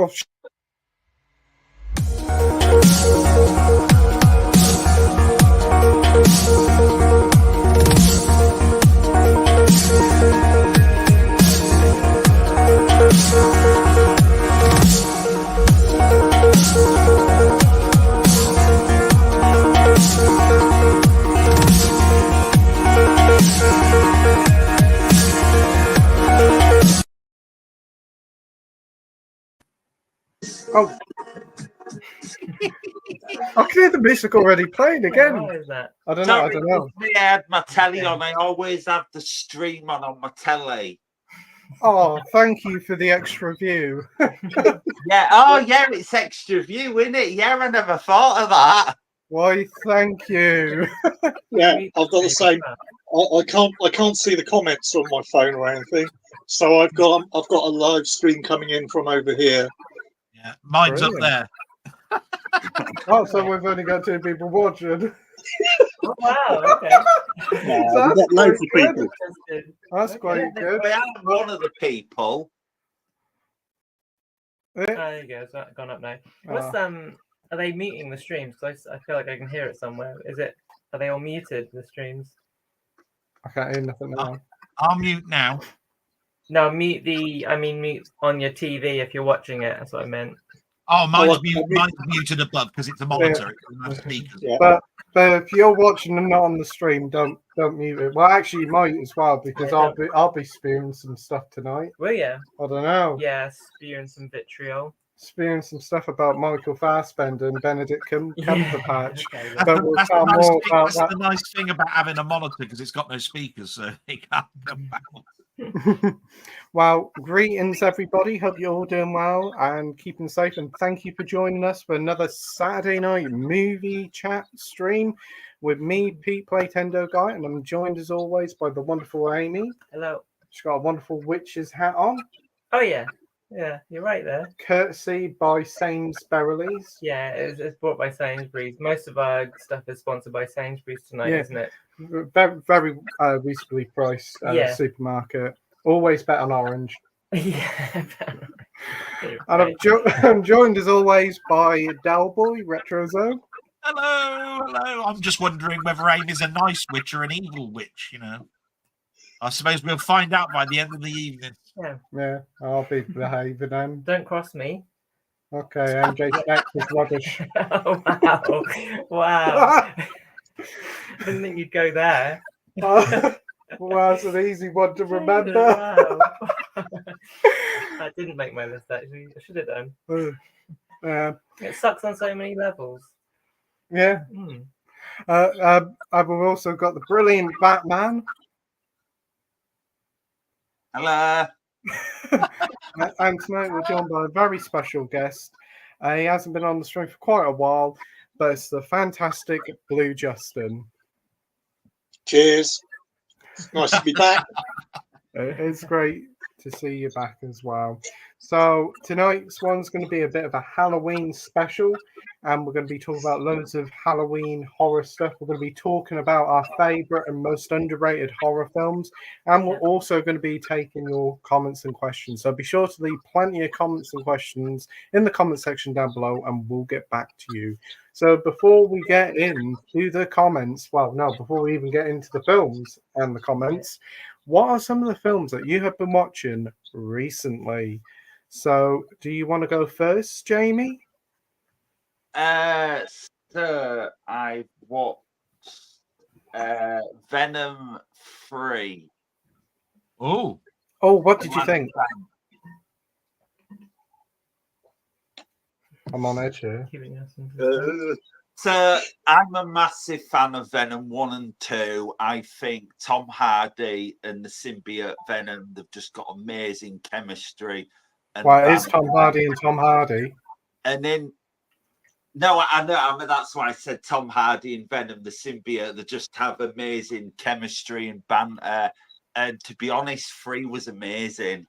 Oh, oh. I can hear the music already playing again. What is that? I don't know. Me, I had my telly on. I always have the stream on my telly. Oh, thank you for the extra view. Yeah. Oh, yeah. It's extra view, isn't it? Yeah, I never thought of that. Why, thank you. Yeah, I've got the same. I can't see the comments on my phone or anything, so I've got a live stream coming in from over here. Yeah, mine's Brilliant. up there. Oh, so we've only got 2 people watching. Oh, wow, okay. We've got loads of people. That's quite good. I am one of the people. There you go. It's gone up now. What's Are they muting the streams? Because I feel like I can hear it somewhere. Are they all muted, the streams? I can't hear nothing now. I'll mute now. No, mute on your TV if you're watching it. That's what I meant. Oh, mine's muted above because it's a monitor. It doesn't have speakers. Yeah. But if you're watching and not on the stream, don't mute it. Well, actually, you might as well because I'll be spewing some stuff tonight. Will you? I don't know. Yeah, spewing some vitriol. Spewing some stuff about Michael Fassbender and Benedict Cumberbatch. Okay, But we'll talk more about That's the nice thing about having a monitor because it's got no speakers, so it can't come back. Well, greetings everybody. Hope you're all doing well and keeping safe. And thank you for joining us for another Saturday night movie chat stream with me, Pete Playtendoguy, and I'm joined as always by the wonderful Amy. Hello. She's got a wonderful witch's hat on. Oh yeah, yeah, you're right there. Courtesy by Sainsbury's. Yeah, it's bought by Sainsbury's. Most of our stuff is sponsored by Sainsbury's tonight, isn't it? Very, very reasonably priced supermarket. Always bet on orange. Yeah. And I'm joined as always by Delboy, Retrozone. Hello. I'm just wondering whether Amy's a nice witch or an evil witch, I suppose we'll find out by the end of the evening. Yeah, I'll be behaving then. Don't cross me. Okay, MJ Speck is rubbish. Oh, wow. I didn't think you'd go there. Well, it's an easy one to remember. Wow. That didn't make my list, actually. I should have done. It sucks on so many levels. Yeah. I've also got the brilliant Batman. Hello. And tonight we're joined by a very special guest. He hasn't been on the stream for quite a while, but it's the fantastic Blue Justin. Cheers. Nice to be back. It's great to see you back as well. So tonight's one's going to be a bit of a Halloween special, and we're going to be talking about loads of Halloween horror stuff. We're going to be talking about our favorite and most underrated horror films, and we're also going to be taking your comments and questions. So be sure to leave plenty of comments and questions in the comment section down below, and we'll get back to you. So before we get into the comments, before we even get into the films and the comments, what are some of the films that you have been watching recently? So do you want to go first, Jamie? So I watched Venom 3. Oh, what did you think? I'm on edge here. So I'm a massive fan of Venom 1 and 2. I think Tom Hardy and the symbiote Venom, they've just got amazing chemistry. And it is Tom Hardy and Tom Hardy. And then, no, I know. I mean, that's why I said Tom Hardy and Venom, the symbiote. They just have amazing chemistry and banter. And to be honest, 3 was amazing.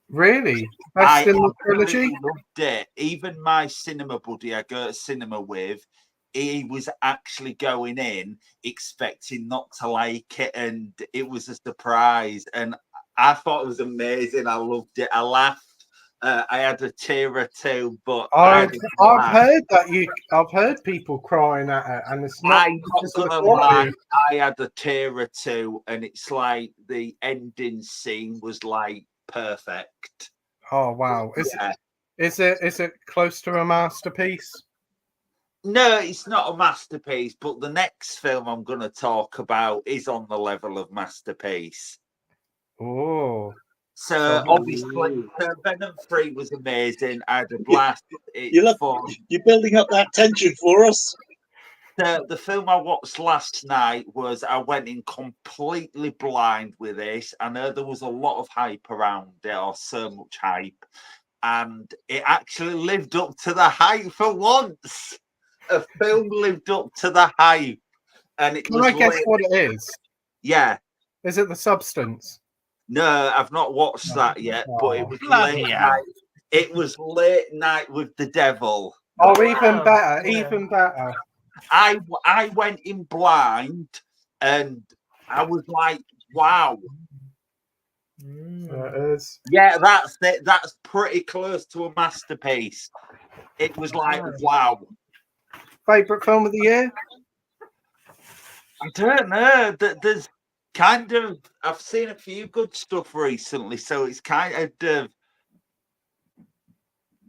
Really? Best in the trilogy? Really loved it. Even my cinema buddy I go to cinema with, he was actually going in expecting not to like it, and it was a surprise. And I thought it was amazing. I loved it. I laughed. I had a tear or two, but I've heard that I've heard people crying at it, and it's not. I'm not because of the gonna lie, quality. I had a tear or two, and it's like the ending scene was like perfect. Oh wow! Yeah. Is it close to a masterpiece? No, it's not a masterpiece, but the next film I'm going to talk about is on the level of masterpiece. Oh, So obviously, Venom 3 was amazing. I had a blast. It's fun. You're building up that tension for us. The film I watched last night was I went in completely blind with this. I know there was a lot of hype around it, or so much hype, and it actually lived up to the hype for once. A film lived up to the hype, and it can was. I guess what it is? Yeah. Is it The Substance? No, I've not watched that yet, but it was Bloody late hell. night. It was late night with the devil. Oh, even Wow. better, Yeah. even better. I went in blind, and I was like, wow. There it is. Yeah, that's it. That's pretty close to a masterpiece. It was like, wow. Favorite film of the year? I don't know. There's kind of, I've seen a few good stuff recently, so it's kind of.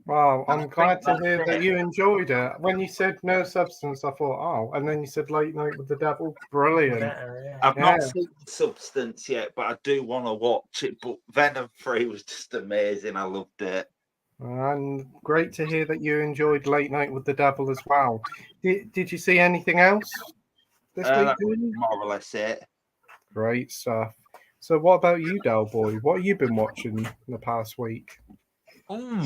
Wow, I'm glad to hear that's that it. you enjoyed it. When you said No Substance, I thought, oh, and then you said Late Night with the Devil. Brilliant. Better, yeah. I've Yeah. not seen Substance yet, but I do want to watch it. But Venom 3 was just amazing. I loved it. And great to hear that you enjoyed Late Night with the Devil as well. Did you see anything else this week? That was Ian? more or less it. Great stuff. So, what about you, Delboy? What have you been watching in the past week? Ooh.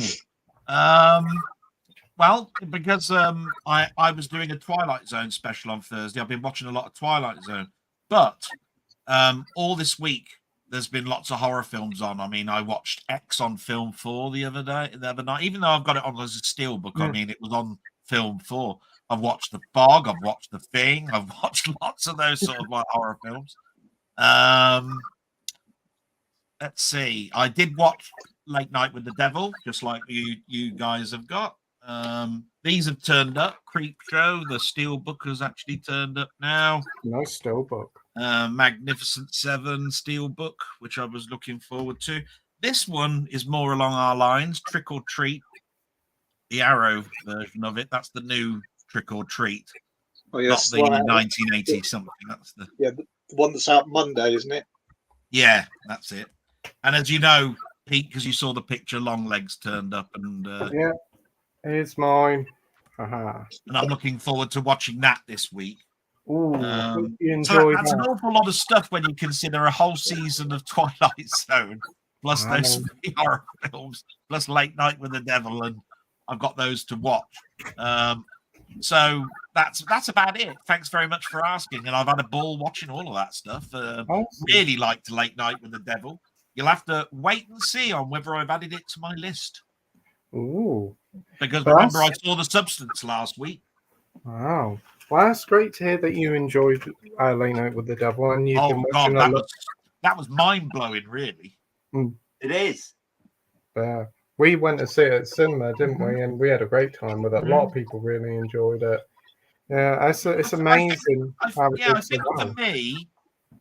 Well, because I was doing a Twilight Zone special on Thursday, I've been watching a lot of Twilight Zone. But all this week, there's been lots of horror films on. I mean, I watched X on Film 4 the other night, even though I've got it on as a steelbook. I mean, it was on Film 4. I've watched The Fog, I've watched The Thing, I've watched lots of those sort of like horror films. Let's see. I did watch Late Night with the Devil, just like you guys have got. These have turned up. Creep Show, the steelbook has actually turned up now. Nice steelbook. Magnificent Seven steelbook, which I was looking forward to. This one is more along our lines. Trick or Treat, the Arrow version of it. That's the new Trick or Treat, Oh, not yes, the 1980 something. That's the the one that's out Monday, isn't it? yeah, that's it. And as you know, Pete, because you saw the picture, Longlegs turned up, and Yeah, here's mine. Haha. and I'm looking forward to watching that this week. Ooh, Um, you So enjoyed that's an that. awful lot of stuff when you consider a whole season of Twilight Zone, plus I those know. 3 horror films, plus Late Night with the Devil, and I've got those to watch. So that's about it. Thanks very much for asking, and I've had a ball watching all of that stuff. Awesome. Really liked Late Night with the Devil. You'll have to wait and see on whether I've added it to my list, Ooh, because That's- remember I saw The Substance last week. wow. Well, that's great to hear that you enjoyed Late Night with the Devil, and you've been Oh God, watching that was mind blowing, really. It is. we went to see it at cinema, didn't we? And we had a great time with it. A lot of people really enjoyed it. Yeah, it's amazing how it I did so think well. for me,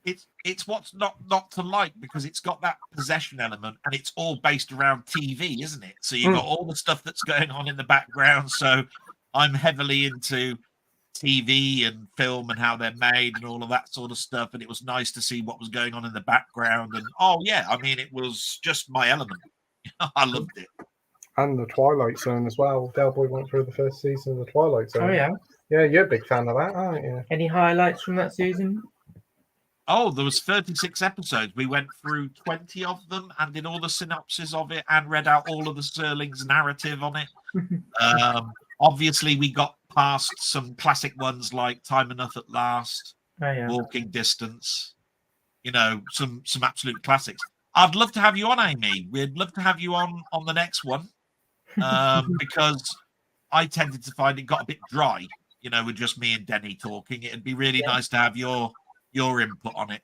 it's what's not to like, because it's got that possession element, and it's all based around TV, isn't it? So you've got all the stuff that's going on in the background. So I'm heavily into TV and film and how they're made and all of that sort of stuff. And it was nice to see what was going on in the background. And oh yeah, I mean, it was just my element. I loved it. And the Twilight Zone as well. Delboy went through the first season of the Twilight Zone. Oh yeah. Yeah, you're a big fan of that, aren't you? Any highlights from that season? Oh, there was 36 episodes. We went through 20 of them and did all the synopsis of it and read out all of the Serling's narrative on it. Obviously, we got past some classic ones like Time Enough at Last, Oh yeah. Walking Distance, you know, some absolute classics. I'd love to have you on, Amy. We'd love to have you on the next one, because I tended to find it got a bit dry, you know, with just me and Denny talking. It'd be really nice to have your input on it.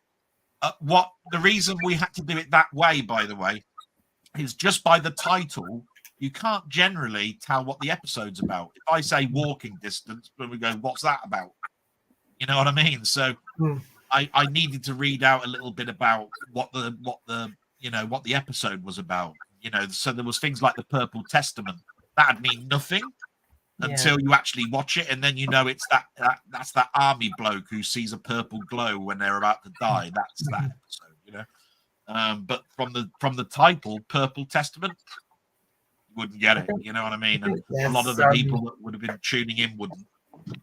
The reason we had to do it that way, by the way, is just by the title, you can't generally tell what the episode's about. If I say walking distance, when we go, what's that about? You know what I mean? So I needed to read out a little bit about what the episode was about. So there was things like the Purple Testament. That'd mean nothing until you actually watch it, and then it's that's that army bloke who sees a purple glow when they're about to die. That's that episode, but from the title, Purple Testament, you wouldn't get it. You know what I mean? And a lot of the people that would have been tuning in wouldn't.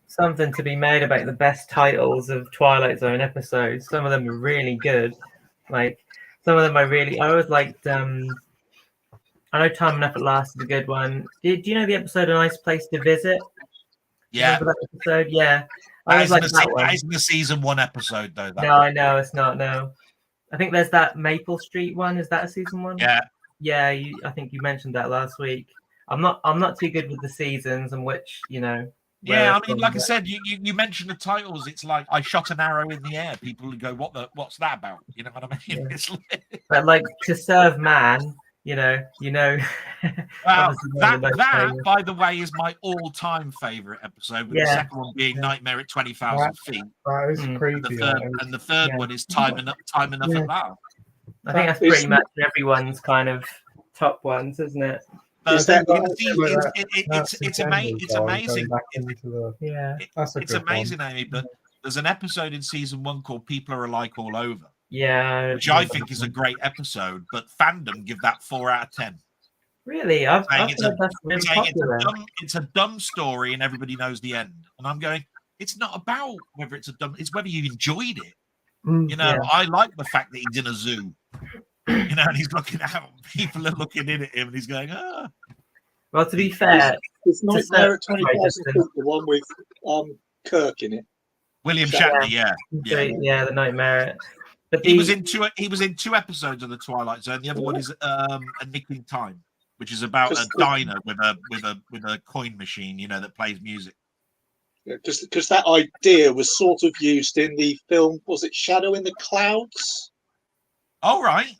Something to be made about the best titles of Twilight Zone episodes. Some of them are really good. Like some of them I always liked. I know Time Enough at Last is a good one. Do you know the episode A Nice Place to Visit? Yeah. Remember that episode? Yeah. I was like that one. That isn't the season 1 episode though. No, I know it's not. No, I think there's that Maple Street one. Is that a season 1? Yeah. Yeah. I think you mentioned that last week. I'm not too good with the seasons and which Yeah, I mean, like I said, you mentioned the titles. It's like I shot an arrow in the air. People would go, what's that about? You know what I mean? Yeah. But like To Serve Man. Well, that by the way is my all-time favorite episode, with the second one being Nightmare at 20,000 Feet. That is creepy. And the third one is Time Enough at Last. I think that's pretty much everyone's kind of top ones, isn't it? It's amazing. It's amazing, Amy. But there's an episode in season 1 called "People Are Alike All Over." Yeah, which I think is a great episode, but fandom give that 4 out of 10. Really? It's a dumb story and everybody knows the end. And I'm going, it's not about whether it's it's whether you enjoyed it. I like the fact that he's in a zoo, and he's looking out. People are looking in at him and he's going, ah. Well, to be fair, it's Nightmare at 20,000 Feet, the one with Kirk in it. William Shatner, yeah, the Nightmare. But he was in 2 episodes of the Twilight Zone. The other one is A Nick in Time, which is about a diner with a coin machine, that plays music. Because that idea was sort of used in the film. Was it Shadow in the Clouds? Oh right.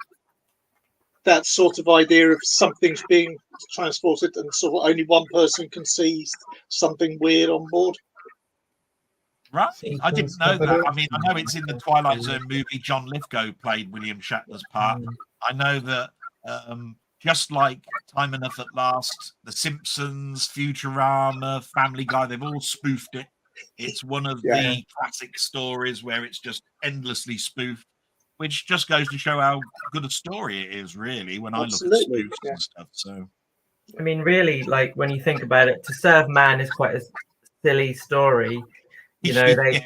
That sort of idea of something's being transported and sort of only one person can see something weird on board. Right, I didn't know that. I mean, I know it's in the Twilight Zone movie. John Lithgow played William Shatner's part. I know that just like Time Enough at Last, The Simpsons, Futurama, Family Guy, they've all spoofed it. It's one of the classic stories where it's just endlessly spoofed, which just goes to show how good a story it is, really, when I look at spoofs and stuff. So, I mean, really, like when you think about it, To Serve Man is quite a silly story. They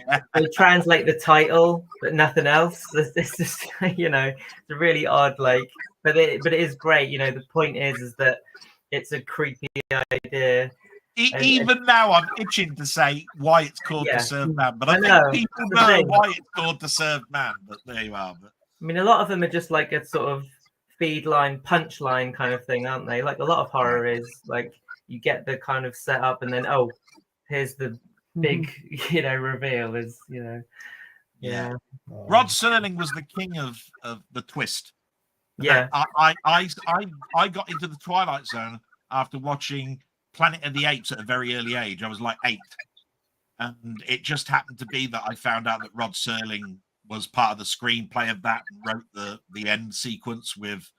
translate the title, but nothing else. It's just, it's a really odd, but it is great. The point is that it's a creepy idea. Even now, I'm itching to say why it's called To Serve Man, but I think people know why it's called To Serve Man. But there you are. I mean, a lot of them are just like a sort of feed line, punch line kind of thing, aren't they? Like a lot of horror is like you get the kind of setup, and then here's the big reveal is Rod Serling was the king of the twist. I got into the Twilight Zone after watching Planet of the Apes at a very early age. I was like 8, and it just happened to be that I found out that Rod Serling was part of the screenplay of that and wrote the end sequence with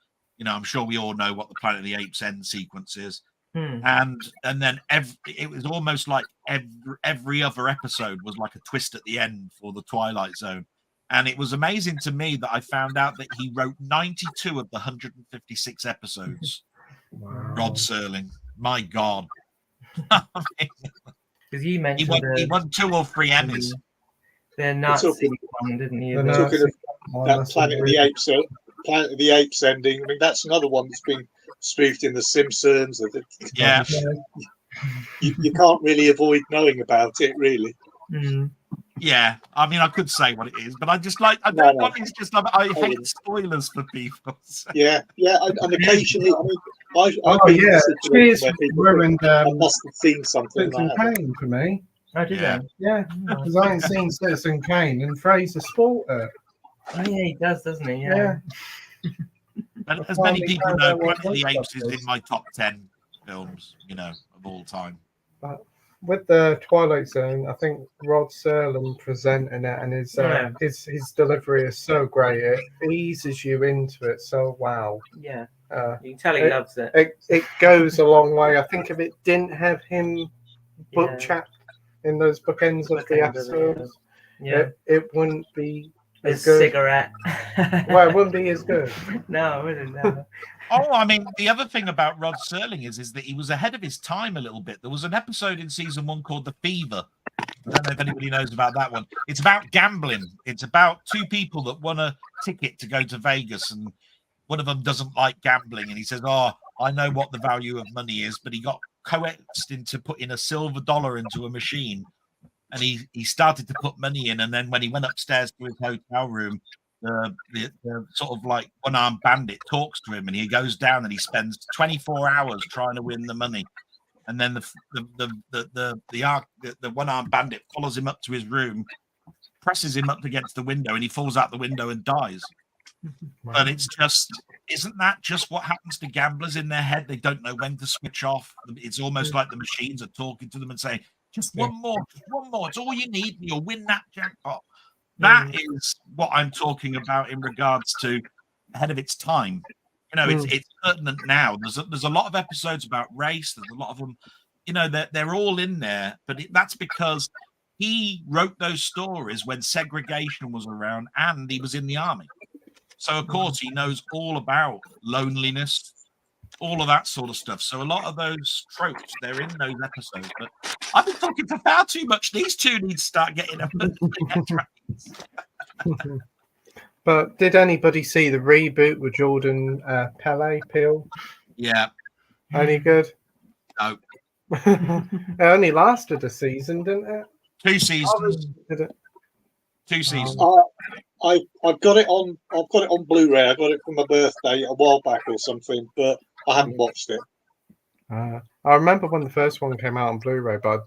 I'm sure we all know what the Planet of the Apes end sequence is. And then it was almost like every other episode was like a twist at the end for the Twilight Zone. And it was amazing to me that I found out that he wrote 92 of the 156 episodes. Wow. Rod Serling. My God. Because you mentioned he won 2 or 3 Emmys. The Nazi one, didn't you? Talking of that Planet of the Apes, Planet of the Apes ending. I mean, that's another one that's been spoofed in The Simpsons. You can't really avoid knowing about it, really. Yeah, I mean, I could say what it is, but I just I hate spoilers for people. So. Yeah, and occasionally, I mean, I've been in a situation where people I must have seen something Citizen Kane for me. Oh, did you? Yeah, because I ain't seen Citizen Kane and Fraser Spaulding. Oh, yeah, he does, doesn't he? Yeah. As many people know, Planet of the Apes is in my top 10 films, of all time. But with the Twilight Zone, I think Rod Serling presenting it and his delivery is so great. It eases you into it. So wow. Yeah. Uh, You can tell he loves it. It goes a long way. I think if it didn't have him book chat in those bookends of the episodes, it wouldn't be as His good. cigarette. Well, it wouldn't be as good. No, it wouldn't. No. Oh, I mean, the other thing about Rod Serling is that he was ahead of his time a little bit. There was an episode in season 1 called The Fever. I don't know if anybody knows about that one. It's about gambling. It's about two people that won a ticket to go to Vegas, and one of them doesn't like gambling, and he says, "Oh, I know what the value of money is," but he got coaxed into putting a silver dollar into a machine, and he started to put money in, and then when he went upstairs to his hotel room, the sort of like one-armed bandit talks to him, and he goes down and he spends 24 hours trying to win the money, and then the one-armed bandit follows him up to his room, presses him up against the window, and he falls out the window and dies. But it's just, isn't that just what happens to gamblers in their head? They don't know when to switch off. It's almost like the machines are talking to them and saying, just one more, it's all you need, and you'll win that jackpot. That is what I'm talking about in regards to ahead of its time. It's pertinent now. There's a lot of episodes about race. There's a lot of them, they're all in there. But that's because he wrote those stories when segregation was around and he was in the army. So, of course, he knows all about loneliness, all of that sort of stuff. So a lot of those tropes, they're in those episodes. But I've been talking for far too much. These two need to start getting up. But did anybody see the reboot with Jordan Peele? Yeah. Any good? No. It only lasted a season, didn't it? 2 seasons. Did it? 2 seasons. I've got it on Blu-ray. I got it for my birthday a while back or something, but I haven't watched it. I remember when the first one came out on Blu-ray, but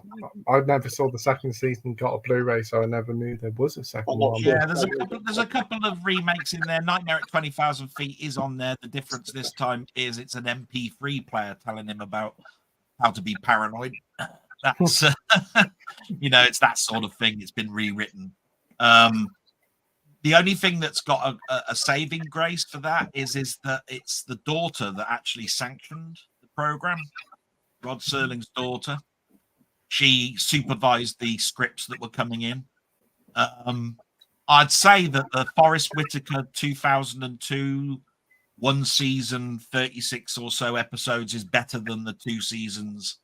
I never saw the second season got a Blu-ray, so I never knew there was a second one. Yeah, there's a couple of remakes in there. Nightmare at 20,000 Feet is on there. The difference this time is it's an MP3 player telling him about how to be paranoid. That's it's that sort of thing. It's been rewritten. The only thing that's got a saving grace for that is that it's the daughter that actually sanctioned the program. Rod Serling's daughter. She supervised the scripts that were coming in. I'd say that the Forrest Whitaker 2002 1 season, 36 or so episodes is better than the 2 seasons,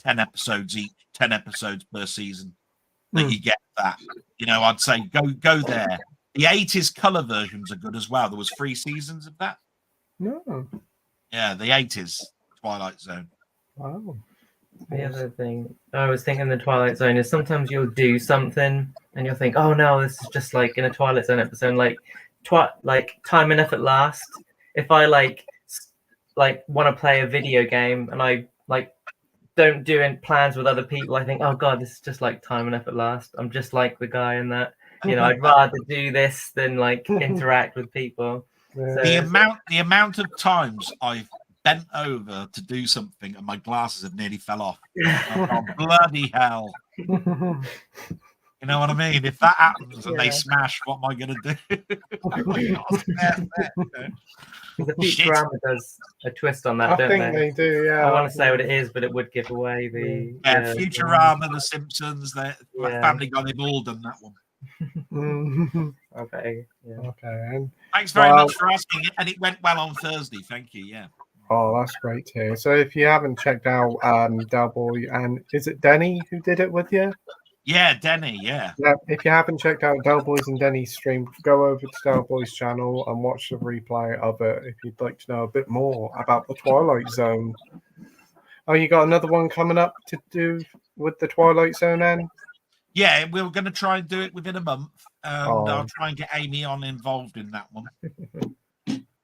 10 episodes each, 10 episodes per season. That you get that. I'd say go there. The 80s color versions are good as well. There was 3 seasons of that. No. Yeah, the 80s Twilight Zone. Wow. The other thing I was thinking in the Twilight Zone is sometimes you'll do something and you'll think, oh no, this is just like in a Twilight Zone episode, like Time and Effort Last. If I like want to play a video game and I don't do any plans with other people, I think, oh god, this is just like Time and Effort Last. I'm just like the guy in that. I'd rather do this than interact with people. Yeah. So, the amount of times I've bent over to do something and my glasses have nearly fell off. Oh, bloody hell. You know what I mean? If that happens and they smash, what am I going to do? The Futurama does a twist on that, I don't think they do, yeah. I want to say what it is, but it would give away the... Futurama, The Simpsons, Family Guy, they've all done that one. Okay. Yeah. Okay. Thanks very much for asking it, and it went well on Thursday. Thank you. Yeah. Oh, that's great to hear. So if you haven't checked out Delboy, and is it Denny who did it with you? Yeah, Denny. Yeah. Yeah. If you haven't checked out Delboy's and Denny's stream, go over to Delboy's channel and watch the replay of it if you'd like to know a bit more about the Twilight Zone. Oh, you got another one coming up to do with the Twilight Zone, then? Yeah, we're going to try and do it within a month, and I'll try and get Amy involved in that one.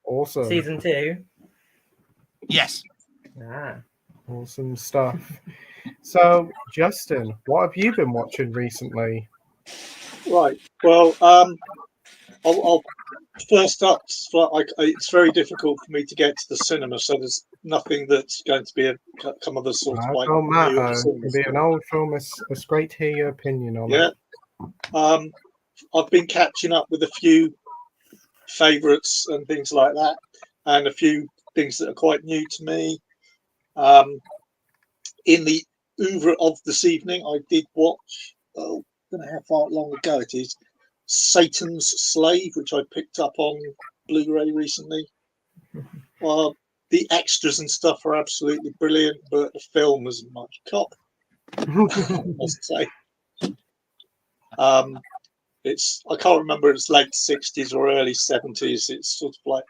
Awesome. Season 2. Yes. Awesome stuff. So, Justin, what have you been watching recently? Right. Well, I'll first up, it's very difficult for me to get to the cinema, so there's nothing that's going to be come of the sort of That like don't new matter. at the cinema. It'll be an old film. It's great to hear your opinion on Yeah. it. I've been catching up with a few favourites and things like that, and a few things that are quite new to me. In the oeuvre of this evening, I did watch, I don't know how far long ago it is, Satan's Slave, which I picked up on Blu-ray recently. Well, the extras and stuff are absolutely brilliant, but the film isn't much cop, I must say. It's, I can't remember, it's late 60s or early 70s. It's sort of like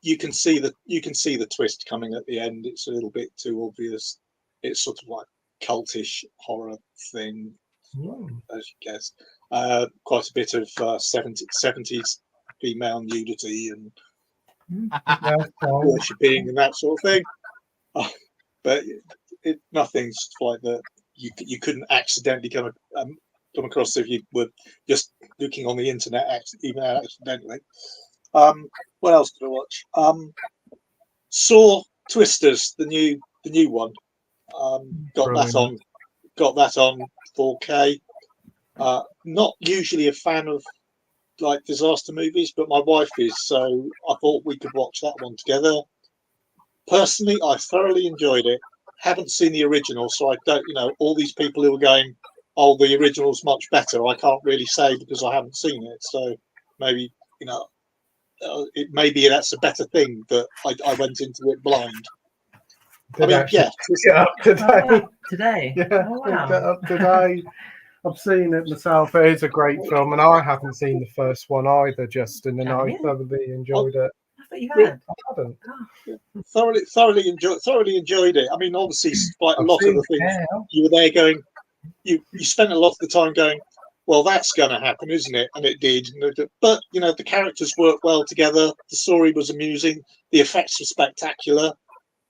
you can see the twist coming at the end. It's a little bit too obvious. It's sort of like cultish horror thing, as you guess. Quite a bit of 70s female nudity and worshipping and that sort of thing. But nothing's like that. You couldn't accidentally come across if you were just looking on the internet, even accidentally. What else did I watch? Saw Twisters, the new one. Got that on 4K. Not usually a fan of like disaster movies, but my wife is, so I thought we could watch that one together. Personally, I thoroughly enjoyed it. Haven't seen the original, so I don't, all these people who are going, oh, the original's much better, I can't really say because I haven't seen it. So maybe, it maybe that's a better thing that I went into it blind. Get up today. Today. Yeah, Oh, wow. get up today. I've seen it myself. It is a great film, and I haven't seen the first one either, Justin, and I thoroughly enjoyed it. I thought you had. I haven't. Thoroughly enjoyed it. I mean, obviously, quite a lot of the things you were there going. You spent a lot of the time going, well, that's going to happen, isn't it? And it did. But the characters worked well together. The story was amusing. The effects were spectacular.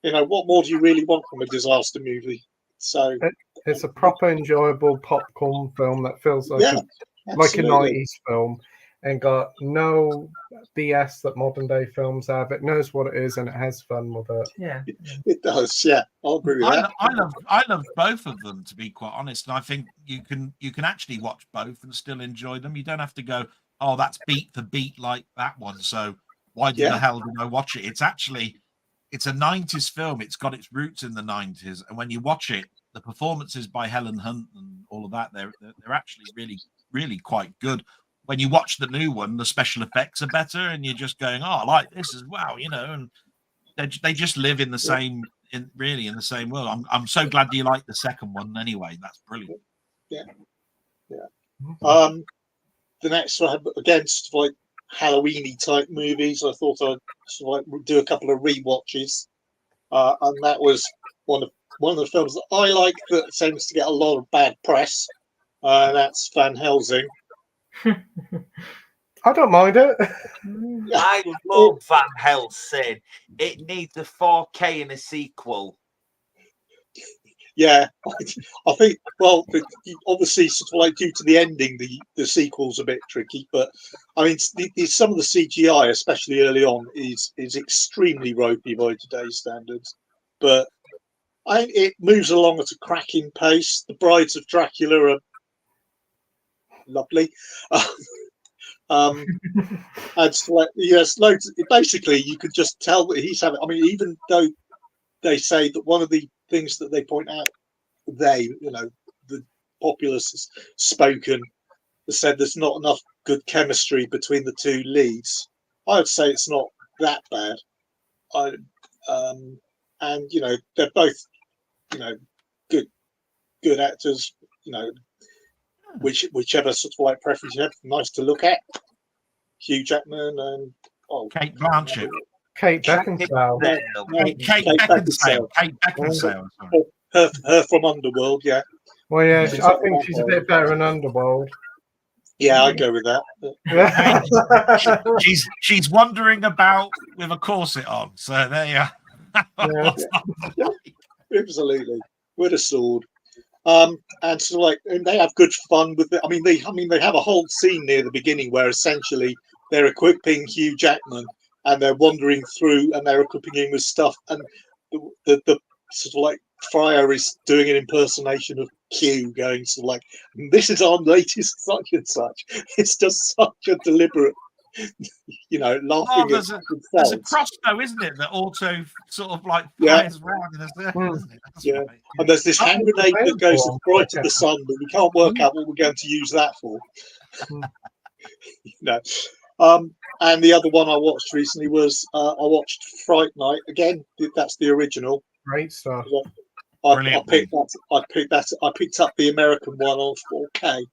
What more do you really want from a disaster movie? So it's a proper enjoyable popcorn film that feels like a 90s film and got no BS that modern day films have. It knows what it is and it has fun with it. Yeah, it does. Yeah, I'll agree with that. I love both of them, to be quite honest. And I think you can actually watch both and still enjoy them. You don't have to go, oh, that's beat for beat like that one, so why the hell did I watch it? It's a 90s film. It's got its roots in the 90s, and when you watch it, the performances by Helen Hunt and all of that, they're actually really, really quite good. When you watch the new one, the special effects are better, and you're just going, "Oh, I like this as well," and they just live in the same, in the same world. I'm so glad you like the second one. Anyway, that's brilliant. Yeah. The next one, against like Halloweeny type movies, I thought I'd sort of do a couple of rewatches, and that was one of the films that I like that seems to get a lot of bad press. That's Van Helsing. I don't mind it. I love Van Helsing. It needs a 4K and a sequel. Yeah, I think. Well, obviously, sort of like due to the ending, the sequel's a bit tricky. But I mean, some of the CGI, especially early on, is extremely ropey by today's standards. But it moves along at a cracking pace. The Brides of Dracula are lovely. And so, like, yes, loads. Basically, you could just tell that he's having. I mean, even though they say that one of the things that they point out, the populace has spoken, has said there's not enough good chemistry between the two leads. I would say it's not that bad. And they're both, good actors. Whichever sort of like preference you have, nice to look at. Hugh Jackman and Kate Blanchett. Kate Beckinsale. Kate Beckinsale. Sorry. Her from Underworld, yeah. Well, yeah, I think she's a bit better in Underworld. Yeah, I go with that. she's wandering about with a corset on, so there you are. Yeah, absolutely, with a sword. And so and they have good fun with it. I mean, they have a whole scene near the beginning where essentially they're equipping Hugh Jackman, and they're wandering through, and they're equipping him with stuff, and the sort of like Fryer is doing an impersonation of Q, going sort of like, "This is our latest such and such." It's just such a deliberate, laughing there's at a themselves. crossbow, isn't it, that also sort of like Yeah. flies around in a circle, isn't it? That's Yeah. right. And there's this hand grenade that goes as bright as the sun, but we can't work out what we're going to use that for. And the other one I watched recently was I watched Fright Night again. That's the original. Great stuff. I picked up the American one on 4K,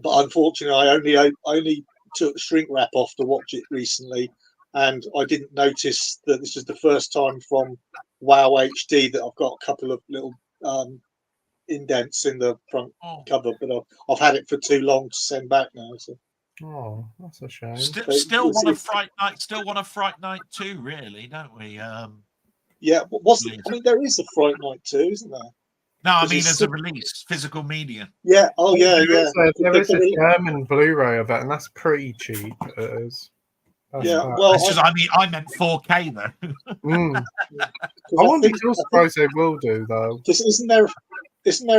but unfortunately, I only took the shrink wrap off to watch it recently, and I didn't notice that this is the first time from Wow HD that I've got a couple of little indents in the front cover, but I've had it for too long to send back now. So. Oh, that's a shame. Still want a Fright Night. Still want a Fright Night 2, really, don't we? Yeah, there is a Fright Night 2, isn't there? No, I mean as a release, physical media. Yeah. Oh, yeah. There is a German Blu-ray of it, and that's pretty cheap. It is. Well, I meant 4K though. I wonder if you're surprised they will do though. Because isn't there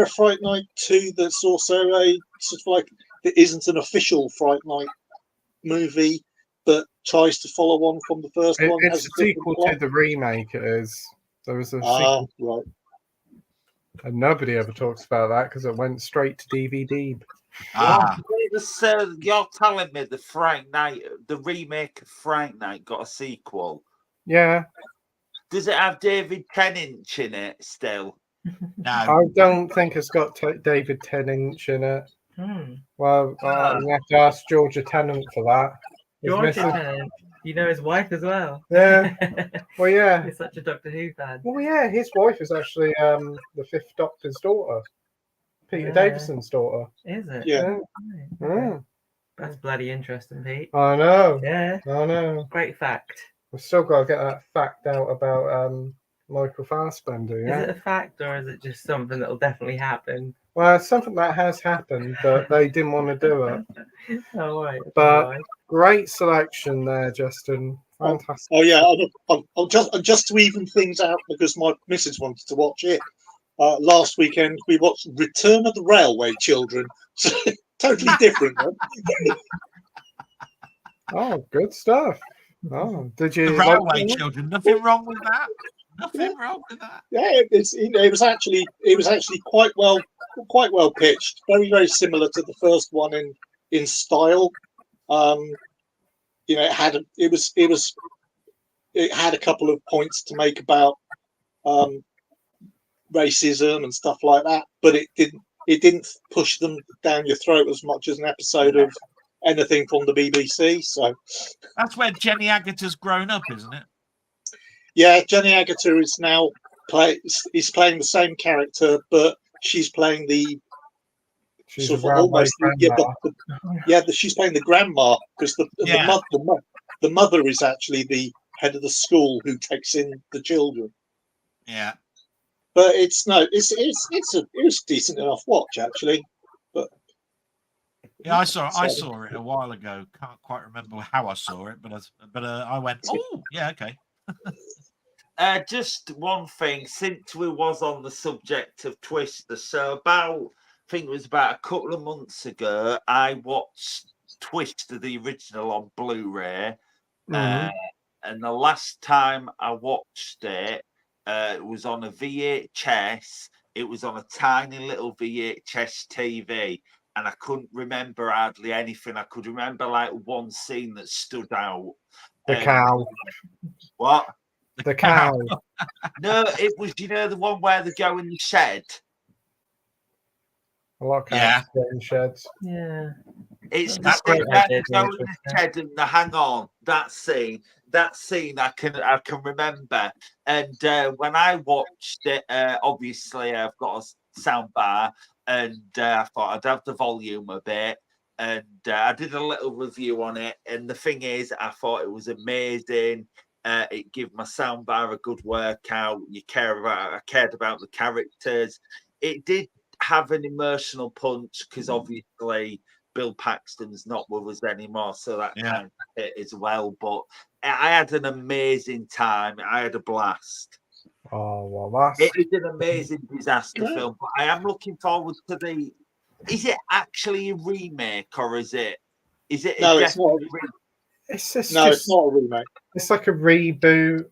a Fright Night 2 that's also a sort of like that isn't an official Fright Night movie, but tries to follow on from the first one? It's a sequel to the remake. It is. There was a sequel. Right. And nobody ever talks about that because it went straight to DVD. You're telling me the Fright Night, the remake of Fright Night, got a sequel? Yeah. Does it have David Tennant in it still? No, I don't think it's got David Tennant in it. Well, you have to ask Georgia Tennant for that. Georgia Tennant, you know his wife as well. Yeah. Well, yeah. He's such a Doctor Who fan. Well, yeah. His wife is actually the Fifth Doctor's daughter, Peter Davison's daughter. Is it? Yeah. Okay. That's bloody interesting, Pete. I know. Yeah. I know. Great fact. We've still got to get that fact out about Michael Fassbender. Yeah. Is it a fact or is it just something that'll definitely happen? Well, it's something that has happened, but they didn't want to do it. Oh, right. But great selection there, Justin. Fantastic. Oh yeah, I'll just to even things out, because my missus wanted to watch it. Last weekend we watched Return of the Railway Children. So, totally different. Oh, good stuff. Oh, did you? The Railway Children. Nothing wrong with that. Nothing wrong with that. Yeah, it was actually quite well pitched. Very, very similar to the first one in style. It had a couple of points to make about racism and stuff like that, but it didn't push them down your throat as much as an episode of anything from the BBC. So that's where Jenny Agutter's grown up, isn't it? Yeah, Jenny Agutter is now playing the same character, but she's playing the she's sort of almost she's playing the grandma, because the mother is actually the head of the school who takes in the children. Yeah, but it was decent enough watch actually. But yeah, I saw it a while ago. Can't quite remember how I saw it, but I went, oh yeah, okay. Just one thing, since we was on the subject of Twister, so I think it was about a couple of months ago, I watched Twister, the original, on Blu-ray. And the last time I watched it, it was on a VHS. It was on a tiny little VHS TV, and I couldn't remember hardly anything. I could remember like one scene that stood out. The cow. What? The cow. No, it was, the one where they go in the shed. A lot of cows in sheds. Yeah. It's the scene where they go in the shed and they hang on. That scene I can remember. And when I watched it, obviously I've got a sound bar, and I thought I'd have the volume a bit. And I did a little review on it. And the thing is, I thought it was amazing. It gave my soundbar a good workout. I cared about the characters. It did have an emotional punch because obviously Bill Paxton's not with us anymore, so that Yeah. kind of hit as well. But I had an amazing time. I had a blast. Oh well, that's It is an amazing disaster Yeah. film, but I am looking forward to the. Is it actually a remake or is it? Is it? No, it's not. it's just It's not a remake. It's like a reboot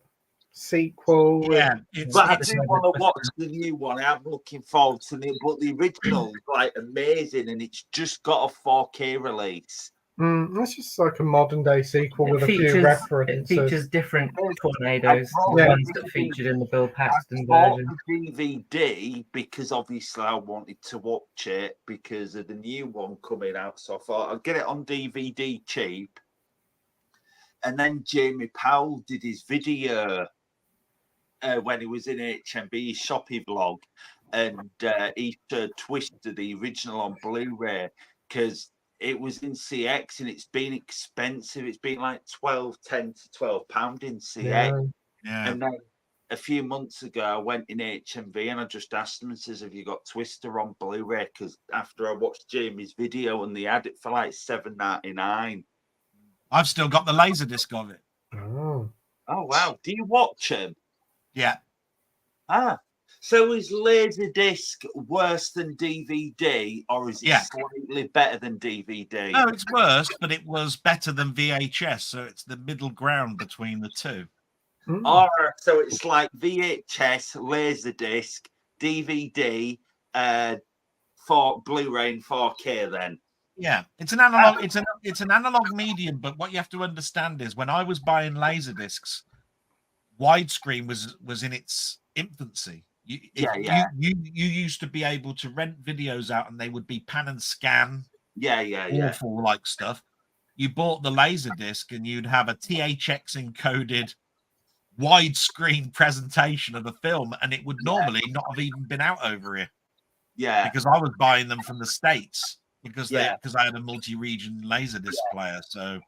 sequel. Yeah, it's, But I it's do want to watch the new one. I'm looking forward to it. But the original is like amazing, and it's just got a 4K release. It's just like a modern day sequel with a few It references. features different tornadoes, the Yeah. ones that featured in the Bill Paxton I bought version. the DVD because obviously I wanted to watch it because of the new one coming out. So I thought I'd get it on DVD cheap. And then Jamie Powell did his video when he was in HMB, his shopping vlog, and he showed Twister, the original, on Blu-ray because it was in CX and it's been expensive. It's been like £10 to £12 in CX. Yeah. yeah. And then a few months ago, I went in HMV and I just asked them and says, "Have you got Twister on Blu-ray?" Because after I watched Jamie's video and they had it for like $7.99. I've still got the Laserdisc of it. Oh. Oh wow! Do you watch them? Yeah. So is Laserdisc worse than DVD, or is it Yeah. slightly better than DVD? No, it's worse, but it was better than VHS, so it's the middle ground between the two. Or so it's like VHS, Laserdisc, DVD, for Blu-ray and 4K. Then Yeah, it's an analog. It's an analog medium, but what you have to understand is when I was buying Laserdiscs, widescreen was in its infancy. You used to be able to rent videos out, and they would be pan and scan, awful like stuff. You bought the Laserdisc, and you'd have a THX encoded widescreen presentation of the film, and it would normally not have even been out over here. Yeah, because I was buying them from the States because Yeah. I had a multi-region Laserdisc player, so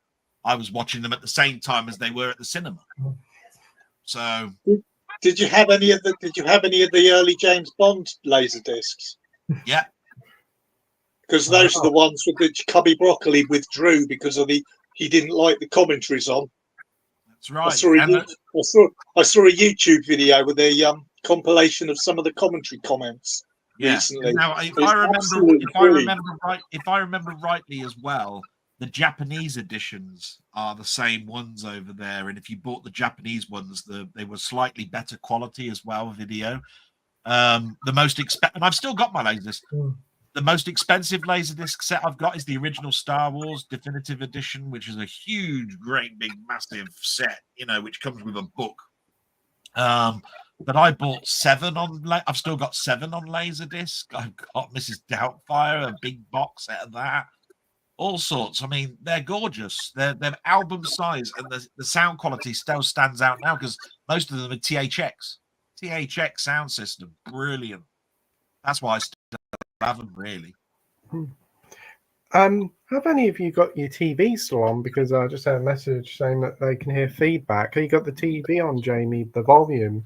I was watching them at the same time as they were at the cinema. So Did you have any of the early James Bond laser discs? yeah, Because those are the ones with which Cubby Broccoli withdrew because he didn't like the commentaries on. that's I right. saw a YouTube video with a compilation of some of the commentary comments recently. Now, if It's absolutely brilliant. if I remember rightly as well, the Japanese editions are the same ones over there, and if you bought the Japanese ones, they were slightly better quality as well. Video, and I've still got my Laserdisc. The most expensive Laserdisc set I've got is the original Star Wars Definitive Edition, which is a huge, great, big, massive set, which comes with a book. But I bought 7 on. I've still got 7 on Laserdisc. I've got Mrs. Doubtfire, a big box set of that. All sorts. I mean, they're gorgeous. They're album size, and the sound quality still stands out now because most of them are THX sound system. Brilliant. That's why I still have them, really. Have any of you got your TV still on? Because I just had a message saying that they can hear feedback. Have you got the TV on, Jamie? The volume?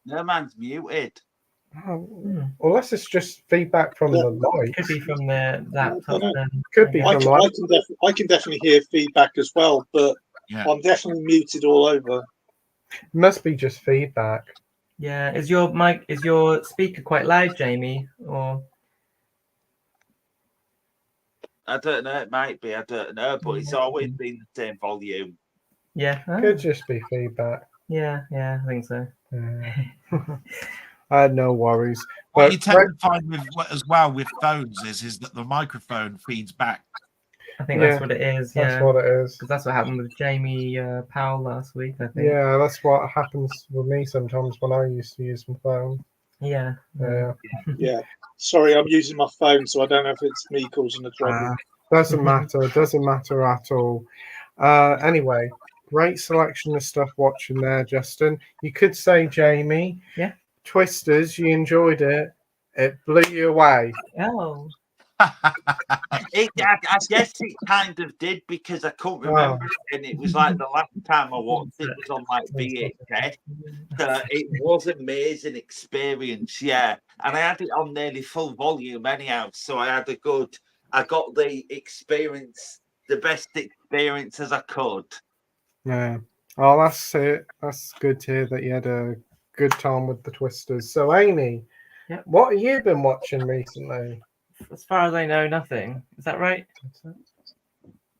no, man's muted. Unless it's just feedback from the light. Could be from the laptop. Could be I the light. can definitely hear feedback as well, but Yeah. I'm definitely muted all over. Must be just feedback. Yeah. Is your speaker quite loud, Jamie? Or I don't know. It might be. I don't know, but it's always been the same volume. yeah. Could just be feedback. Yeah, I think so. I had no worries. What But you tend to find as well with phones is that the microphone feeds back. I think that's what it is. That's what it is. Because that's what happened with Jamie Powell last week, I think. Yeah, that's what happens with me sometimes when I used to use my phone. Yeah. Yeah. Sorry, I'm using my phone, so I don't know if it's me causing the trouble. Doesn't matter. Doesn't matter at all. Anyway, great selection of stuff watching there, Justin. You could say, Jamie, Twisters, you enjoyed it. It blew you away. Oh. I guess it kind of did because I couldn't remember it, and it was like the last time I watched it was on like VHS. So it was an amazing experience, and I had it on nearly full volume anyhow, so I had a good I got the experience, the best experience as I could. Yeah. Oh, that's it. That's good to hear that you had a good time with the Twisters. So, Amy, Yep. what have you been watching recently? As far as I know, nothing. Is that right?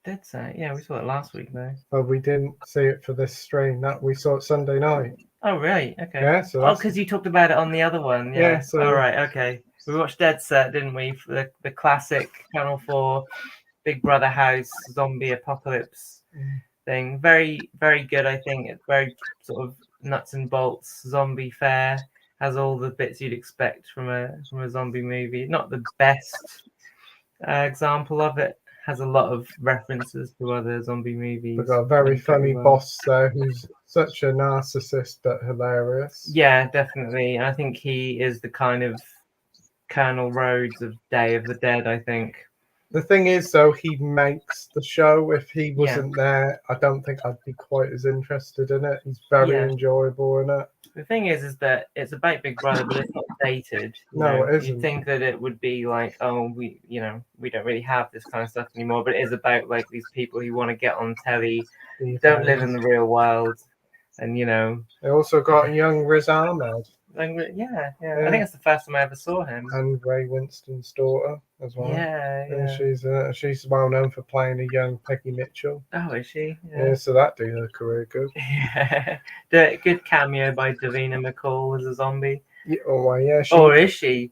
Dead Set. Yeah, we saw it last week though. Oh, we didn't see it for this stream. That we saw it Sunday night. Oh right, okay. Yeah, so Oh, that's because you talked about it on the other one. Yeah. Yeah, so- All right, okay. We watched Dead Set, didn't we? For the classic Channel 4 Big Brother house zombie apocalypse thing. Very, very good. I think it's very sort of nuts and bolts zombie fare. Has all the bits you'd expect from a zombie movie. Not the best example of it. Has a lot of references to other zombie movies. we've got a very Done pretty funny well. boss there who's such a narcissist but hilarious. Yeah, definitely. I think he is the kind of Colonel Rhodes of Day of the Dead, I think. The thing is, though, he makes the show. If he Yeah. wasn't there, I don't think I'd be quite as interested in it. He's very Yeah. enjoyable in it. The thing is that it's about Big Brother, but it's not dated. No, it isn't. You'd think that it would be like, oh, we don't really have this kind of stuff anymore. But it is about like these people who want to get on telly, don't live in the real world, and They also got young Riz Ahmed like, yeah. I think it's the first time I ever saw him. and Ray Winston's daughter as well. Yeah. She's well known for playing a young Peggy Mitchell. Oh, is she? Yeah, so that did her career good. Yeah. Good cameo by Davina McCall as a zombie. Yeah, yeah. Or is she?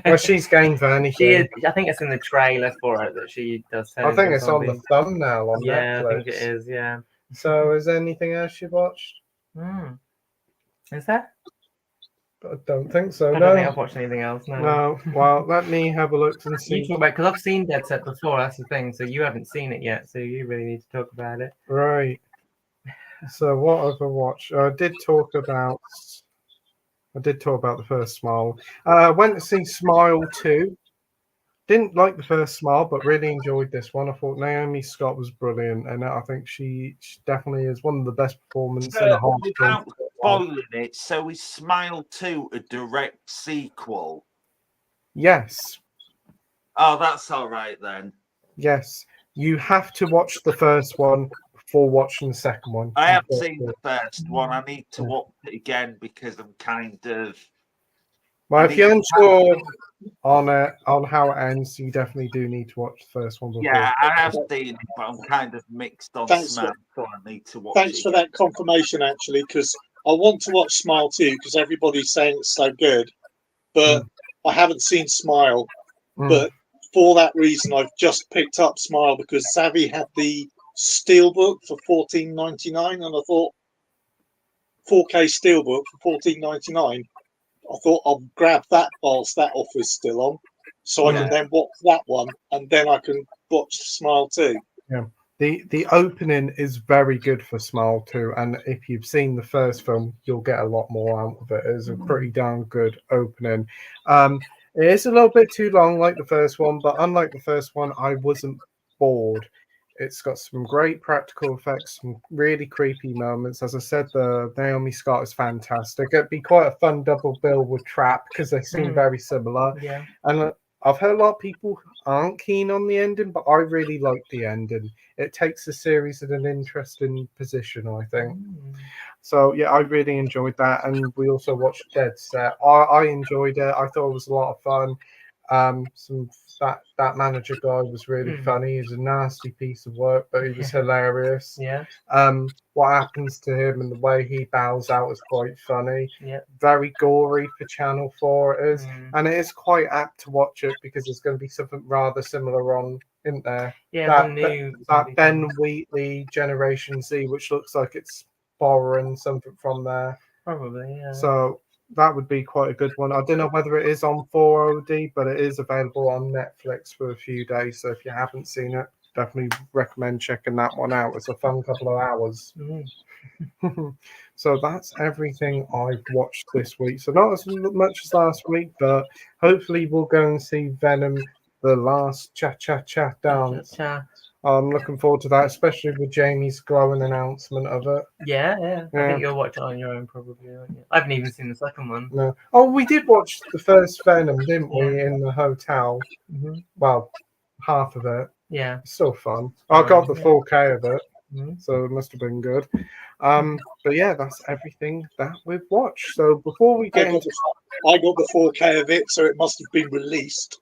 Well, she's game for anything. She is, I think it's in the trailer for it that she does. I think it's on the thumbnail on Yeah, Netflix. I think it is. Yeah. So, is there anything else you watched? Is that? I don't think so. I no. don't think I've watched anything else. No. No. Well, let me have a look and You see. talk about because I've seen Dead Set before. That's the thing. So you haven't seen it yet. So you really need to talk about it. Right. So, what have I watched? I did talk about the first Smile. I went to see Smile 2. Didn't like the first Smile, but really enjoyed this one. I thought Naomi Scott was brilliant, and I think she definitely is one of the best performances in the whole film. Without spoiling it, so is Smile 2 a direct sequel? Yes. Oh, that's all right then. Yes. You have to watch the first one before watching the second one. I have seen the first one. I need to watch it again because I'm kind of. Well, if you're unsure on how it ends, you definitely do need to watch the first one before. Yeah, I have seen it, but I'm kind of mixed on Smile, so I need to watch Thanks it for again. that confirmation, actually, because I want to watch Smile 2 because everybody's saying it's so good, but I haven't seen Smile. But for that reason, I've just picked up Smile because Savvy had the Steelbook for $14.99, and I thought 4K Steelbook for $14.99. I thought I'll grab that whilst that offer's still on, so I can then watch that one, and then I can watch Smile 2. Yeah. The opening is very good for Smile 2, and if you've seen the first film, you'll get a lot more out of it. It's a pretty darn good opening. It is a little bit too long like the first one, but unlike the first one, I wasn't bored. It's got some great practical effects, some really creepy moments. As I said, the Naomi Scott is fantastic. It'd be quite a fun double bill with Trap because they seem very similar. Yeah. And I've heard a lot of people aren't keen on the ending, but I really like the ending. It takes the series in an interesting position, I think. So, yeah, I really enjoyed that. And we also watched Dead Set. I enjoyed it. I thought it was a lot of fun. That manager guy was really funny. He's a nasty piece of work, but he was hilarious. Yeah. What happens to him and the way he bows out is quite funny. Yeah. Very gory for Channel 4 it is. And it is quite apt to watch it because there's going to be something rather similar on, isn't there? Yeah, that Ben Wheatley Generation Z, which looks like it's borrowing something from there. Probably, yeah. So that would be quite a good one. I don't know whether it is on 4OD, but it is available on Netflix for a few days. So if you haven't seen it, definitely recommend checking that one out. It's a fun couple of hours. So that's everything I've watched this week. So not as much as last week, but hopefully we'll go and see Venom, the last cha-cha-cha dance. I'm looking forward to that, especially with Jamie's glowing announcement of it. Yeah. I think you'll watch it on your own, probably. I haven't even seen the second one. No. Oh, we did watch the first Venom, didn't we, in the hotel? Well, half of it. Yeah. It's still fun. I got the Yeah. 4K of it, Mhm. so it must have been good. But yeah, that's everything that we've watched. So before we get into I got the 4K of it, so it must have been released.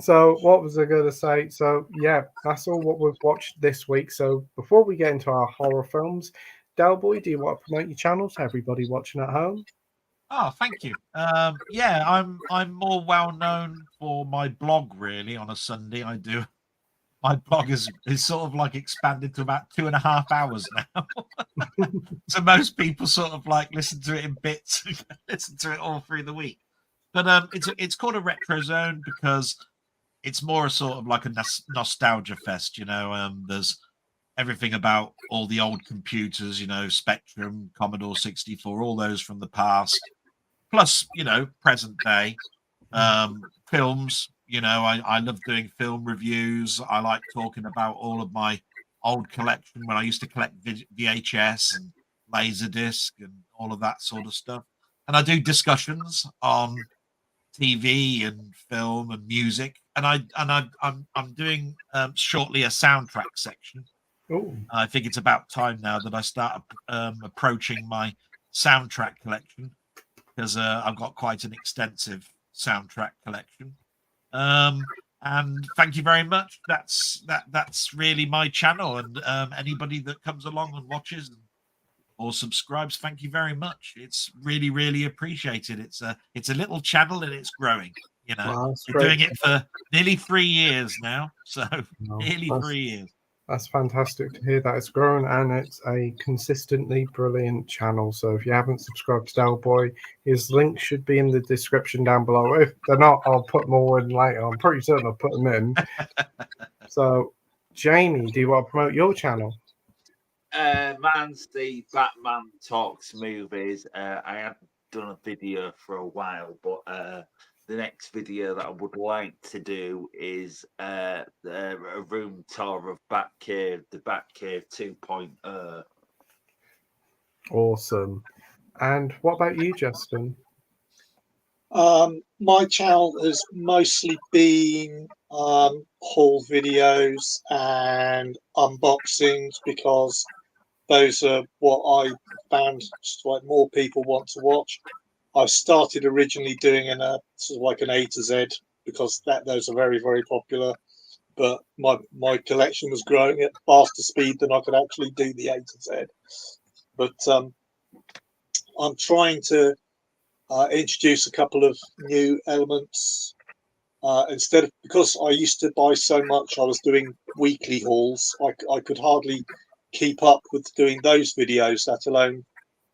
So what was I going to say? So yeah, that's all what we've watched this week. So before we get into our horror films, Delboy, do you want to promote your channel to everybody watching at home? Oh, thank you. Yeah, I'm more well known for my blog. Really, on a Sunday, I do. My blog is sort of like expanded to about 2.5 hours now. So most people sort of like listen to it in bits, listen to it all through the week. But it's called a retro zone because it's more a sort of like a nostalgia fest. There's everything about all the old computers, Spectrum, Commodore 64, all those from the past, plus present day films. I love doing film reviews. I like talking about all of my old collection when I used to collect VHS and Laserdisc and all of that sort of stuff. And I do discussions on TV and film and music. And I'm doing shortly a soundtrack section. Oh, I think it's about time now that I start approaching my soundtrack collection because I've got quite an extensive soundtrack collection. And thank you very much. That's really my channel, and anybody that comes along and watches or subscribes, thank you very much. It's really, really appreciated. It's a little channel and it's growing. wow, that's Been great. doing it for nearly 3 years now, so Wow, nearly 3 years. That's fantastic to hear that it's grown and it's a consistently brilliant channel. So if you haven't subscribed to Delboy, his link should be in the description down below. If they're not, I'll put more in later. I'm pretty certain I'll put them in. So, Jamie, do you want to promote your channel? Mine's the Batman Talks Movies. I haven't done a video for a while, but the next video that I would like to do is a room tour of Batcave, the Batcave 2.0. Awesome. And what about you, Justin? My channel has mostly been haul videos and unboxings because those are what I found like more people want to watch. I started originally doing a sort of like an A to Z because those are very, very popular. But my collection was growing at faster speed than I could actually do the A to Z. But I'm trying to introduce a couple of new elements instead of, because I used to buy so much, I was doing weekly hauls. I could hardly keep up with doing those videos, let alone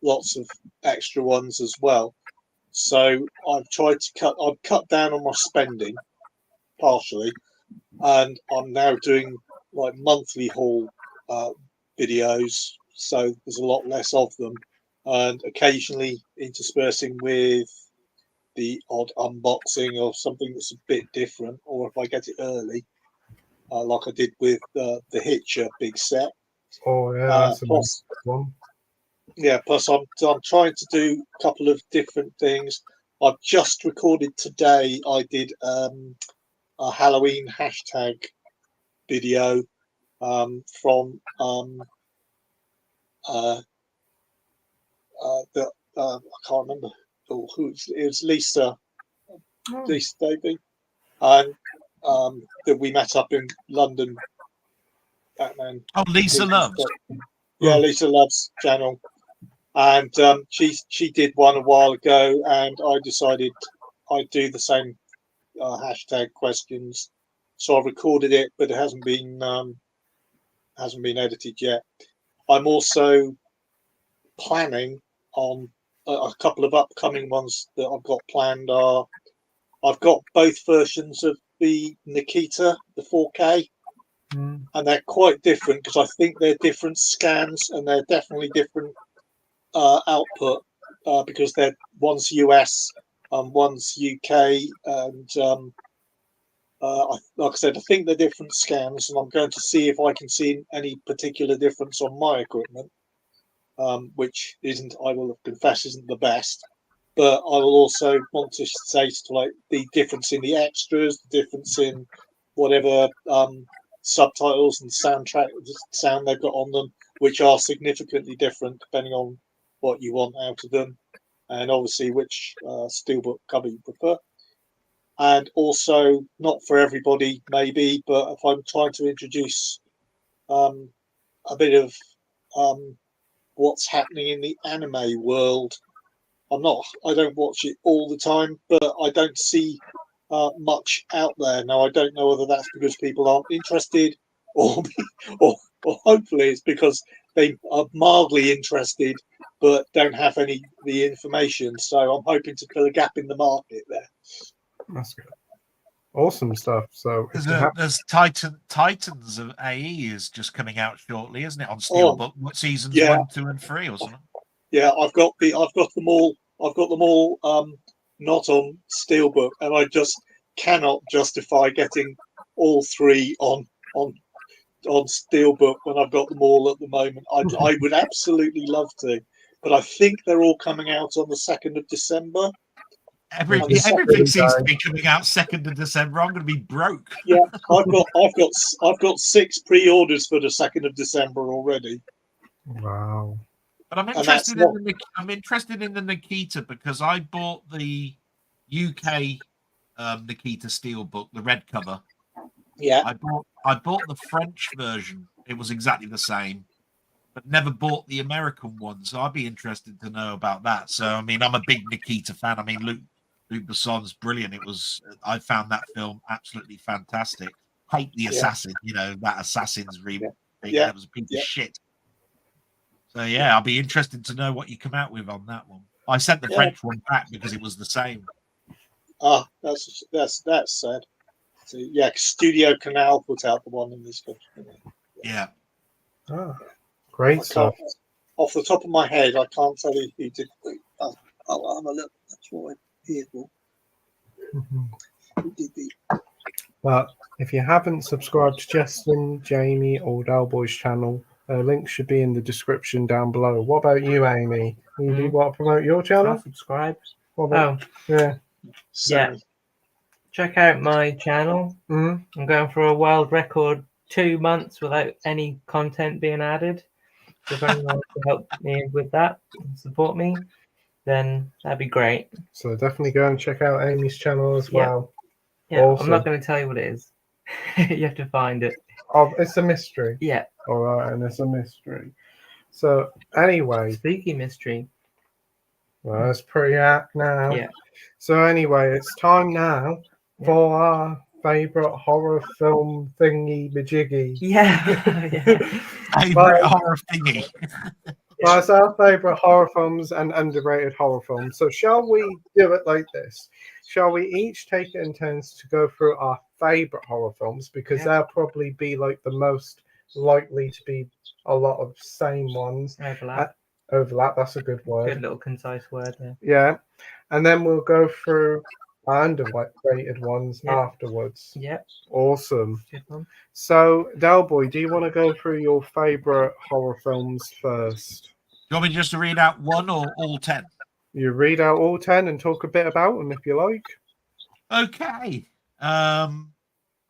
lots of extra ones as well. So I've cut down on my spending partially, and I'm now doing like monthly haul videos. So there's a lot less of them, and occasionally interspersing with the odd unboxing of something that's a bit different, or if I get it early, like I did with the Hitcher big set. Oh, yeah, that's a Plus, one. yeah, plus I'm trying to do a couple of different things. I've just recorded today. I did a Halloween hashtag video from I can't remember who it was, Lisa Davey, and that we met up in London. Batman. Oh, Lisa Loves. Yeah, Lisa Loves channel, and she did one a while ago, and I decided I'd do the same hashtag questions. So I recorded it, but it hasn't been edited yet. I'm also planning on a couple of upcoming ones that I've got planned. I've got both versions of the Nikita, the 4K, and they're quite different because I think they're different scans and they're definitely different output because one's US and one's UK, and like I said, I think they're different scans, and I'm going to see if I can see any particular difference on my equipment, which isn't, I will confess, isn't the best. but I will also want to say to like the difference in the extras, the difference in whatever subtitles and soundtrack sound they've got on them, which are significantly different depending on what you want out of them, and obviously which steelbook cover you prefer. And also, not for everybody, maybe, but if I'm trying to introduce a bit of what's happening in the anime world, I don't watch it all the time, but I don't see much out there. Now, I don't know whether that's because people aren't interested or, or hopefully it's because they are mildly interested but don't have any of the information. So I'm hoping to fill a gap in the market there. That's good. Awesome stuff. So there's Titans of AE is just coming out shortly, isn't it? On Steelbook. What seasons 1, 2, and 3 or something? Yeah, I've got them all. I've got them all not on Steelbook, and I just cannot justify getting all 3 on Steelbook when I've got them all at the moment. I would absolutely love to, but I think they're all coming out on the 2nd of December. Everything seems to be coming out 2nd of December. I'm going to be broke. Yeah, I've got 6 pre-orders for the 2nd of December already. Wow. But I'm interested in the Nikita because I bought the UK Nikita Steelbook, the red cover. Yeah. I bought the French version. It was exactly the same, but never bought the American one. So I'd be interested to know about that. So I mean, I'm a big Nikita fan. I mean, Luc Besson's brilliant. I found that film absolutely fantastic. Hate the assassin, that Assassin's remake. That was a piece of shit. So yeah, I'll be interested to know what you come out with on that one. I sent the French one back because it was the same. That's sad. So yeah, Studio Canal put out the one in this country. Yeah. Great stuff. Off the top of my head, I can't tell you who did. I'm a look. That's what I'm here for. Who did the? But if you haven't subscribed to Justin, Jamie, or Delboy's channel, links should be in the description down below. What about you, Amy? You want to promote your channel? I'll subscribe. Yeah. Check out my channel. I'm going for a world record 2 months without any content being added. So if anyone wants to help me with that and support me, then that'd be great. So definitely go and check out Amy's channel as well. Yeah, awesome. I'm not going to tell you what it is. You have to find it. Oh, it's a mystery. Yeah. All right, and it's a mystery. So anyway, spooky mystery. Well, that's pretty apt now. Yeah. So anyway, it's time now for our favorite horror film thingy majiggy. Yeah. Favorite horror thingy. Well, it's our favorite horror films and underrated horror films. So shall we do it like this? Shall we each take it in turns to go through our favorite horror films, because they'll probably be like the most likely to be a lot of same ones. Overlap, that's a good word. Good little concise word there. Yeah. And then we'll go through underrated ones afterwards. Yep. Awesome. Good one. So, Delboy, do you want to go through your favorite horror films first? Do you want me just to read out one or all 10? You read out all 10 and talk a bit about them if you like. Okay. I'm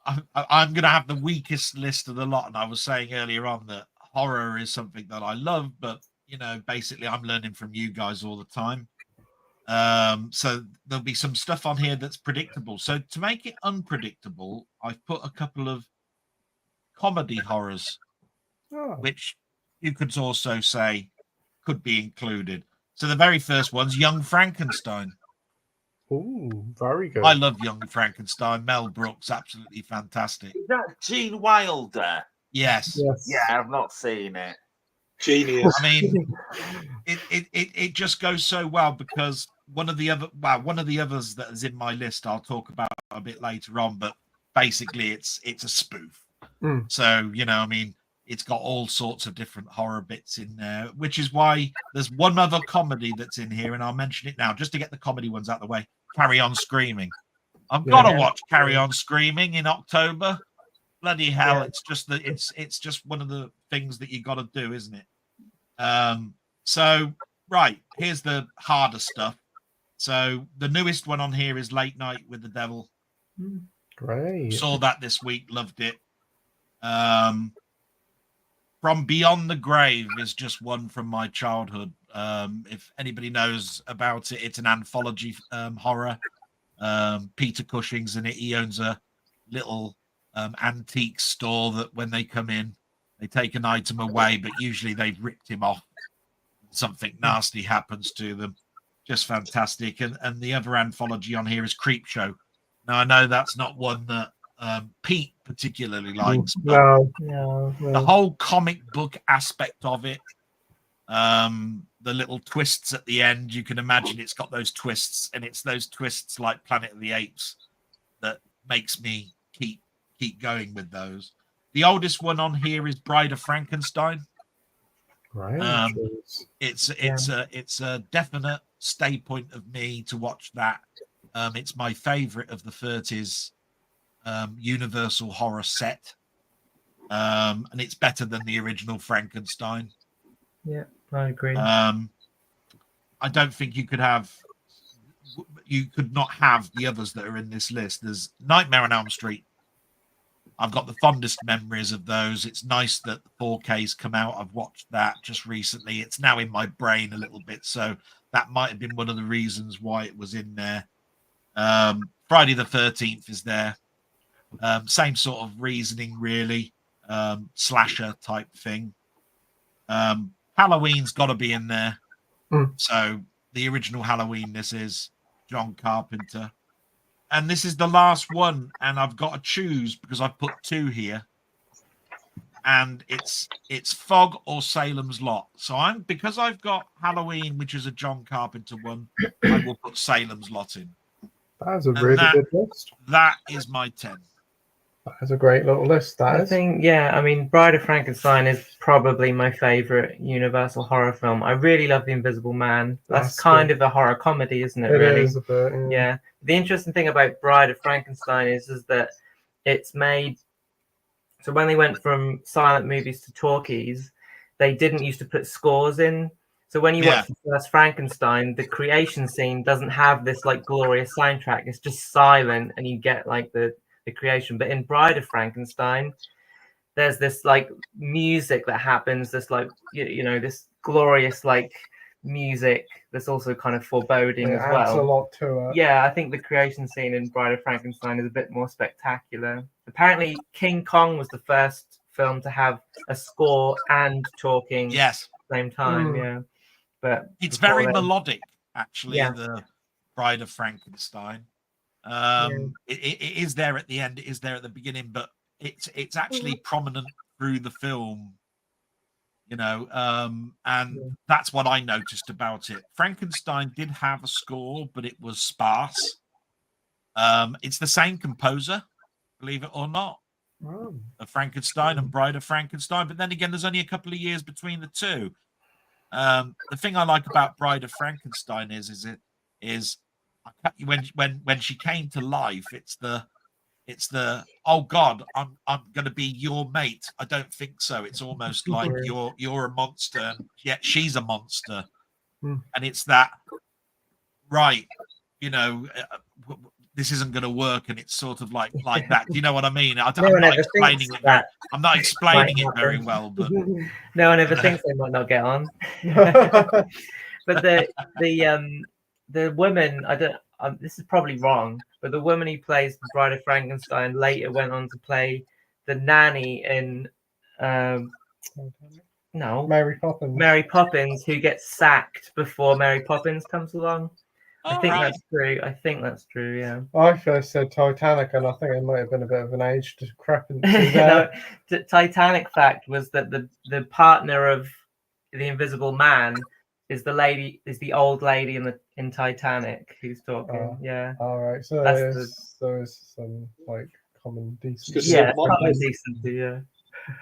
going to have the weakest list of the lot. And I was saying earlier on that horror is something that I love, but, basically I'm learning from you guys all the time. So there'll be some stuff on here that's predictable. So to make it unpredictable, I've put a couple of comedy horrors, which you could also say could be included. So the very first one's Young Frankenstein. Ooh, very good. I love Young Frankenstein. Mel Brooks, absolutely fantastic. Is that Gene Wilder? Yes. Yeah, I've not seen it. Genius. I mean, it just goes so well because one of the others that is in my list I'll talk about a bit later on, but basically it's a spoof. So I mean, it's got all sorts of different horror bits in there, which is why there's one other comedy that's in here, and I'll mention it now just to get the comedy ones out of the way. Carry On Screaming. I've got to watch Carry On Screaming in October. Bloody hell! It's just one of the things that you got to do, isn't it? So right, here's the harder stuff. So the newest one on here is Late Night with the Devil. Great. Saw that this week, loved it. From Beyond the Grave is just one from my childhood. If anybody knows about it, it's an anthology horror. Peter Cushing's in it. He owns a little antique store that when they come in, they take an item away, but usually they've ripped him off. Something nasty happens to them. Just fantastic. And the other anthology on here is Creepshow. Now, I know that's not one that Pete particularly likes, but No. the whole comic book aspect of it, the little twists at the end, you can imagine it's got those twists, and it's those twists like Planet of the Apes that makes me keep going with those. The oldest one on here is Bride of Frankenstein. Right. It's a definite stay point of me to watch that. It's my favorite of the 30s Universal horror set, and it's better than the original Frankenstein. Yeah, I agree. I don't think you could not have the others that are in this list. There's Nightmare on Elm Street. I've got the fondest memories of those. It's nice that the 4K's come out. I've watched that just recently. It's now in my brain a little bit, so that might have been one of the reasons why it was in there. Friday the 13th is there. Same sort of reasoning, really. Slasher type thing. Halloween's got to be in there. So the original Halloween, this is John Carpenter. And this is the last one, and I've got to choose because I've put two here. And it's Fog or Salem's Lot. So because I've got Halloween, which is a John Carpenter one, I will put Salem's Lot in. That's a really good list. That is my 10. That's a great little list. I think, I mean, Bride of Frankenstein is probably my favorite Universal horror film. I really love The Invisible Man. That's kind of a horror comedy, isn't it? Really? Is a bit, yeah. The interesting thing about Bride of Frankenstein is that it's made. So when they went from silent movies to talkies, they didn't used to put scores in. So when you watch the first Frankenstein, the creation scene doesn't have this like glorious soundtrack. It's just silent, and you get like the creation. But in Bride of Frankenstein, there's this like music that happens, this like this glorious like music that's also kind of foreboding as well. Adds a lot to it. Yeah, I think the creation scene in Bride of Frankenstein is a bit more spectacular. Apparently, King Kong was the first film to have a score and talking at the same time. Yeah, but it's very melodic, actually. The Bride of Frankenstein. It is there at the end, it is there at the beginning, but it's actually prominent through the film, and that's what I noticed about it. Frankenstein did have a score, but it was sparse. It's the same composer, believe it or not, of Frankenstein and Bride of Frankenstein, but then again, there's only a couple of years between the two. The thing I like about Bride of Frankenstein is when she came to life, it's the oh God, I'm gonna be your mate. I don't think so. It's almost like you're a monster, and yet she's a monster, and it's that this isn't gonna work, and it's sort of like that. Do you know what I mean? I'm not explaining it. I'm not explaining it very well, but no one ever thinks they might not get on. But the woman, I don't. This is probably wrong, but the woman who plays the Bride of Frankenstein later went on to play the nanny in Mary Poppins. Mary Poppins, who gets sacked before Mary Poppins comes along. I think that's true. I think that's true. Yeah. I first said Titanic, and I think it might have been a bit of an age discrepancy there. The Titanic fact was that the partner of the Invisible Man is the old lady in Titanic who's talking. All right. So there's some like common decency. Yeah, common decency. Yeah.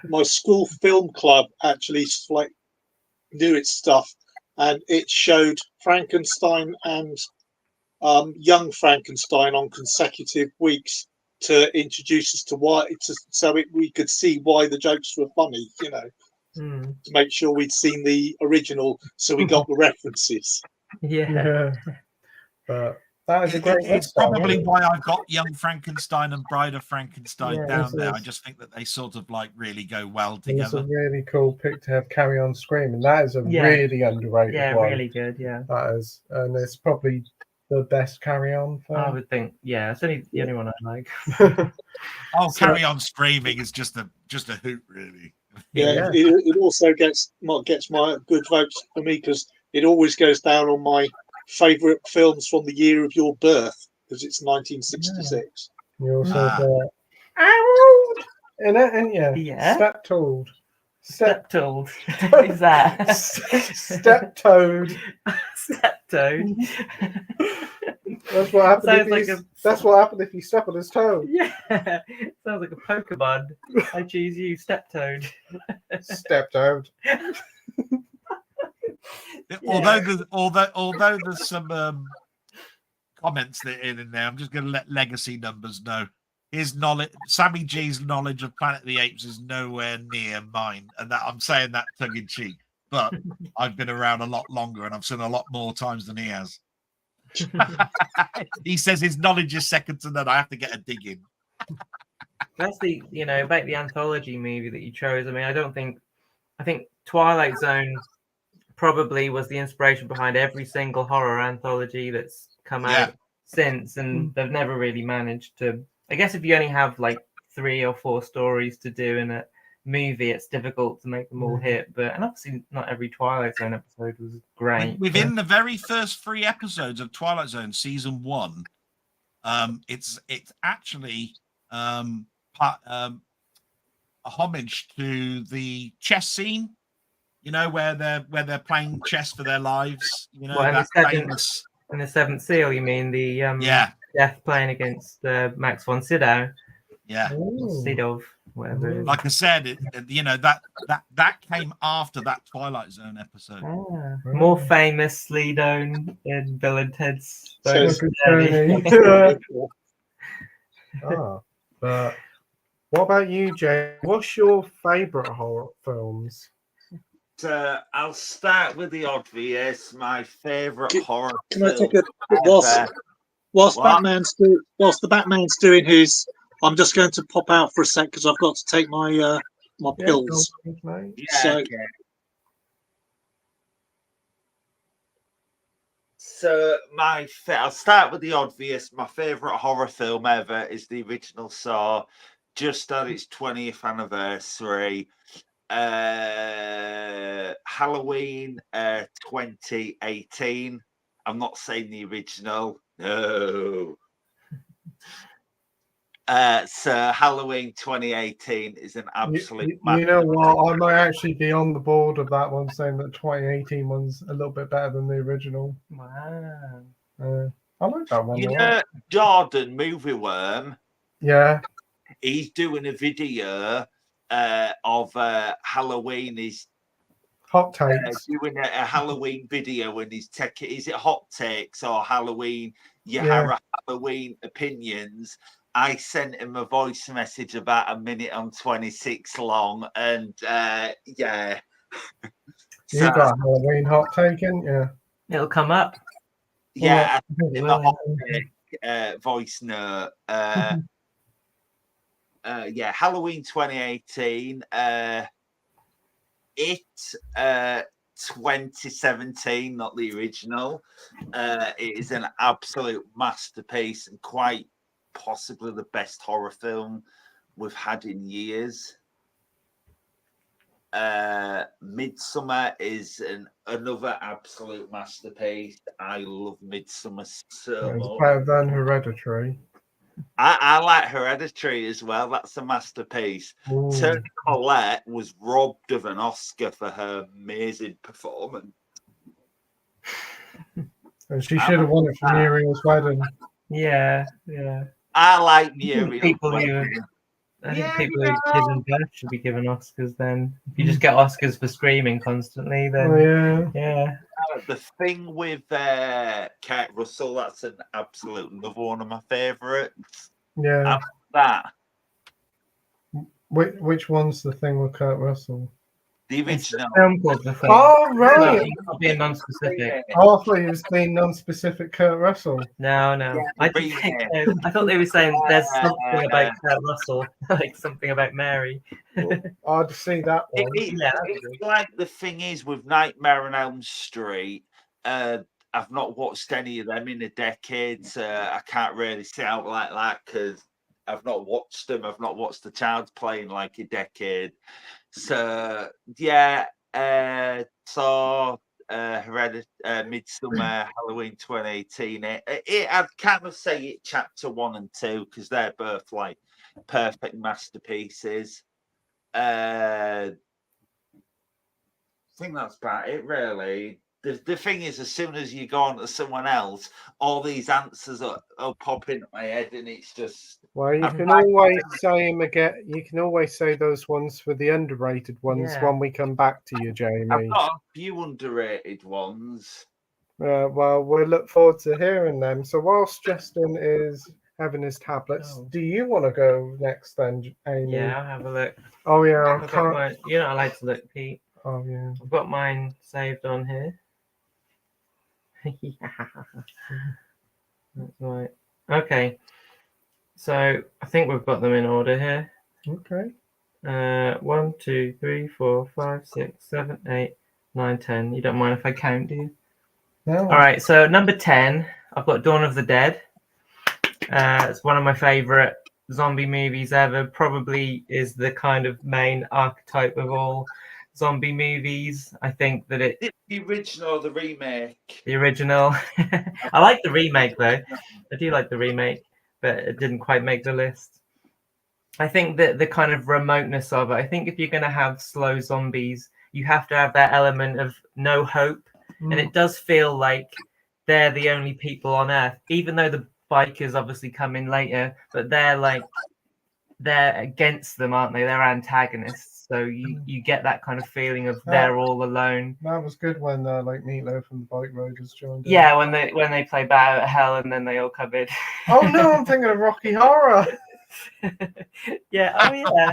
My school film club actually like knew its stuff, and it showed Frankenstein and Young Frankenstein on consecutive weeks to introduce us to we could see why the jokes were funny. To make sure we'd seen the original, so we got the references. Yeah. But that is a great It's website, probably isn't it? why I've got Young Frankenstein and Bride of Frankenstein Yeah, down this there. I is- just think that they sort of like really go well And it's a together. really cool pick to have Carry On Screaming. That is a Yeah. really underrated Yeah, one. really good. Yeah, That is, and it's probably the best Carry On I film. would think. Yeah, it's only the only one I like. Oh, So- Carry On Screaming is just a hoot, really. Yeah, it also gets my good votes for me because it always goes down on my favourite films from the year of your birth because it's 1966. You also Ah. got in it, and Yeah. Step Toad. Steptoad. What is that? Step Toad. Steptoad. That's what happened. Sounds If like you, a- That's what happened if you step on his toe. Yeah, sounds like a Pokemon. I choose you, Steptoad. Step Toad. Although there's some comments that in there, I'm just going to let Legacy Numbers know. His knowledge, Sammy G's knowledge of Planet of the Apes is nowhere near mine, and that I'm saying that tongue in cheek. But I've been around a lot longer, and I've seen a lot more times than he has. He says his knowledge is second to none. I have to get a dig in. That's the about the anthology movie that you chose. I mean, I think Twilight Zone probably was the inspiration behind every single horror anthology that's come out since, and they've never really managed to. I guess if you only have like 3 or 4 stories to do in a movie, it's difficult to make them all hit. And obviously, not every Twilight Zone episode was great. Within the very first 3 episodes of Twilight Zone season 1, it's actually a homage to the chess scene. You know, where they're playing chess for their lives. You know, Well, and that the seventh- famous. And the Seventh Seal, you mean the Yeah, Death playing against Max von Sydow, yeah. Sidov, whatever it is. Like I said, that came after that Twilight Zone episode. More famously known in Bill and Ted's Says- Bonus Journey. But what about you, Jay? What's your favourite horror films? I'll start with the obvious. My favourite horror Can I film take a whilst ever. whilst What? the Batman's doing his? I'm just going to pop out for a sec because I've got to take my my pills. Mate. Yeah, So- okay. So I'll start with the obvious. My favourite horror film ever is the original Saw, just on its 20th anniversary. Halloween 2018. I'm not saying the original. No. So Halloween 2018 is an absolute. You know what? I might actually be on the board of that one, saying that 2018 one's a little bit better than the original. Wow. I like that one. You a lot. know, Jordan Movie Worm. Yeah. He's doing a video of Halloween. He's Hot takes. doing a Halloween video, and he's taking. Is it hot takes or Halloween? Yeah. Halloween opinions. I sent him a voice message about a minute and 26 long, and yeah. You got Halloween hot taken? Yeah. It'll come up. Yeah, I think it in the will, hot take voice note. Yeah, Halloween 2018. It 2017, not the original. It is an absolute masterpiece and quite possibly the best horror film we've had in years. Midsummer is another absolute masterpiece. I love Midsummer so It's much. better than Hereditary. I like Hereditary as well. That's a masterpiece. Ooh. Toni Collette was robbed of an Oscar for her amazing performance. And she should have won it for Muriel's Wedding. Yeah. I like I Muriel. think people who've given birth should be given Oscars then. If you just get Oscars for screaming constantly, then Oh, yeah. yeah. The thing with Kurt Russell, that's an absolute another one of my favourites. Yeah. That Which one's the thing with Kurt Russell? The It's a original. film called The Thing. Oh, No, right. you're not being non-specific. Oh, I thought he was being non-specific Kurt Russell. No. Yeah, I the didn't think remake. so. I thought they were saying there's something about Kurt Russell, like something about Mary. I'd see that one. Yeah, that'd be It's good. like the thing is with Nightmare on Elm Street. I've not watched any of them in a decade. I can't really say out like that because I've not watched them. I've not watched the Child's Play in like a decade. So yeah, saw Midsummer, Halloween 2018. I'd kind of say it chapter 1 and 2 because they're both like perfect masterpieces. I think that's about it, really. The thing is, as soon as you go on to someone else, all these answers will pop into my head, and it's just. Well, you I'm can like- always say him again. You can always say those ones for the underrated ones Yeah. when we come back to you, I've Jamie. got a few underrated ones. Well, we'll look forward to hearing them. So whilst Justin is having his tablets, Oh. do you want to go next then, Amy? Yeah, I'll have a look. Oh yeah, I I've got can't. mine. You're not allowed to look, Pete. Oh yeah. I've got mine saved on here. That's right. Okay. So I think we've got them in order here. Okay. 1, 2, 3, 4, 5, 6, 7, 8, 9, 10. You don't mind if I count, do you? No. All right. So number 10, I've got Dawn of the Dead. It's one of my favorite zombie movies ever. Probably is the kind of main archetype of all zombie movies. I think that it. The original or the remake? The original. I like the remake though. I do like the remake, but it didn't quite make the list. I think that the kind of remoteness of it. I think if you're going to have slow zombies, you have to have that element of no hope, and it does feel like they're the only people on Earth, even though the bikers obviously come in later, but they're against them, aren't they? They're antagonists. So you get that kind of feeling of they're all alone. That was good when like Meatloaf and the Bike Riders joined in. Yeah, when they play Battle at Hell and then they all come in. Oh no, I'm thinking of Rocky Horror. Yeah, oh yeah.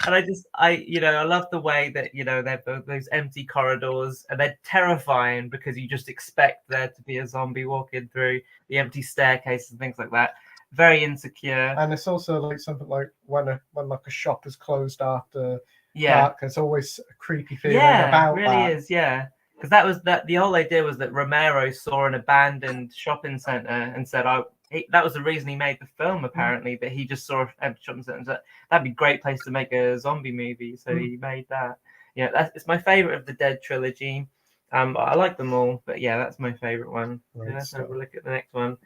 And I love the way that they've those empty corridors and they're terrifying because you just expect there to be a zombie walking through the empty staircases and things like that. Very insecure. And it's also like something like when like a shop is closed after Yeah, dark, there's always a creepy feeling yeah, about really that. is. Yeah, because that was the whole idea was that Romero saw an abandoned shopping center and said, that was the reason he made the film, apparently, that he just saw an empty shopping center and said, that'd be a great place to make a zombie movie. So he made that. Yeah, it's my favorite of the Dead trilogy. I like them all, but yeah, that's my favorite one. Right, Let's have so- a look at the next one.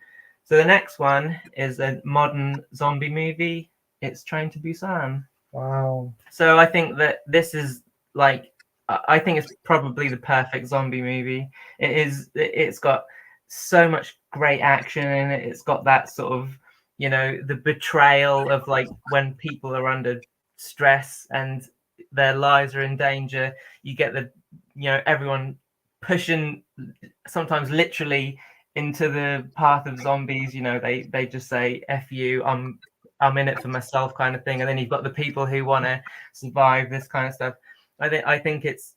So the next one is a modern zombie movie. It's Train to Busan. Wow. So I think that this is I think it's probably the perfect zombie movie. It's got so much great action in it. It's got that sort of, the betrayal of like when people are under stress and their lives are in danger. You get everyone pushing, sometimes literally into the path of zombies. They just say F you, I'm in it for myself kind of thing. And then you've got the people who want to survive this kind of stuff. I think it's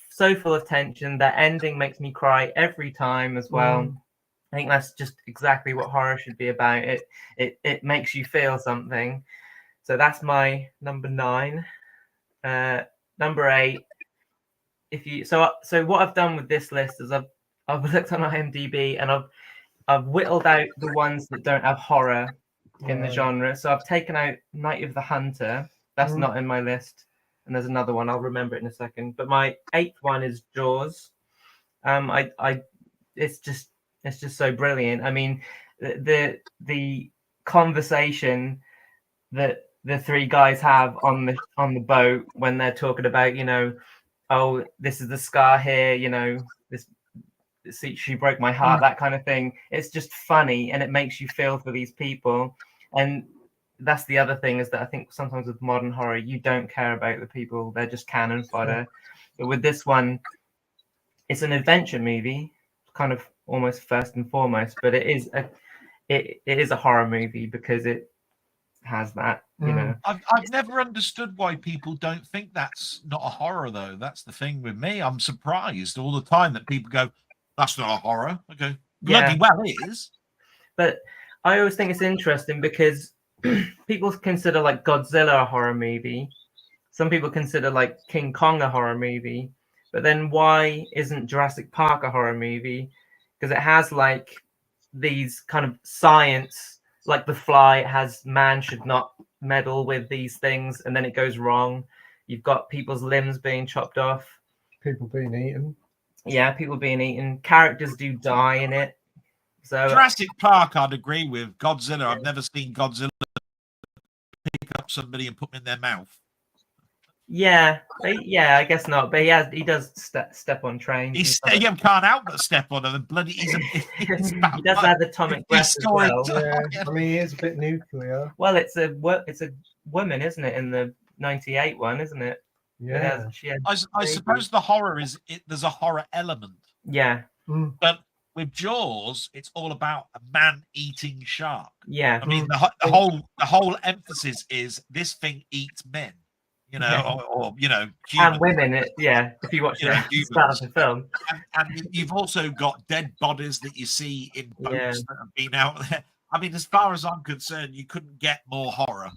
so full of tension. That ending makes me cry every time as well. I think that's just exactly what horror should be about. It makes you feel something. So that's my number 9. Number 8. So what I've done with this list is I've looked on IMDb and I've whittled out the ones that don't have horror in the genre. So I've taken out Night of the Hunter. That's not in my list. And there's another one. I'll remember it in a second. But my 8th one is Jaws. It's just so brilliant. I mean, the conversation that the 3 guys have on the boat when they're talking about, oh, this is the scar here, she broke my heart, that kind of thing. It's just funny and it makes you feel for these people. And that's the other thing, is that I think sometimes with modern horror, you don't care about the people. They're just cannon fodder. But with this one, it's an adventure movie, kind of almost first and foremost, but it is a horror movie because has that, you know. I've never understood why people don't think that's not a horror, though. That's the thing with me. I'm surprised all the time that people go, "That's not a horror." I go, "Bloody well, it is." But I always think it's interesting because people consider like Godzilla a horror movie. Some people consider like King Kong a horror movie. But then why isn't Jurassic Park a horror movie? Because it has like these kind of science, like The Fly. It has man should not meddle with these things, and then it goes wrong. You've got people's limbs being chopped off. People being eaten. Yeah, people being eaten. Characters do die in it. So Jurassic Park, I'd agree with. Godzilla, I've never seen Godzilla pick up somebody and put them in their mouth. yeah, I guess not. But he does step on trains. He can't help but step on them. Bloody, he does have atomic breath as well. Yeah, I mean, he is a bit nuclear. Well, it's a woman, isn't it? In the '98 one, isn't it? Yeah. I suppose the horror is there's a horror element. Yeah. But with Jaws, it's all about a man-eating shark. Yeah. I mean, the whole emphasis is this thing eats men, you know, or you know, humans. And women. If you watch the start of the film, and you've also got dead bodies that you see in boats that have been out there. I mean, as far as I'm concerned, you couldn't get more horror.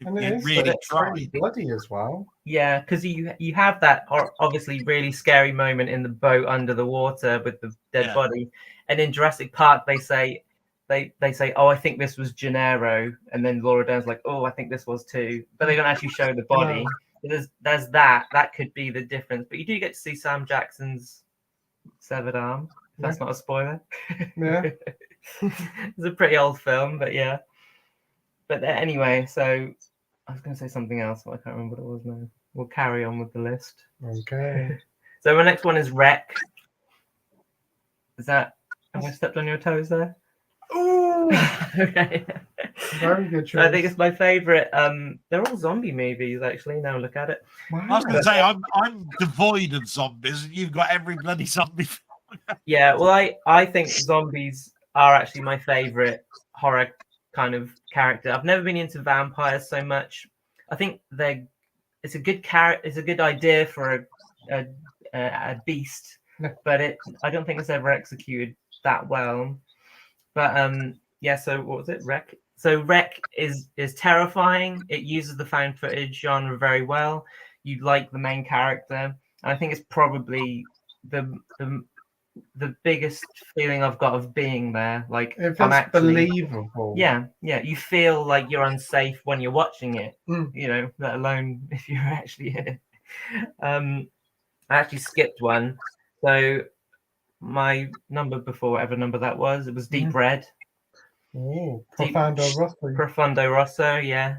And it really tried. Bloody as well. Yeah, because you have that obviously really scary moment in the boat under the water with the dead body, and in Jurassic Park they say, "Oh, I think this was Gennaro," and then Laura Dern's like, "Oh, I think this was too," but they don't actually show the body. No. So there's that could be the difference, but you do get to see Sam Jackson's severed arm. That's not a spoiler. Yeah, it's a pretty old film, but yeah. But anyway, so I was going to say something else, but I can't remember what it was now. We'll carry on with the list. Okay. So my next one is Wreck. Have I stepped on your toes there? Ooh. Okay. Very good choice. I think it's my favorite. They're all zombie movies, actually. Now look at it. Wow. I was going to say I'm devoid of zombies, and you've got every bloody zombie. Yeah, well, I think zombies are actually my favorite horror kind of character. I've never been into vampires so much. I think it's a good idea for a beast, but I don't think it's ever executed that well. But so what was it? Wreck. So Wreck is terrifying. It uses the found footage genre very well. You like the main character, and I think it's probably the biggest feeling I've got of being there. Like, if I'm it's actually believable. Yeah. You feel like you're unsafe when you're watching it. You know, let alone if you're actually in it. I actually skipped one. So my number before, whatever number that was, it was Deep Red. Oh, Profondo Rosso, yeah.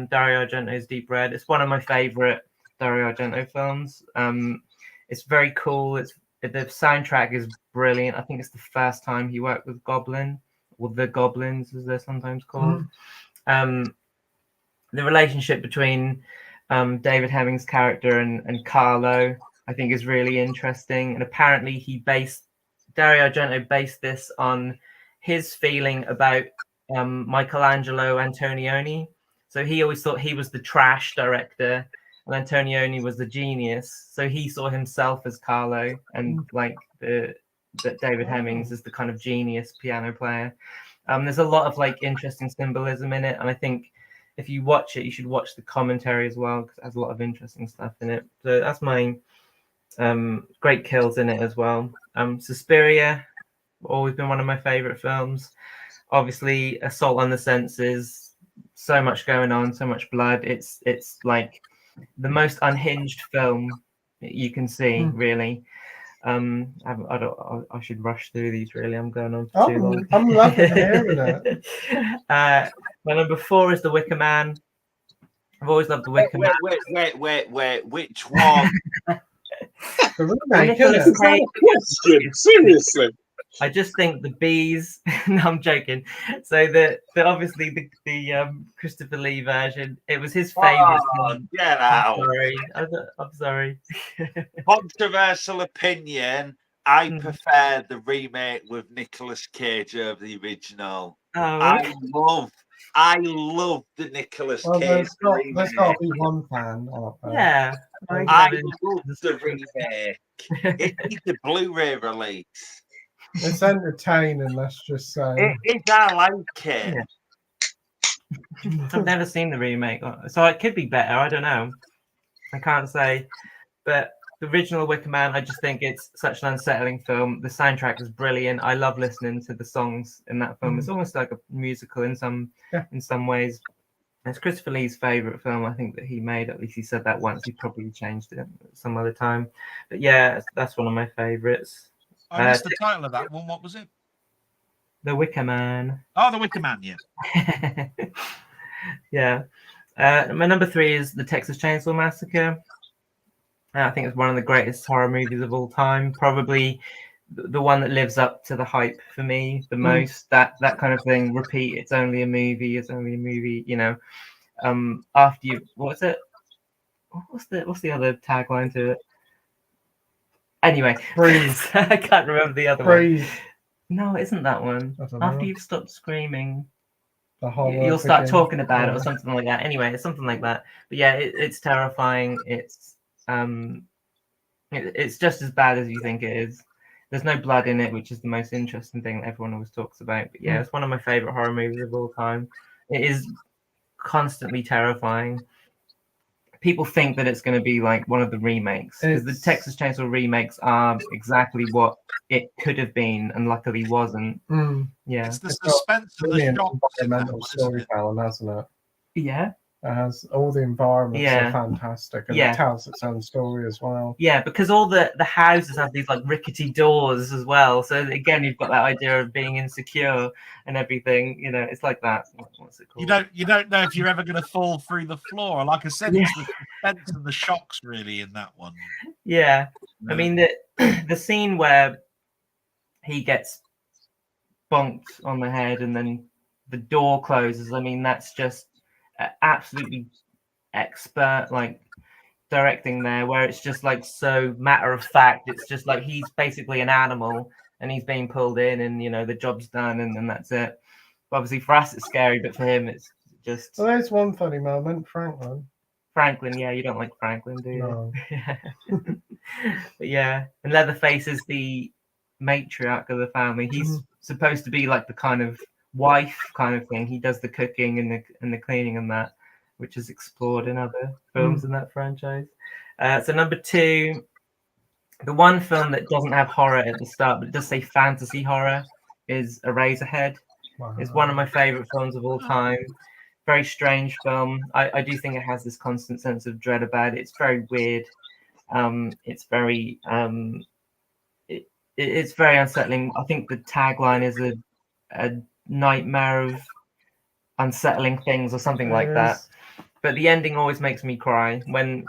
Dario Argento's Deep Red. It's one of my favorite Dario Argento films. It's very cool. The soundtrack is brilliant. I think it's the first time he worked with Goblin, or the Goblins, as they're sometimes called. The relationship between David Hemming's character and Carlo, I think, is really interesting. And apparently Dario Argento based this on his feeling about Michelangelo Antonioni. So he always thought he was the trash director, and Antonioni was the genius. So he saw himself as Carlo, and like that David Hemmings is the kind of genius piano player. There's a lot of like interesting symbolism in it, and I think if you watch it, you should watch the commentary as well, because it has a lot of interesting stuff in it. So that's my great kills in it as well. Suspiria, always been one of my favorite films. Obviously, Assault on the Senses, so much going on, so much blood. It's like the most unhinged film you can see, really. I should rush through these, really. I'm going on for too long. I'm loving hearing it. My number 4 is The Wicker Man. I've always loved The Wicker Man. Wait, which one? The remake, isn't it? Seriously. I just think the bees. No, I'm joking. So the obviously the Christopher Lee version. It was his favorite. Get out! I'm sorry. Controversial opinion. I prefer the remake with Nicolas Cage over the original. Oh, I love I love the Nicolas Well, Cage there's got to remake. be one fan out there. Yeah. I love the remake. It needs a Blu-ray release. It's entertaining, let's just say. It is. I like it. Yeah. I've never seen the remake, so it could be better. I don't know. I can't say. But the original Wicker Man, I just think it's such an unsettling film. The soundtrack is brilliant. I love listening to the songs in that film. It's almost like a musical in some ways. It's Christopher Lee's favorite film, I think, that he made. At least he said that once. He probably changed it some other time. But yeah, that's one of my favorites. I missed the title of that one. What was it? The Wicker Man. Oh, The Wicker Man, yeah. Yeah. My number 3 is The Texas Chainsaw Massacre. I think it's one of the greatest horror movies of all time. Probably the one that lives up to the hype for me the most. That kind of thing. Repeat. It's only a movie. It's only a movie. You know. After you, what's it? What's the other tagline to it? Anyway, Breathe. I can't remember the other Breathe. one. No, it isn't that one. After you've stopped screaming, you'll start talking about it or something like that. Anyway, it's something like that. But yeah, it's terrifying. It's just as bad as you think it is. There's no blood in it, which is the most interesting thing that everyone always talks about. But yeah, it's one of my favorite horror movies of all time. It is constantly terrifying. People think that it's going to be like one of the remakes, because the Texas Chainsaw remakes are exactly what it could have been, and luckily wasn't. Yeah, it's the suspense and the shock. Environmental storytelling, hasn't it? Yeah. It has all the environments are fantastic, and it tells its own story as well. Yeah, because all the houses have these like rickety doors as well. So again, you've got that idea of being insecure and everything. You know, it's like that. What's it called? You don't know if you're ever going to fall through the floor. Like I said, it's the suspense and the shocks really in that one. Yeah, I mean the scene where he gets bonked on the head and then the door closes. I mean, that's just absolutely expert like directing there, where it's just like so matter of fact. It's just like he's basically an animal and he's being pulled in, and you know the job's done, and then that's it. But obviously for us it's scary, but for him it's just. Well, there's one funny moment, Franklin. Yeah, you don't like Franklin, do you? No. But yeah, and Leatherface is the matriarch of the family. He's supposed to be like the kind of wife kind of thing. He does the cooking and the cleaning and that, which is explored in other films in that franchise. So number 2, the one film that doesn't have horror at the start but it does say fantasy horror is Eraserhead. Wow. It's one of my favorite films of all time. Very strange film. I do think it has this constant sense of dread about it. It's very weird. It's very it's very unsettling. I think the tagline is a nightmare of unsettling things or something like that. But the ending always makes me cry when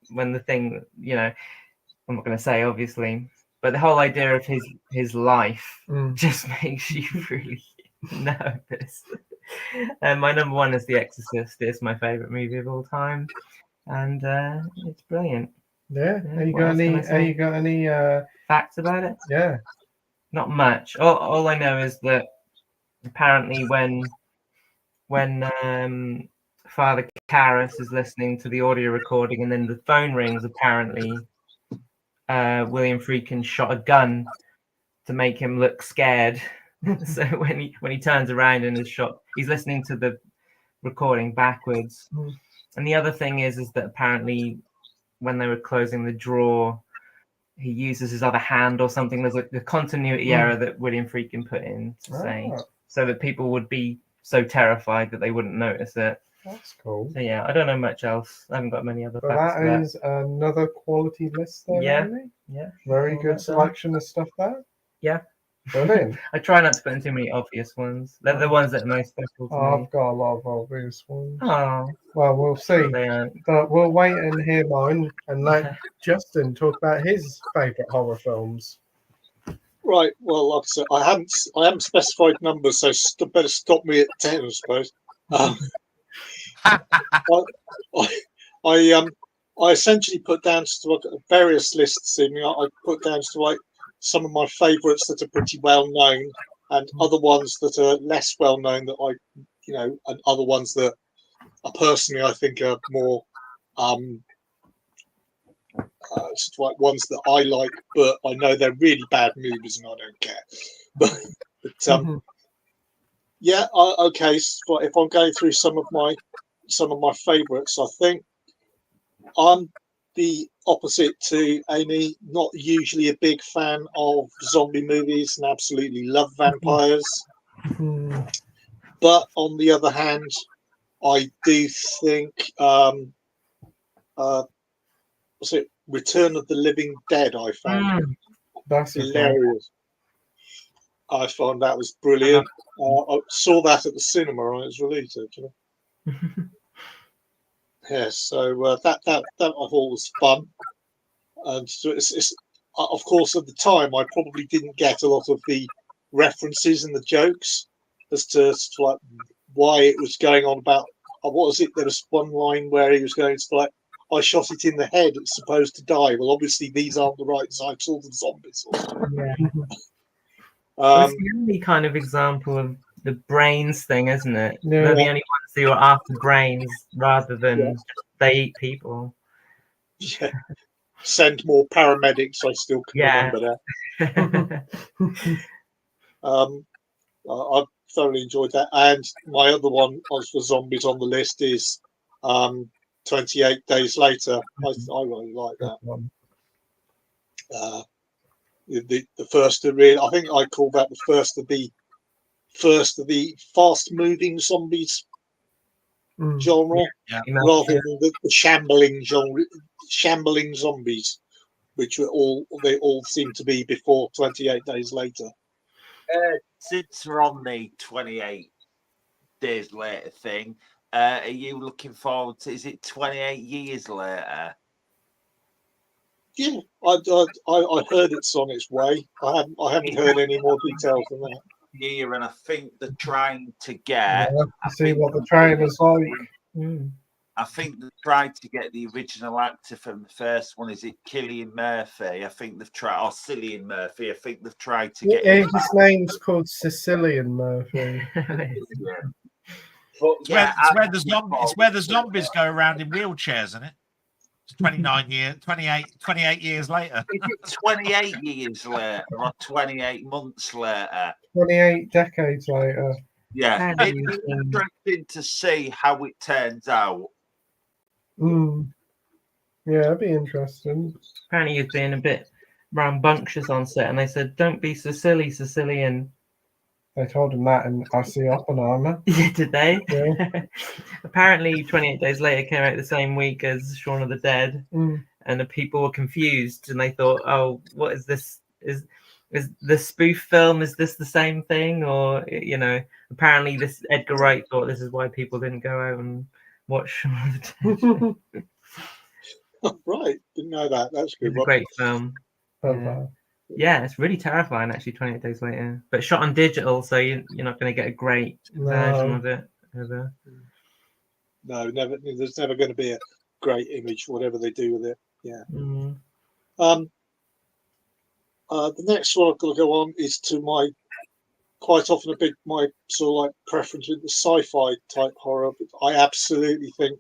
the thing, you know, I'm not going to say obviously, but the whole idea of his life just makes you really nervous. And my number 1 is The Exorcist. It's my favorite movie of all time, and it's brilliant. Yeah. Have you got any facts about it? Yeah. Not much. All I know is that apparently when Father Karras is listening to the audio recording and then the phone rings, apparently William Friedkin shot a gun to make him look scared. So when he turns around and is shot, he's listening to the recording backwards. And the other thing is that apparently when they were closing the drawer, he uses his other hand or something. There's a continuity error that William Friedkin put in to say, so that people would be so terrified that they wouldn't notice it. That's cool. So yeah, I don't know much else. I haven't got many other facts. That is another quality list there. Yeah. Really? Yeah. Very good selection of stuff there. Yeah. Brilliant. I try not to put in too many obvious ones. They're the ones that are most special to me. I've got a lot of obvious ones. Oh. Well, we'll see. They aren't. But we'll wait and hear mine and let Justin talk about his favourite horror films. Right. Well, like I said, I haven't specified numbers, so better stop me at 10, I suppose. I essentially put down various lists in. I put down to some of my favourites that are pretty well known, and other ones that are less well known that I and other ones that are personally I think are more sort of like ones that I like, but I know they're really bad movies and I don't care. But yeah, okay. So if I'm going through some of my favourites, I think I'm the opposite to Amy. Not usually a big fan of zombie movies and absolutely love vampires. But on the other hand, I do think what's it? Return of the Living Dead. I found That's hilarious. I found that was brilliant. I saw that at the cinema when it was released. Actually. Yeah, so that I thought was fun, and so it's of course at the time I probably didn't get a lot of the references and the jokes as to like why it was going on about what was it? There was one line where he was going to like, I shot it in the head, it's supposed to die. Well, obviously these aren't the right types of zombies. Yeah. It's the only kind of example of the brains thing, isn't it? Yeah. They're the only ones who are after brains rather than they eat people. Yeah. Send more paramedics. I still can remember that. I've thoroughly enjoyed that. And my other one as for zombies on the list is 28 Days Later. I really like that. The first of really, I think I call that the first of the fast moving zombies genre, rather than the shambling zombies, which they all seem to be before 28 Days Later. Since we're on the 28 Days Later thing, are you looking forward to? Is it 28 years later? Yeah, I heard it's on its way. I haven't heard any more details than that. Year, and I think they're trying to get. See what the trailer's like. I think they tried to get the original actor from the first one. Is it Cillian Murphy? I think they've tried, or Cillian Murphy. I think they've tried to get. Yeah, his name's called Sicilian Murphy. But it's where the zombies go around in wheelchairs, isn't it? 28 years later. Is it 28 years later or 28 months later? 28 decades later. Yeah, it's interesting to see how it turns out. Yeah, it'd be interesting. Apparently he's being a bit rambunctious on set, and they said, "Don't be so silly, Sicilian." They told him that in I See Oppenheimer. Yeah, did they? Yeah. Apparently 28 Days Later came out the same week as Shaun of the Dead, and the people were confused, and they thought, "Oh, what is this? Is the spoof film? Is this the same thing?" Or apparently this Edgar Wright thought this is why people didn't go out and watch Shaun of the Dead. Right, didn't know that. That's good. It's a great film. Yeah, it's really terrifying actually. 28 Days Later, but shot on digital, so you're not going to get a great version of it ever. No, never. There's never going to be a great image, whatever they do with it. Yeah. The next one I've got to go on is to my quite often my sort of like preference in the sci-fi type horror. But I absolutely think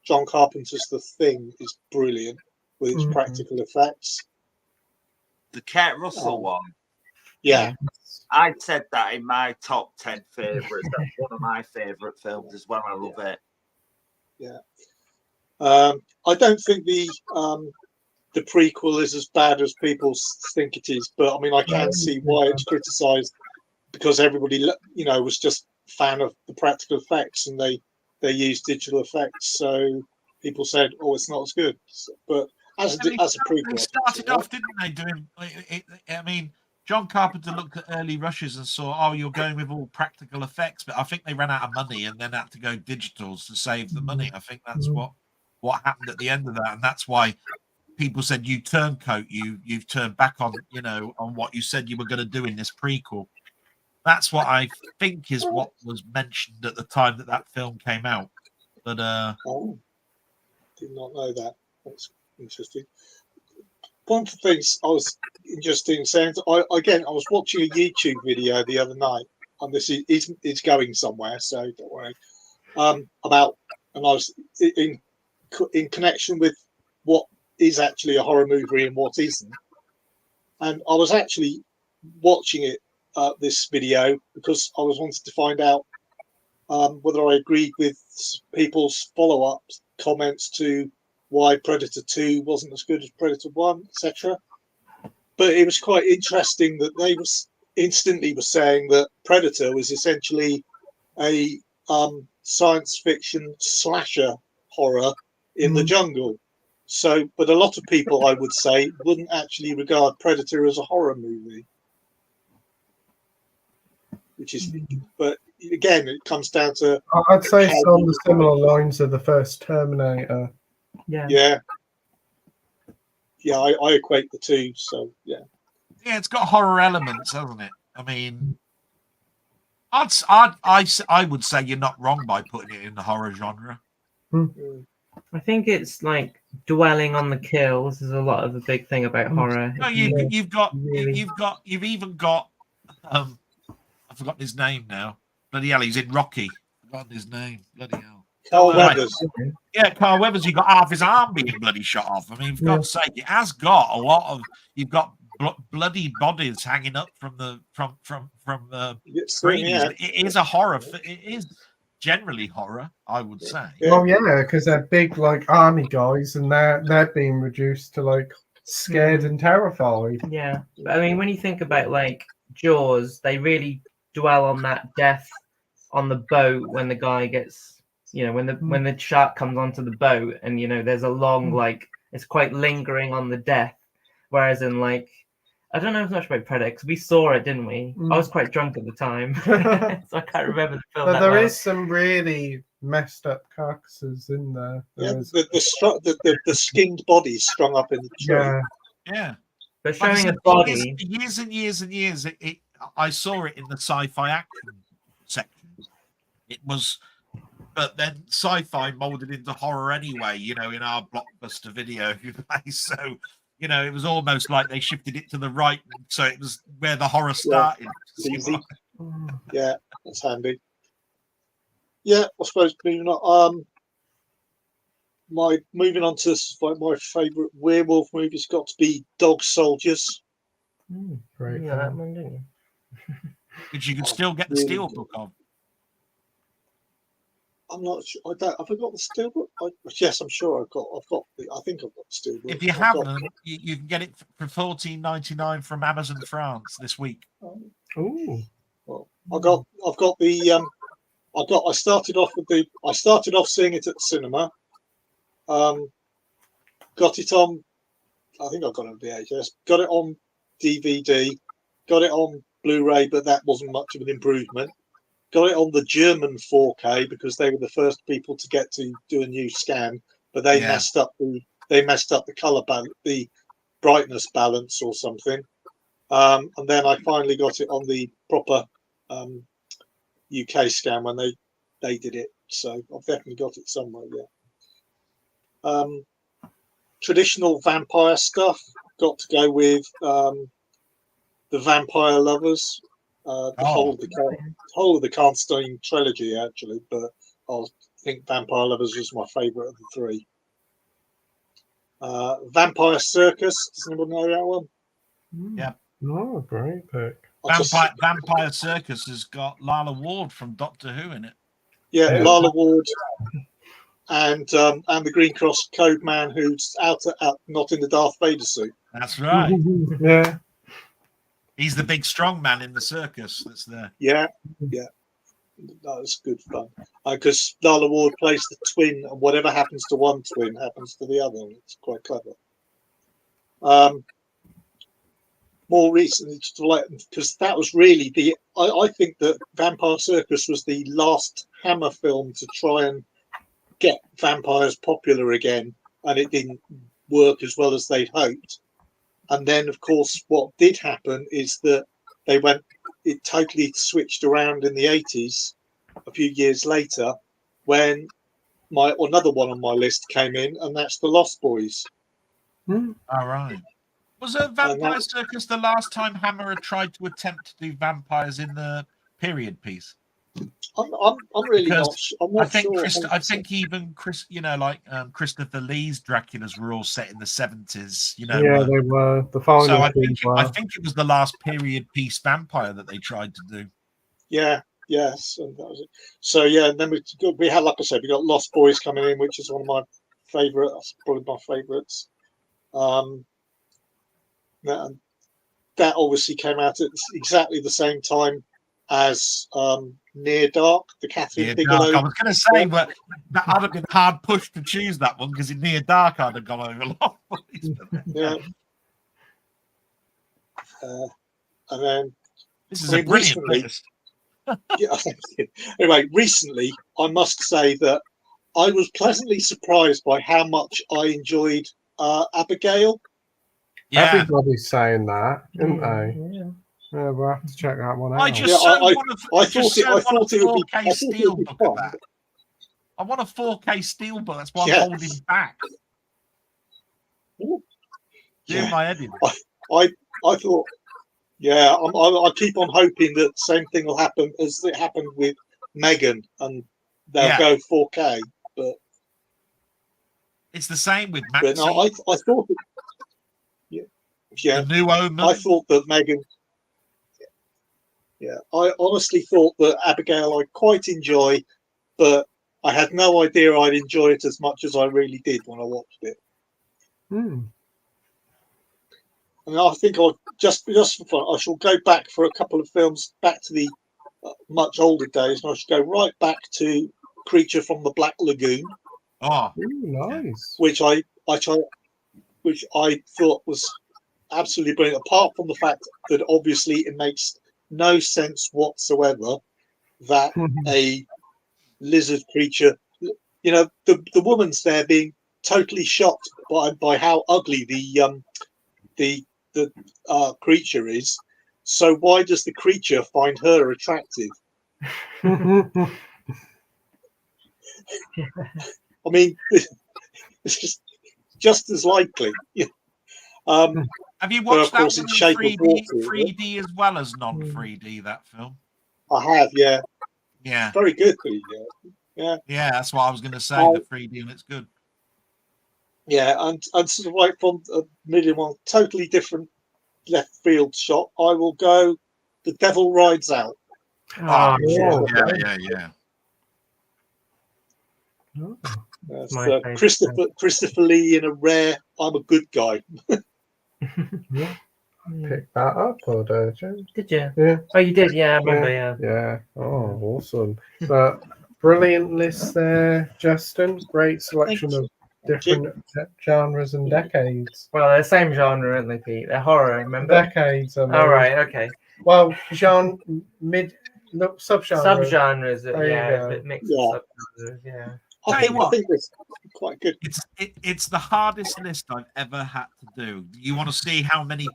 John Carpenter's The Thing is brilliant with its practical effects. The Kurt Russell one. Yeah. I said that in my top 10 favourites. That's one of my favourite films as well. I love it. Yeah. I don't think the prequel is as bad as people think it is, but I mean, I can see why it's criticised because everybody, was just a fan of the practical effects and they used digital effects. So people said, "Oh, it's not as good." But as a prequel, they started off, didn't they? Doing I mean, John Carpenter looked at early rushes and saw, "Oh, you're going with all practical effects," but I think they ran out of money and then had to go digitals to save the money. I think that's what happened at the end of that, and that's why people said you turncoat, you've turned back on on what you said you were going to do in this prequel. That's what I think is what was mentioned at the time that film came out. But did not know that. That's interesting. One of the things I was interested in saying, I was watching a YouTube video the other night, and this is going somewhere, so don't worry. About, and I was in connection with what is actually a horror movie and what isn't. And I was actually watching it, this video, because I was wanting to find out whether I agreed with people's follow-up comments to why Predator 2 wasn't as good as Predator 1, etc. But it was quite interesting that they was instantly were saying that Predator was essentially a science fiction slasher horror in the jungle. So, but a lot of people, I would say, wouldn't actually regard Predator as a horror movie. Which is, but again, it comes down to. I'd say it's on the similar lines of the first Terminator. Yeah. I equate the two. So yeah. Yeah, it's got horror elements, hasn't it? I mean, I would say you're not wrong by putting it in the horror genre. I think it's like dwelling on the kills is a lot of the big thing about horror. No, you've even got I've forgotten his name now. Bloody hell, he's in Rocky. I've forgotten his name. Bloody hell. Carl Weathers. Yeah, Carl Weathers. You got half his arm being bloody shot off. I mean, for God's sake, it has got a lot of. You've got bloody bodies hanging up from the screens. Yeah. It is a horror. It is generally horror, I would say. Yeah. Well, yeah, because they're big like army guys, and they're being reduced to like scared and terrified. Yeah, but I mean, when you think about like Jaws, they really dwell on that death on the boat when the guy gets, when the shark comes onto the boat, and there's a long like it's quite lingering on the death. Whereas in like I don't know as much about Predator because we saw it, didn't we? I was quite drunk at the time, so I can't remember the film. But there is some really messed up carcasses in there. Yeah, the skinned bodies strung up in the tree. Yeah. But showing a body. Years and years and years, I saw it in the sci-fi action section. It was, but then sci-fi molded into horror anyway. In our blockbuster video place. So. It was almost like they shifted it to the right, so it was where the horror started. Yeah, that's handy. Yeah, I suppose moving on. Moving on to my favourite werewolf movie's got to be Dog Soldiers. Great. Yeah, that one, didn't you? Which you can still get the steelbook of. I'm not sure. Have I got the steelbook? Yes, I'm sure I've got. I think I've got the steelbook. If you haven't, you can get it for $14.99 from Amazon France this week. Ooh. Well, I've got the. I started off seeing it at the cinema. Got it on. I think I got it on VHS. Got it on DVD. Got it on Blu-ray, but that wasn't much of an improvement. Got it on the German 4K because they were the first people to get to do a new scan, but they messed up the color balance, the brightness balance or something. And then I finally got it on the proper UK scan when they did it. So I've definitely got it somewhere. Yeah. Traditional vampire stuff. Got to go with the Vampire Lovers. The whole of the Karnstein trilogy, actually, but I think Vampire Lovers was my favourite of the three. Vampire Circus, does anyone know that one? Yeah. Oh, great pick. Vampire Circus has got Lala Ward from Doctor Who in it. Yeah, Lala Ward and the Green Cross Code Man who's out not in the Darth Vader suit. That's right. Yeah. He's the big strong man in the circus that's there. Yeah. That was good fun. Because Lala Ward plays the twin, and whatever happens to one twin happens to the other. It's quite clever. More recently, because that was really I think that Vampire Circus was the last Hammer film to try and get vampires popular again, and it didn't work as well as they'd hoped. And then, of course, what did happen is that it totally switched around in the 80s, a few years later, when another one on my list came in, and that's The Lost Boys. All right. Was Vampire Circus the last time Hammer had tried to attempt to do vampires in the period piece. I'm really Because not. I'm not sure. I think even Chris, like Christopher Lee's Draculas were all set in the 70s. Yeah, they were. The final So I were. think it was the last period piece vampire that they tried to do. Yeah. Yes, and that was it. So yeah, and then we had, like I said, we got Lost Boys coming in, which is one of my favourites, probably my favourites. That obviously came out at exactly the same time as Near Dark, the Catherine Bigelow. I was going to say, but that would have been hard push to choose that one because in Near Dark I'd have gone over Lost Boys. Yeah. And then this is a brilliant list. Yeah, anyway, recently I must say that I was pleasantly surprised by how much I enjoyed Abigail. Yeah, everybody's saying that, isn't they? Yeah, we'll have to check that one out. I just I want thought it would be 4K steelbook of that. I want a 4K steelbook. That's why I'm holding back. Doing my editing. I thought. Yeah, I keep on hoping that the same thing will happen as it happened with Megan, and they'll go 4K. But it's the same with Maxine. But no, I thought. Yeah, the New Omen. I thought that Megan. Yeah, I honestly thought that Abigail I quite enjoy, but I had no idea I'd enjoy it as much as I really did when I watched it. And I think I'll just for fun, I shall go back for a couple of films back to the much older days, and I shall go right back to Creature from the Black Lagoon. Oh, nice! Which I thought was absolutely brilliant. Apart from the fact that obviously it makes no sense whatsoever that a lizard creature, the woman's there being totally shocked by how ugly the creature is. So why does the creature find her attractive? I mean, it's just as likely. Have you watched that one in Shape 3D as well as non-3D? That film. I have, yeah. Yeah. It's very good. Yeah. Yeah, that's what I was going to say. The 3D, and it's good. Yeah, and sort of like from a million one totally different left field shot, I will go The Devil Rides Out. Yeah. Christopher Lee in a rare I'm a good guy. Pick that up, or did you? Did you? Yeah. Oh, you did? Yeah, I remember, Yeah. Oh, awesome. But brilliant list there, Justin. Great selection of different genres and decades. Well, they're the same genre, aren't they, Pete? They're horror, remember? Decades. I mean. Oh, right, okay. Well, subgenres. Subgenres, yeah. A bit mixed subgenres, yeah. I think it's quite good. It's the hardest list I've ever had to do. You want to see how many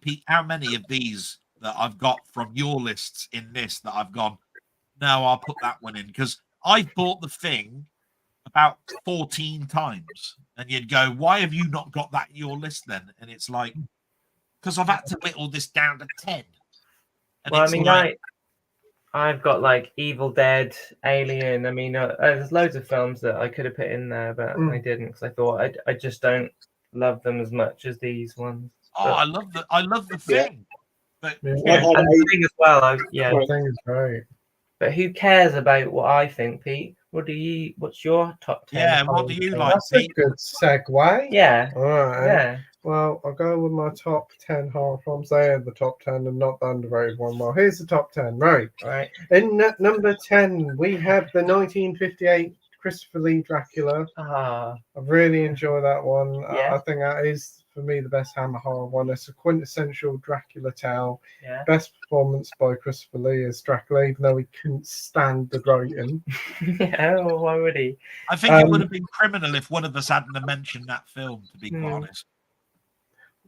of these that I've got from your lists in this that I've gone, no, I'll put that one in, because I've bought The Thing about 14 times, and you'd go, why have you not got that in your list then? And it's like, because I've had to whittle this down to 10. And well, I mean, I've got like Evil Dead, Alien. I mean, there's loads of films that I could have put in there, but I didn't because I thought I just don't love them as much as these ones. Oh, but, I love the Thing. But and the Thing as well. The Thing is great. But who cares about what I think, Pete? What's your top 10? Yeah, what do you like? That's Pete? A good segue. Yeah. All right. Yeah. Well, I'll go with my top 10 horror films. They are the top 10 and not the underrated one. Well, here's the top 10. Right. In number 10, we have the 1958 Christopher Lee Dracula. I really enjoy that one. Yeah. I think that is, for me, the best Hammer horror one. It's a quintessential Dracula tale. Yeah. Best performance by Christopher Lee as Dracula, even though he couldn't stand the writing. Yeah, well, why would he? I think it would have been criminal if one of us hadn't mentioned that film, to be quite honest.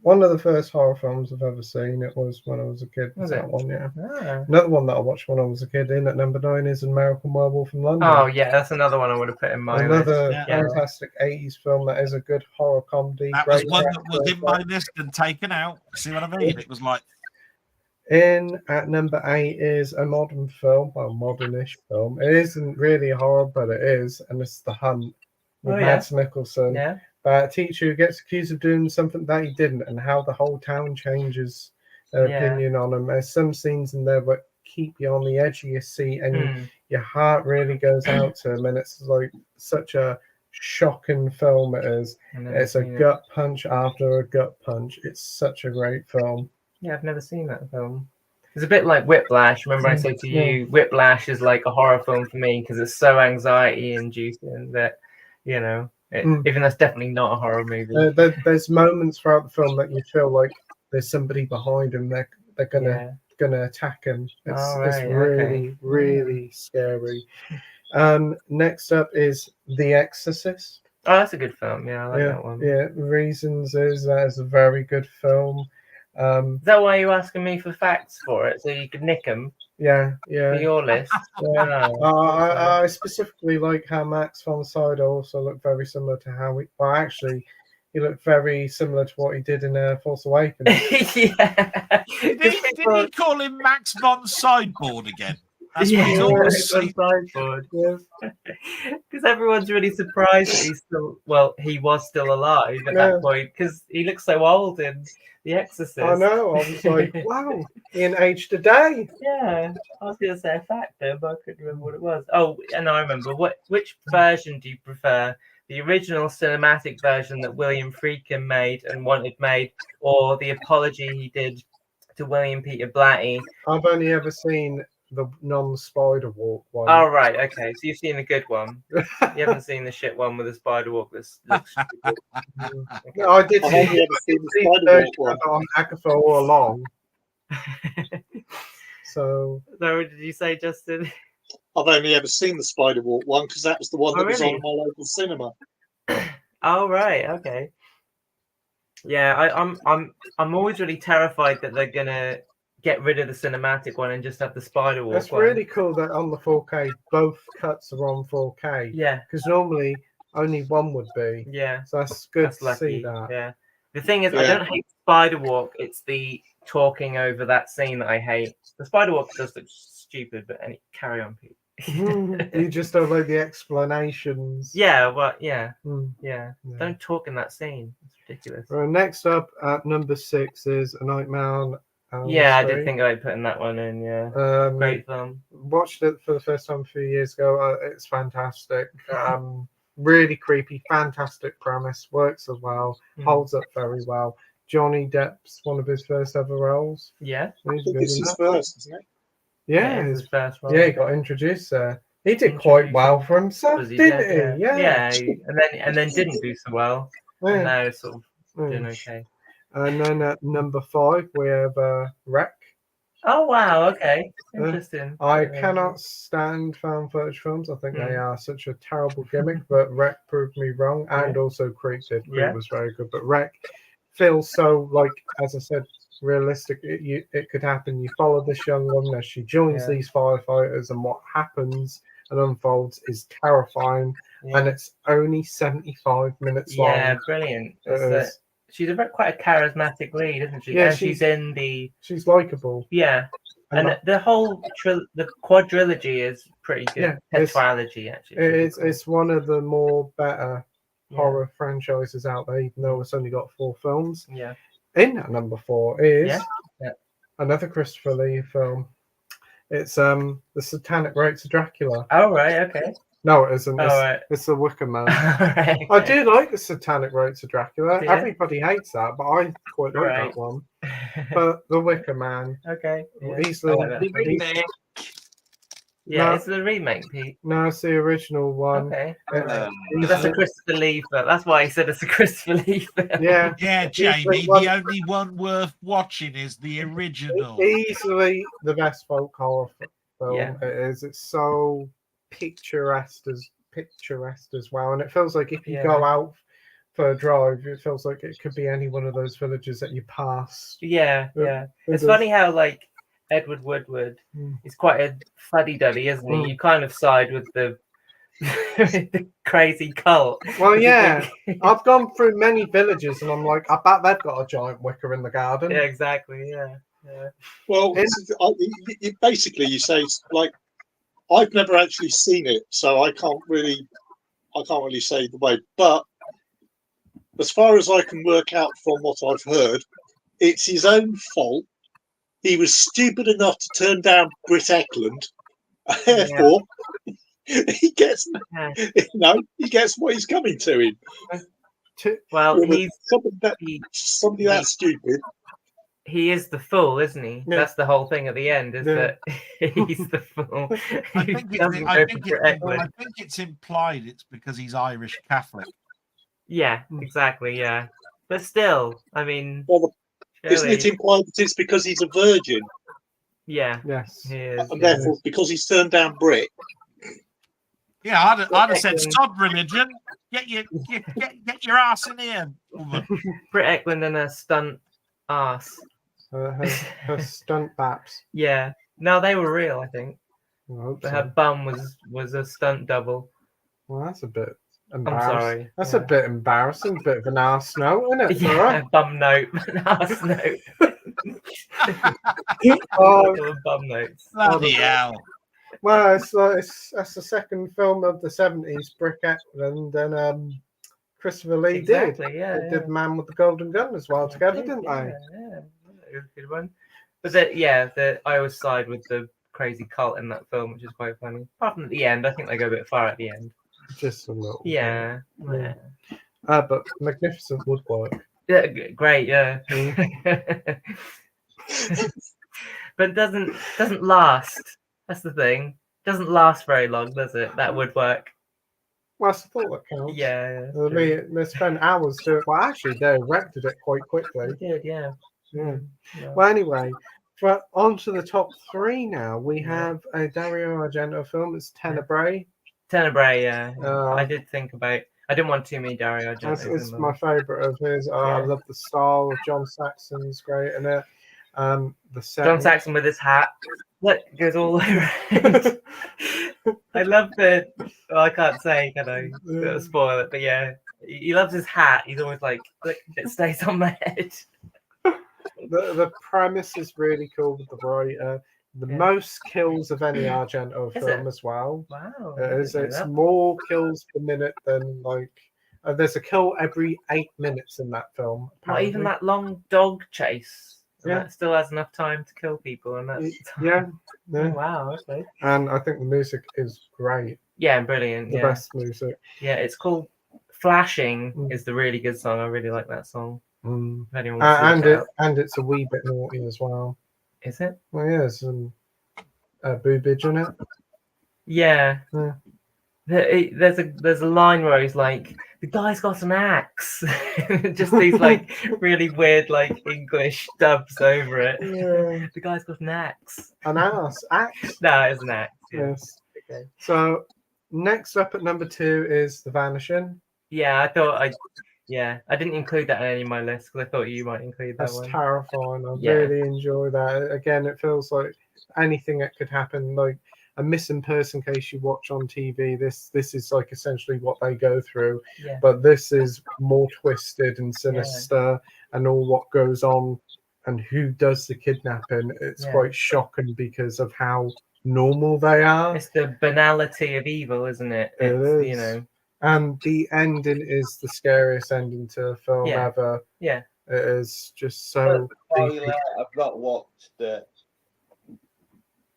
One of the first horror films I've ever seen. It was when I was a kid. Was that it? one, yeah. Ah. Another one that I watched when I was a kid in at number 9 is American Werewolf in London. Oh, yeah, that's another one I would have put in my Another list. fantastic 80s film that is a good horror comedy. That was one that was in my list and taken out. See what I mean? It was like... In at number 8 is a modern film, well, modernish film. It isn't really a horror, but it is, and it's The Hunt with Oh, Mads Mikkelsen. Yeah. About a teacher who gets accused of doing something that he didn't, and how the whole town changes their Yeah. opinion on him. There's some scenes in there that keep you on the edge of your seat, and your heart really goes out to him, and it's like such a shocking film. It is. I've never It's a seen it. gut punch after a gut punch. It's such a great film. Yeah, I've never seen that film. It's a bit like Whiplash. Remember I said to Yeah. you, Whiplash is like a horror film for me because it's so anxiety inducing that, you know, even though it's definitely not a horror movie. There's moments throughout the film that you feel like there's somebody behind him. They're gonna attack him. It's really really scary. Next up is The Exorcist. Oh, that's a good film. Yeah, I like that one. Yeah, Reasons is that is a very good film. Is that why you're asking me for facts for it, so you could nick them Yeah. for your list? Yeah. I specifically like how Max von Sydow also looked very similar to how he looked very similar to what he did in Force Awakens. Yeah. Did he call him Max von Sideboard again? That's what he's always saying. Because everyone's really surprised that he was still alive at that point because he looks so old in The Exorcist. I know. I was like, wow, in age today. Yeah, I was going to say a fact there, but I couldn't remember what it was. Oh, and I remember. Which version do you prefer? The original cinematic version that William Friedkin made and wanted made, or the apology he did to William Peter Blatty? I've only ever seen the non-spider walk one. Oh, right, okay. So you've seen the good one. You haven't seen the shit one with the spider walk that looks stupid. Okay. No, I did I've see only ever seen the spider walk one. on Agatha all along. So what did you say, Justin? I've only ever seen the spider walk one because that was the one that was really? on my local cinema. Oh, right, okay. Yeah, I'm always really terrified that they're gonna get rid of the cinematic one and just have the spider walk. That's really cool that on the 4K both cuts are on 4K. Yeah, because normally only one would be. Yeah, so that's good that's to lucky. see that. Yeah, the thing is, I don't hate spider walk. It's the talking over that scene that I hate. The spider walk does look stupid, but carry on, Pete. You just don't like the explanations. Yeah, well, yeah. Don't talk in that scene. It's ridiculous. Right, next up at number 6 is A Nightmare on Elm Yeah, I Street. did think about putting that one in. Yeah, great film. Watched it for the first time a few years ago. It's fantastic. Really creepy. Fantastic premise. Works as well. Holds up very well. Johnny Depp's one of his first ever roles. Yeah, I think it's his first, isn't it? Yeah, it's his first role. Yeah, he got introduced there. He did quite well for himself, didn't he? Yeah, and then didn't do so well. And now sort of doing okay. And then at number 5 we have Wreck. Oh wow, okay, interesting. I cannot stand found footage films. I think they are such a terrible gimmick, but Wreck proved me wrong, and also Creed did. Creed was very good, but Wreck feels so, like, as I said, realistic. It could happen. You follow this young woman as she joins these firefighters, and what happens and unfolds is terrifying. And it's only 75 minutes long. Yeah, brilliant. She's quite a charismatic lead, isn't she? Yeah, and she's likable. Yeah, and the whole the quadrilogy is pretty good. Yeah, tetralogy, actually. It's one of the more better horror franchises out there, even though it's only got 4 films. Yeah. In at number 4 is another Christopher Lee film. It's The Satanic Rites of Dracula. Oh, right, okay. No, it isn't. Right. It's The Wicker Man. Right, okay. I do like The Satanic Rites of Dracula. Yeah. Everybody hates that, but I quite like that one. But The Wicker Man. Okay. Yeah. He's the remake. Yeah, it's the remake, Pete. No, it's the original one. Okay. That's a Christopher Lee film. That's why he said it's a Christopher Lee film. Yeah. Yeah, Jamie, the only one worth watching is the original. Easily the best folk horror film it is. It's so picturesque as well. And it feels like if you go out for a drive, it feels like it could be any one of those villages that you pass. Yeah. It's funny how, like, Edward Woodward is quite a fuddy-duddy, isn't he? You kind of side with the The crazy cult. Well, What do you yeah. think? I've gone through many villages, and I'm like, I bet they've got a giant wicker in the garden. Yeah, exactly. Yeah. Well, basically, you say like I've never actually seen it, so I can't really say the way. But as far as I can work out from what I've heard, it's his own fault. He was stupid enough to turn down Britt Ekland. Therefore, he gets, Yeah. he gets what is coming to him. Well, With he somebody that stupid. he is the fool, isn't he? Yeah. That's the whole thing at the end, is Yeah. that he's the fool. I He think, doesn't I, go think for Britt Ekland. I think it's implied it's because he's Irish Catholic. Yeah, exactly. Yeah, but still, I mean, Well, isn't surely, it implied that it's because he's a virgin, yeah, Yes. he is. and Yeah. therefore because he's turned down Brit? Yeah, I'd have said sod religion. Get your ass in here, woman. Britt Ekland and her stunt ass. Her stunt baps. Yeah, no, they were real. I think I hope but so. her bum was a stunt double. Well, that's a bit I'm embarrassing. sorry. That's yeah. a bit embarrassing. Bit of an arse note, isn't it? Yeah, bum note, ass note. Oh, Bum notes. Bloody hell. well, that's the second film of the 70s, Brick Ekland, and Christopher Lee Exactly. did. Yeah. They did Man with the Golden Gun as well together, didn't they? Yeah. It was a good one. But I always side with the crazy cult in that film, which is quite funny. Apart from at the end, I think they go a bit far at the end. Just a little. Yeah. bit. But magnificent woodwork. Yeah, great. Yeah. Mm. But it doesn't last. That's the thing. Doesn't last very long, does it? That woodwork. Well, that's the thought that counts. Yeah. I mean, they spent hours doing it. Well, actually, they erected it quite quickly. They did. Yeah. Yeah. Yeah. Well, anyway, on to the top three now. We Yeah. have a Dario Argento film. It's Tenebrae. Tenebrae. Yeah. I Uh, did think about. I didn't want too many Dario Argento. It's my favourite of his. I Yeah. love the style of John Saxon's great in it. The set. John Saxon with his hat. Look, it goes all around. I love the. Well, I can't say, can I? It'll spoil it, but yeah, he loves his hat. He's always like, look, it stays on my head. The premise is really cool with the writer. The Yeah. most kills of any Argento Is film it? as well. Wow. It is. I didn't know It's that. more kills per minute than like. There's a kill every 8 minutes in that film. Not even apparently. that long dog chase. And Yeah. that still has enough time to kill people, and that's Yeah. Oh, Yeah. wow. Okay. And I think the music is great. Yeah, brilliant. The Yeah, best music. yeah. It's called "Flashing." Mm. Is the really good song. I really like that song. Mm. If anyone wants to And look it up. it's a wee bit naughty as well. Is it? Well, yeah, there's some boobage in it. Yeah. Yeah. There's a line where he's like, the guy's got an axe. Just these like really weird like English dubs over it. Yeah. The guy's got an axe. An axe. No, it's an axe. Yeah. Yes. Okay. So next up at number 2 is The Vanishing. Yeah, I didn't include that on any of my lists because I thought you might include that That's one. terrifying. I Yeah. really enjoy that. Again, it feels like anything that could happen, like a missing person case you watch on TV. This is like essentially what they go through, Yeah. but this is more twisted and sinister, and all what goes on and who does the kidnapping. It's Yeah. quite shocking because of how normal they are. It's the banality of evil, isn't it? It It's, is. And the ending is the scariest ending to a film Yeah. ever. Yeah. It is just so. Spoiler, I've not watched it.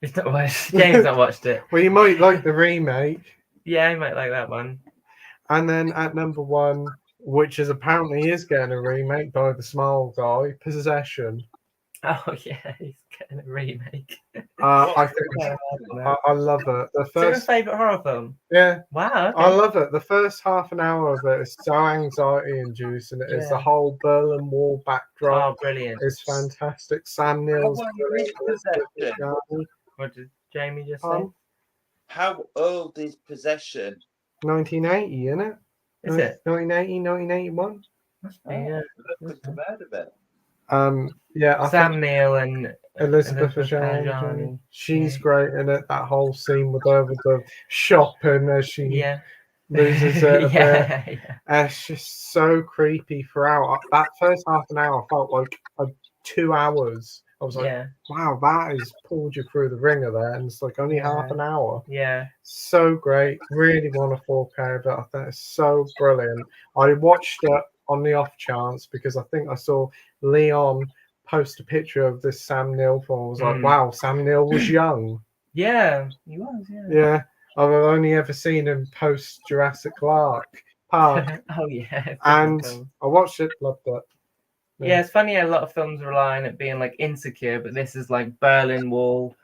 It's not watched. James not watched it. Well, you might like the remake. Yeah, he might like that one. And then at number 1, which is apparently is getting a remake by the small guy, Possession. Oh yeah, he's getting a remake. I think Yeah, I love it. The Is it your first, favourite horror film? yeah, Wow. Okay. I love it. The first half an hour of it is so anxiety inducing. It is the Yeah. whole Berlin Wall backdrop. Oh, brilliant. It's fantastic. Sam Neill's How old is Possession? What did Jamie just say? 'How old is Possession? 1980, isn't it? Is it? 1980, 1981. Must be, yeah. I've heard of it. Yeah, I Sam think, Neill and Elizabeth Elizabeth Ajani. Ajani. She's Yeah. great in it. That whole scene with her with the shopping as she Yeah. loses it a bit. Yeah. It's just so creepy throughout. That first half an hour felt like 2 hours. I was like, Yeah. wow, that has pulled you through the ringer there, and it's like only half an hour. Yeah. So great. Really want a 4K of it. I think it's so brilliant. I watched it on the off chance because I think I saw Leon post a picture of this Sam Neill film. I was like, wow, Sam Neill was young. Yeah, he was. Yeah. Yeah. I've only ever seen him post Jurassic Park. Oh yeah. And Film. I watched it, loved it. Yeah, it's funny. A lot of films rely on it being like insecure, but this is like Berlin Wall,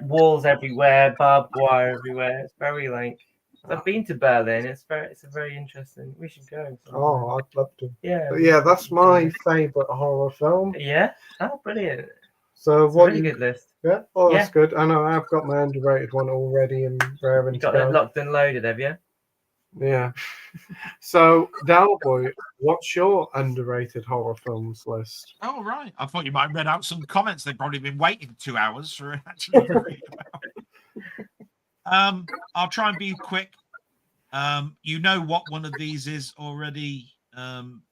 walls everywhere, barbed wire everywhere. It's very like. I've been to Berlin. It's a very interesting. We should go. sometime. Oh, I'd love to. Yeah. But yeah, that's my favourite horror film. Yeah. Oh, brilliant. So It's a what really you good list. Yeah, oh, that's Yeah. good. I know I've got my underrated one already and raring You to got that go. locked and loaded, have you? Yeah. So, Delboy, what's your underrated horror films list? Oh, right. I thought you might have read out some comments. They've probably been waiting 2 hours for actually to read about. I'll try and be quick. You know what one of these is already,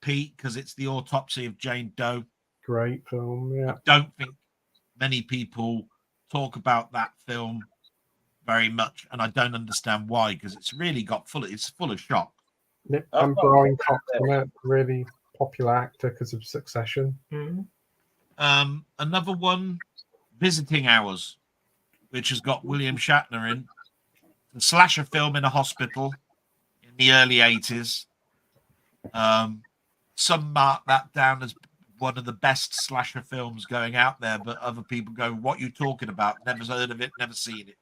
Pete, because it's The Autopsy of Jane Doe. Great film, yeah. I don't think many people talk about that film very much, and I don't understand why, because it's really it's full of shock. Yep. And Brian Cox in it, really popular actor because of Succession. Mm-hmm. Another one, Visiting Hours, which has got William Shatner in. The slasher film in a hospital in the early 80s. Some mark that down as one of the best slasher films going out there, but other people go, what are you talking about? Never heard of it, never seen it.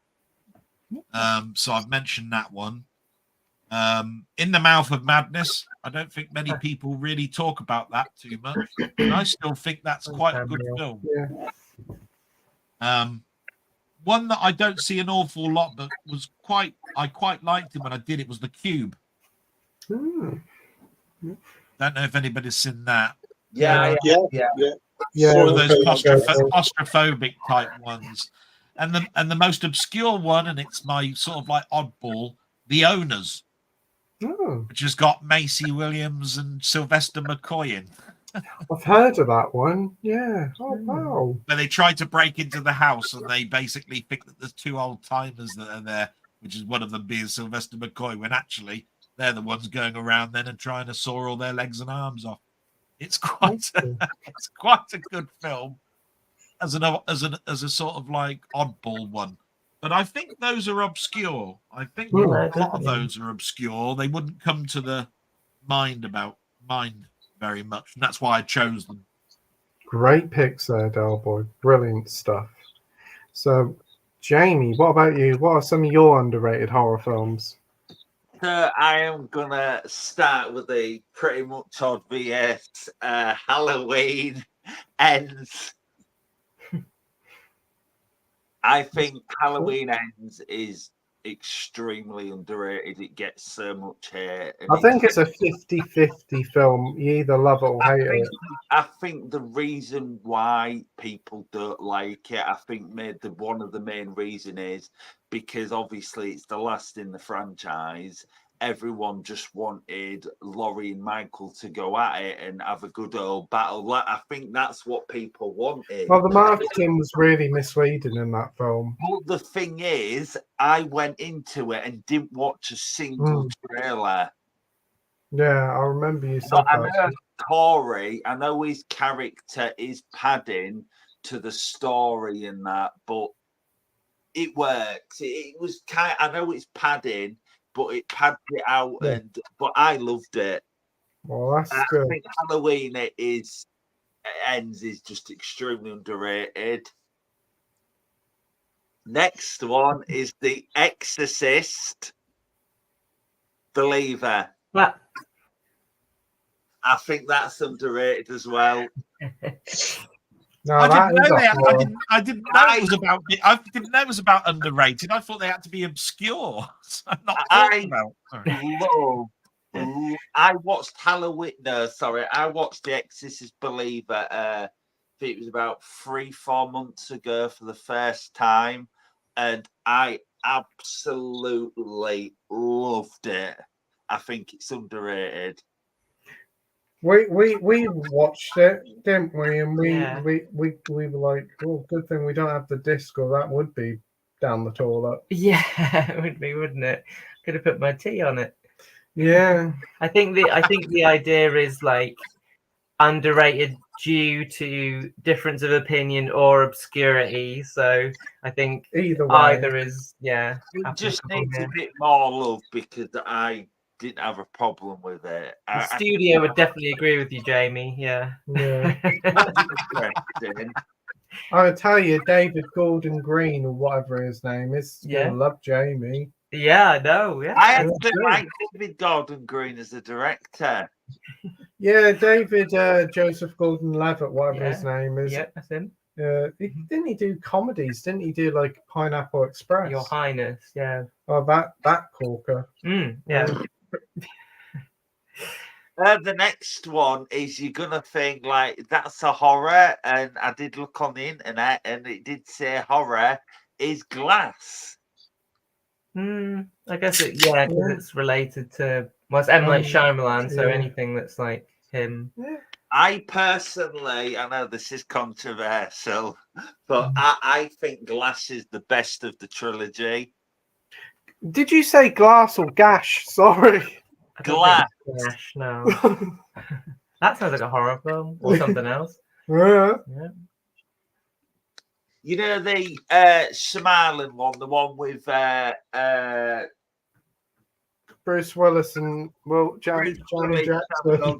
So I've mentioned that one. In the Mouth of Madness, I don't think many people really talk about that too much. And I still think that's quite a good film. Yeah. One that I don't see an awful lot, but I quite liked it when I did it, was The Cube. Hmm. Don't know if anybody's seen that. Yeah. One of those okay. claustrophobic type ones. And the most obscure one, and it's my sort of like oddball, The Owners, which has got Macy Williams and Sylvester McCoy in. I've heard of that one. Yeah. Oh, wow. Where they try to break into the house and they basically think that there's two old timers that are there, which is one of them being Sylvester McCoy, when actually they're the ones going around then and trying to saw all their legs and arms off. It's quite a good film as a sort of like oddball one. But I think those are obscure. I think a lot of those are obscure. They wouldn't come to the mind very much, and that's why I chose them. Great picks there, Delboy. Brilliant stuff. So, Jamie, what about you? What are some of your underrated horror films? So I am gonna start with a pretty much obvious Halloween Ends. I think Halloween Ends is extremely underrated. It gets so much hate. I think it's a 50-50 film. You either love it or hate it. I think the reason why people don't like it, I think one of the main reason is because obviously it's the last in the franchise. Everyone just wanted Laurie and Michael to go at it and have a good old battle. I think that's what people wanted. Well, the marketing was really misleading in that film. But the thing is, I went into it and didn't watch a single trailer. Yeah, I remember you said I that. know Corey, I know his character is padding to the story and that, but it works. It was I know it's padding, but it pads it out, but I loved it. Well, that's good. I think Halloween Ends is just extremely underrated. Next one is The Exorcist Believer. What? I think that's underrated as well. No, I didn't know it was about underrated. I thought they had to be obscure. So I watched Halloween. No, sorry, I watched The Exorcist Believer think it was about 3-4 months ago for the first time, and I absolutely loved it. I think it's underrated. We watched it, didn't we? And Yeah. we were like, oh, good thing we don't have the disc, or that would be down the toilet. Yeah, it would be, wouldn't it? Could have put my tea on it. Yeah. I think the idea is like underrated due to difference of opinion or obscurity. So I think Either way. either is It just applicable needs a here. bit more love because I didn't have a problem with it. The studio would definitely agree with you, Jamie. Yeah. Yeah. Interesting. I tell you, David Gordon Green or whatever his name is, Yeah. gonna love Jamie. Yeah, I know. Yeah. I actually like David Gordon Green as a director. Yeah, David Joseph Gordon-Levitt, whatever his name is. Yeah, that's him. Didn't he do comedies? Didn't he do like Pineapple Express? Your Highness. Yeah. Oh, that corker. Yeah. The next one is you're gonna think like that's a horror, and I did look on the internet and it did say horror is Glass. I guess because it's related to it's M. Night Shyamalan, so anything that's like him. I personally, I know this is controversial, but I think Glass is the best of the trilogy. Did you say Glass or Gash? Sorry. Glass. Gash, no. That sounds like a horror film or something else. Yeah. You know the Shyamalan one, the one with Bruce Willis and Johnny Jackson.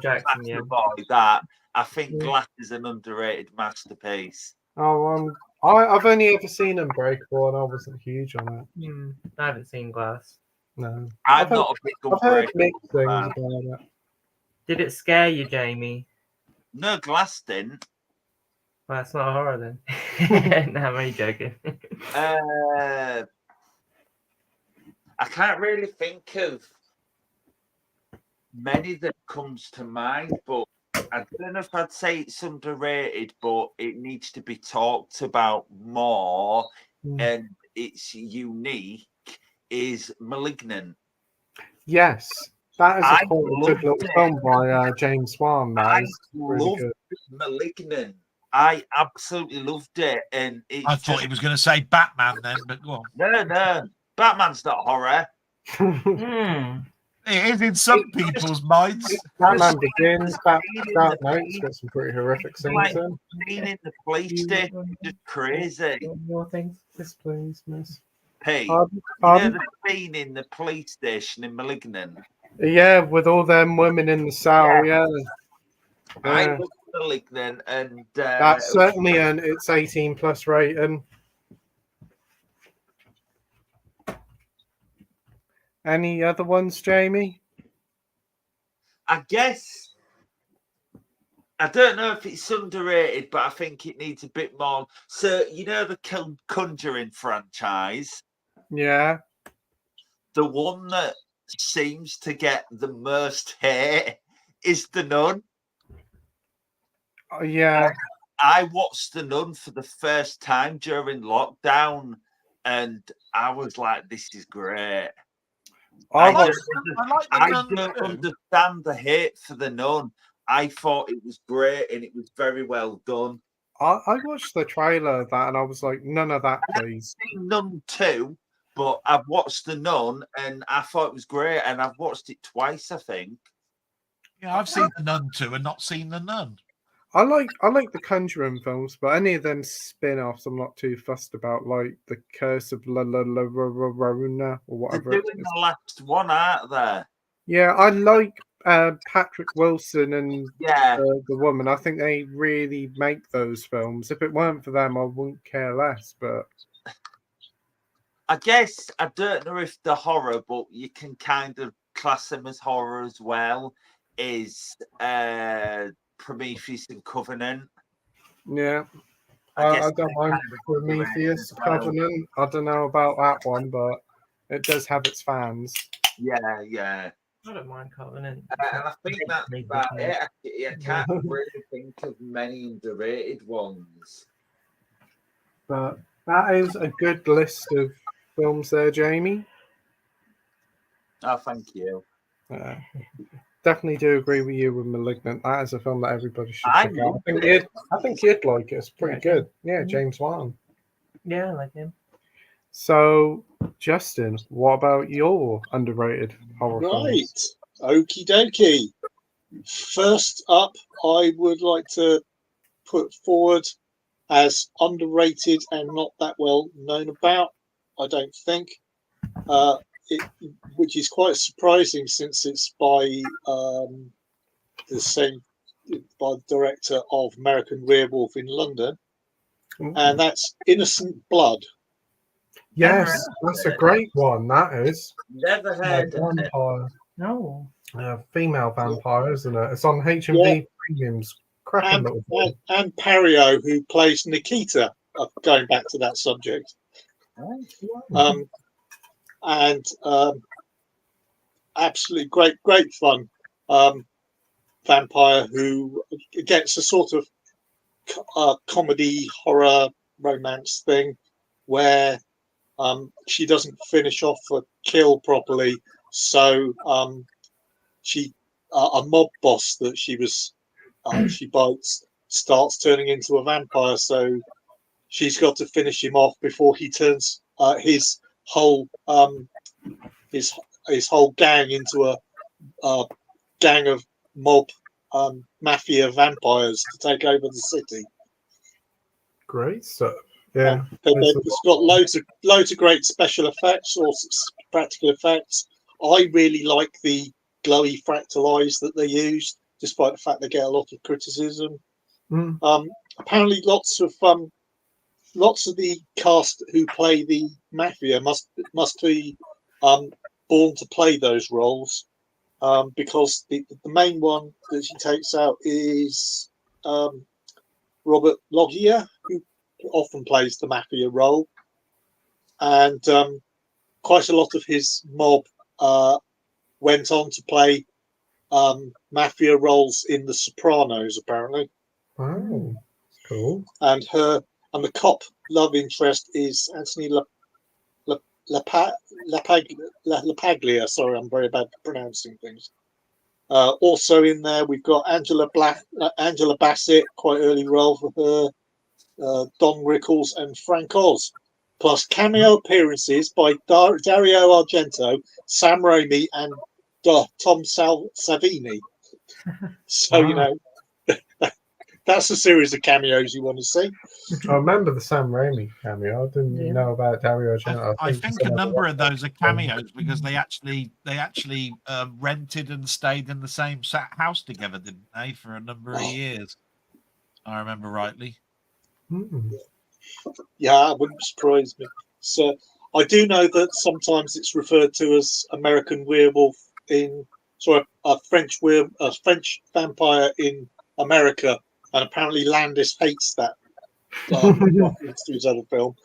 Jackson, yeah. That I think Glass is an underrated masterpiece. Oh, I've only ever seen Unbreakable, and I wasn't huge on it. I haven't seen Glass. No, I'm not a big I've heard Unbreakable mixed things fan. about it. Did it scare you, Jamie? No, Glass didn't. Well, that's not a horror then. No, I'm only joking. I can't really think of many that comes to mind, but I don't know if I'd say it's underrated, but it needs to be talked about more, and it's unique. Is Malignant? Yes, that is I a cool loved little it. film by James Wan. That I is really loved good. Malignant. I absolutely loved it, and it's I thought he was going to say Batman then, but go on. No, Batman's not horror. It is in some people's minds. Batman Begins, Dark Knight's got some pretty horrific scenes Like, in. Being in the police station, just crazy. More things, yes, please, miss. Hey, Pardon? you know the scene in the police station in Malignant? Yeah, with all them women in the cell. Yeah, I love Malignant, and that's certainly its 18+ rating. Any other ones, Jamie? I guess I don't know if it's underrated, but I think it needs a bit more. So you know the Conjuring franchise, Yeah. the one that seems to get the most hate is The Nun. Yeah. I watched The Nun for the first time during lockdown, and I was like, "This is great." I don't understand the hate for The Nun. I thought it was great and it was very well done. I watched the trailer of that and I was like, none of that, please. I've seen Nun 2, but I've watched The Nun and I thought it was great, and I've watched it twice, I think. Yeah, I've seen The Nun 2 and not seen The Nun. I like the Conjuring films, but any of them spin-offs I'm not too fussed about, like the Curse of La Llorona or whatever. They're doing the last one, aren't they? Yeah, I like Patrick Wilson and the woman. I think they really make those films. If it weren't for them, I wouldn't care less. But I guess I don't know if the horror, but you can kind of class them as horror as well. Is Prometheus and Covenant? Yeah, I don't mind Prometheus, Covenant. I don't know about that one, but it does have its fans. Yeah. I don't mind Covenant. And I think that's about it. I can't really think of many underrated ones. But that is a good list of films there, Jamie. Oh, thank you. Definitely do agree with you with *Malignant*. That is a film that everybody should I check out. loved I think you'd like it. It's pretty good. Yeah, James Wan. Yeah, I like him. So, Justin, what about your underrated horror films? Right. Okie dokie. First up, I would like to put forward as underrated and not that well known about, I don't think, which is quite surprising since it's by the director of American Werewolf in London, and that's Innocent Blood. Yes, that's a great one. That is. Never heard of it. Vampire. No. Female vampire, isn't it? It's on HMV Premiums. Cracking little film. And Perio, who plays Nikita, going back to that subject. And absolutely great fun. Vampire who gets a sort of comedy, horror, romance thing where she doesn't finish off a kill properly. So she a mob boss that she bites starts turning into a vampire. So she's got to finish him off before he turns his whole gang into a gang of mob mafia vampires to take over the city. Great stuff. Yeah, it's got loads of great special effects or practical effects. I really like the glowy fractal eyes that they used, despite the fact they get a lot of criticism. Apparently, lots of the cast who play the mafia must be born to play those roles, because the main one that she takes out is Robert Loggia, who often plays the mafia role, and quite a lot of his mob went on to play mafia roles in The Sopranos, apparently. Wow, cool. And the cop love interest is Anthony LaPaglia. Sorry, I'm very bad at pronouncing things. Also in there, we've got Angela Bassett, quite early role for her, Don Rickles and Frank Oz, plus cameo appearances by Dario Argento, Sam Raimi, and Tom Savini. So, Wow. That's a series of cameos you want to see. I remember the Sam Raimi cameo. I didn't know about Dario Argento. I think a number of those are cameos because they actually rented and stayed in the same house together, didn't they, for a number of years? I remember rightly. Yeah, it wouldn't surprise me. So I do know that sometimes it's referred to as American Werewolf a French vampire in America, and apparently Landis hates that reference to his other film.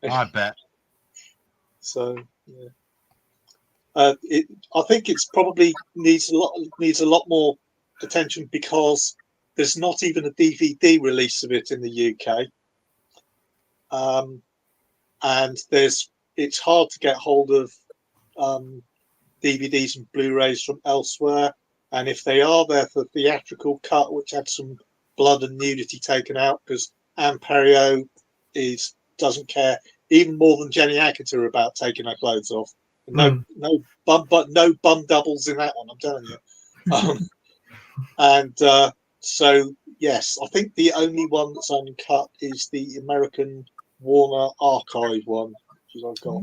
I bet. So yeah, I think it's probably needs a lot more attention because there's not even a DVD release of it in the UK. And it's hard to get hold of DVDs and Blu-rays from elsewhere, and if they are there for theatrical cut, which had some blood and nudity taken out, because Anne Perriot doesn't care even more than Jenny Agutter about taking her clothes off. No bum doubles in that one, I'm telling you. So yes, I think the only one that's uncut is the American Warner Archive one, which I've got.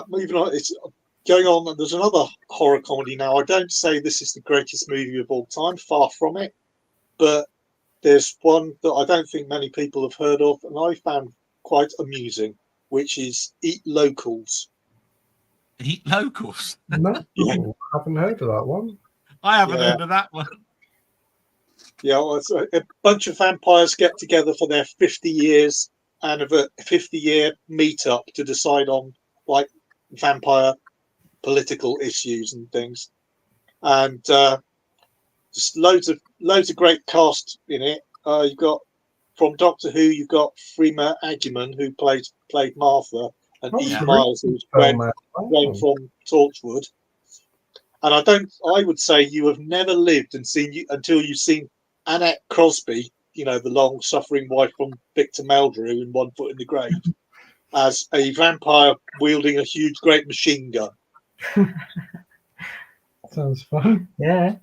Moving on, it's going on. There's another horror comedy now. I don't say this is the greatest movie of all time, far from it, but there's one that I don't think many people have heard of, and I found quite amusing, which is Eat Locals. Eat Locals? No, I haven't heard of that one. I haven't heard of that one. Yeah, well, a bunch of vampires get together for their 50 years and of a 50-year meetup to decide on vampire political issues and things, and just loads of great cast in it. You've got from Doctor Who, you've got Freema Agyeman, who played Martha, and Oh, Eve yeah. Miles, who's Gwen from Torchwood. And I would say you have never lived and seen until you've seen Annette Crosby, the long-suffering wife from Victor Meldrew in One Foot in the Grave, as a vampire wielding a huge, great machine gun. Sounds fun. Yeah.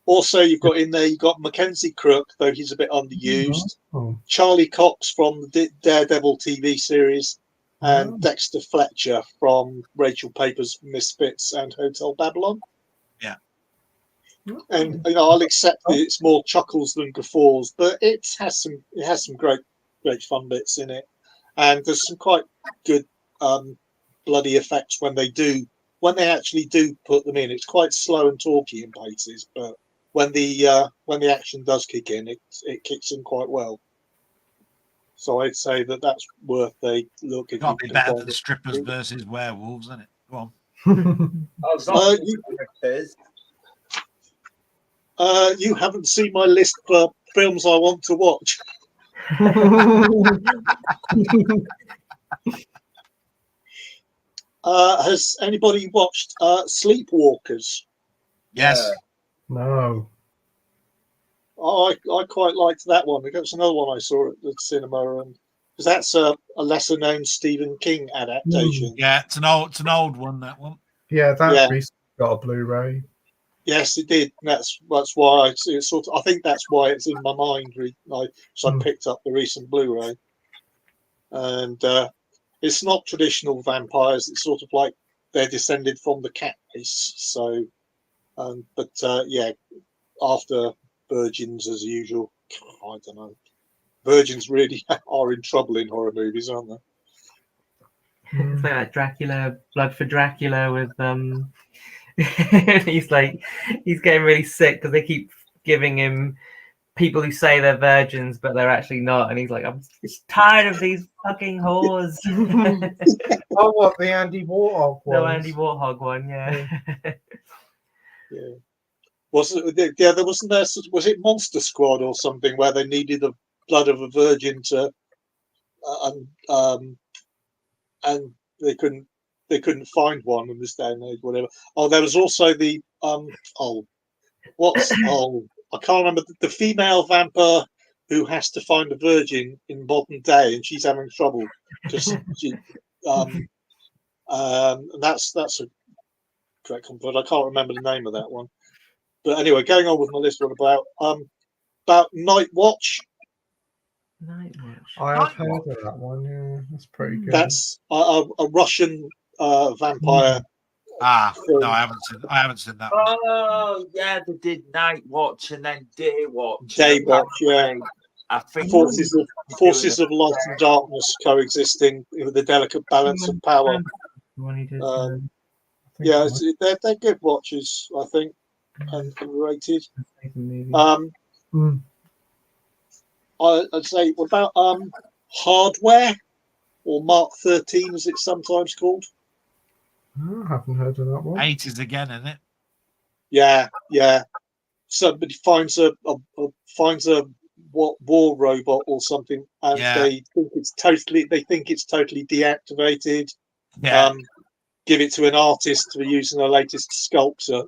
Also, you've got Mackenzie Crook, though he's a bit underused. Oh. Charlie Cox from the Daredevil TV series, and Oh. Dexter Fletcher from Rachel Paper's Misfits and Hotel Babylon. Yeah. And I'll accept that it's more chuckles than guffaws, but it has some great fun bits in it, and there's some quite good bloody effects when they actually do put them in. It's quite slow and talky in places, but when the action does kick in, it kicks in quite well. So I'd say that's worth a look. Got to be better than strippers versus werewolves, isn't it? Go Oh, you haven't seen my list for films I want to watch. Has anybody watched Sleepwalkers? Yes. No. I quite liked that one. That's another one I saw at the cinema, and because that's a lesser known Stephen King adaptation. Yeah, it's an old one, that one. Yeah, that recently got a Blu-ray. Yes, it did. That's why I think that's why it's in my mind. So I picked up the recent Blu-ray, and it's not traditional vampires. It's sort of like they're descended from the cat race. So, but after virgins as usual. I don't know. Virgins really are in trouble in horror movies, aren't they? It's like that Dracula, Blood for Dracula with he's getting really sick because they keep giving him people who say they're virgins but they're actually not, and he's like, I'm just tired of these fucking whores. Oh, what, the Andy Warhol one? No, Andy Warhol one, yeah. Yeah. Was it Monster Squad or something where they needed the blood of a virgin to and they couldn't find one in this day and age, whatever. Oh, there was also the I can't remember the female vampire who has to find a virgin in modern day, and she's having trouble because she and that's a great comfort. I can't remember the name of that one. But anyway, going on with my list, what about Night Watch? Night Watch. I have heard of that one. Yeah, that's pretty good. That's a Russian vampire. No, I haven't seen that one. Oh, yeah, they did Night Watch and then Day Watch. Day Watch, yeah. I think Forces of light and darkness coexisting with a delicate balance of power. Yeah, they're good watches, I think, and underrated. I'd say, what about Hardware, or Mark 13 as it's sometimes called? I haven't heard of that one. 80s again, isn't it? Yeah. Somebody finds a war robot or something, and they think it's totally deactivated. Yeah. Give it to an artist to use in the latest sculpture,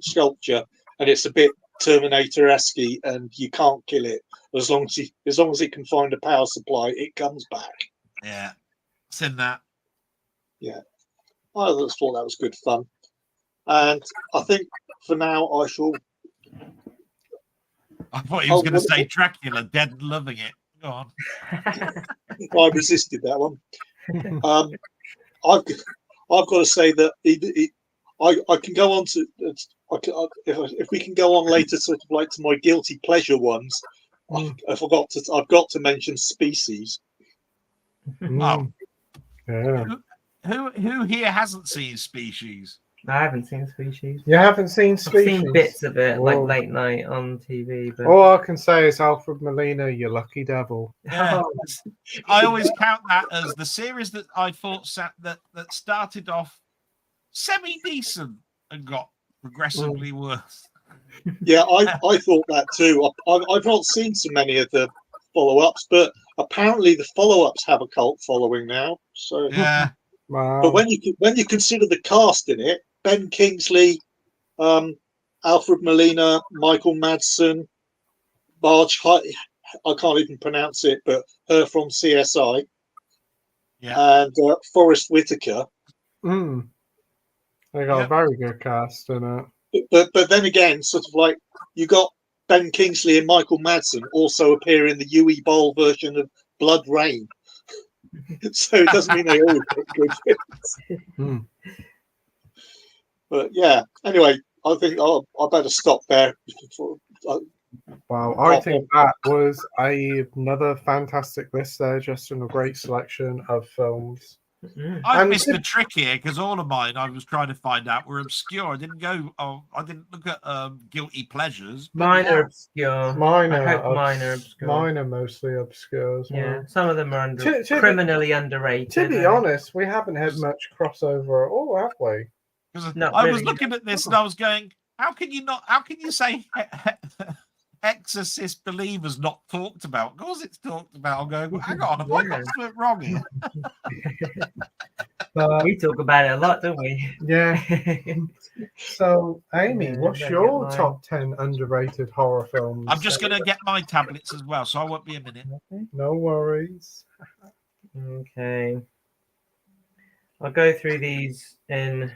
and it's a bit Terminator-esque, and you can't kill it as long as it can find a power supply. It comes back. Yeah, seen that. Yeah, I just thought that was good fun, and I think for now I shall. I thought he was going to say Dracula, Dead and Loving It. Go on. I resisted that one. I've got to say that I can go on to if we can go on later, sort of like to my guilty pleasure ones. I've got to mention Species. Oh, Yeah. who here hasn't seen Species? I haven't seen Species. You haven't seen Species? I've seen bits of it, Whoa. like late night on TV. But... All I can say is Alfred Molina, you lucky devil. Yeah. I always count that as the series that I thought that started off semi-decent and got progressively worse. Yeah, I thought that too. I've not seen so many of the follow-ups, but apparently the follow-ups have a cult following now. So, Yeah. Wow. but when you consider the cast in it, Ben Kingsley, Alfred Molina, Michael Madsen, Marge, I can't even pronounce it, but her from CSI, Yeah. and Forrest Whitaker. Mm. They got a Yep. very good cast in it. But then again, sort of like you got Ben Kingsley and Michael Madsen also appear in the Yui Bowl version of Blood Rain. So it doesn't mean they always get good films. Mm. But yeah, anyway, I think I better stop there. Wow, I think that was another fantastic list there, Justin. A great selection of films. I And missed the trick here because all of mine I was trying to find out were obscure. I didn't go. Oh, I didn't look at guilty pleasures. but Mine yeah. are obscure. Mine I are, hope mine are obscure. Mine are mostly obscure as well. Yeah, some of them are To be- criminally underrated. To be honest, we haven't had much crossover at all, have we? 'Cause Not I was really. looking at this and I was going, how can you say Exorcist Believers not talked about? Of course it's talked about. I'm going, well, hang on, have I got something wrong here? But We talk about it a lot, don't we? yeah. So, Amy, Yeah, what's better your get mine. top 10 underrated horror films? I'm just going to get my tablets as well, so I won't be a minute. No worries. Okay. I'll go through these in.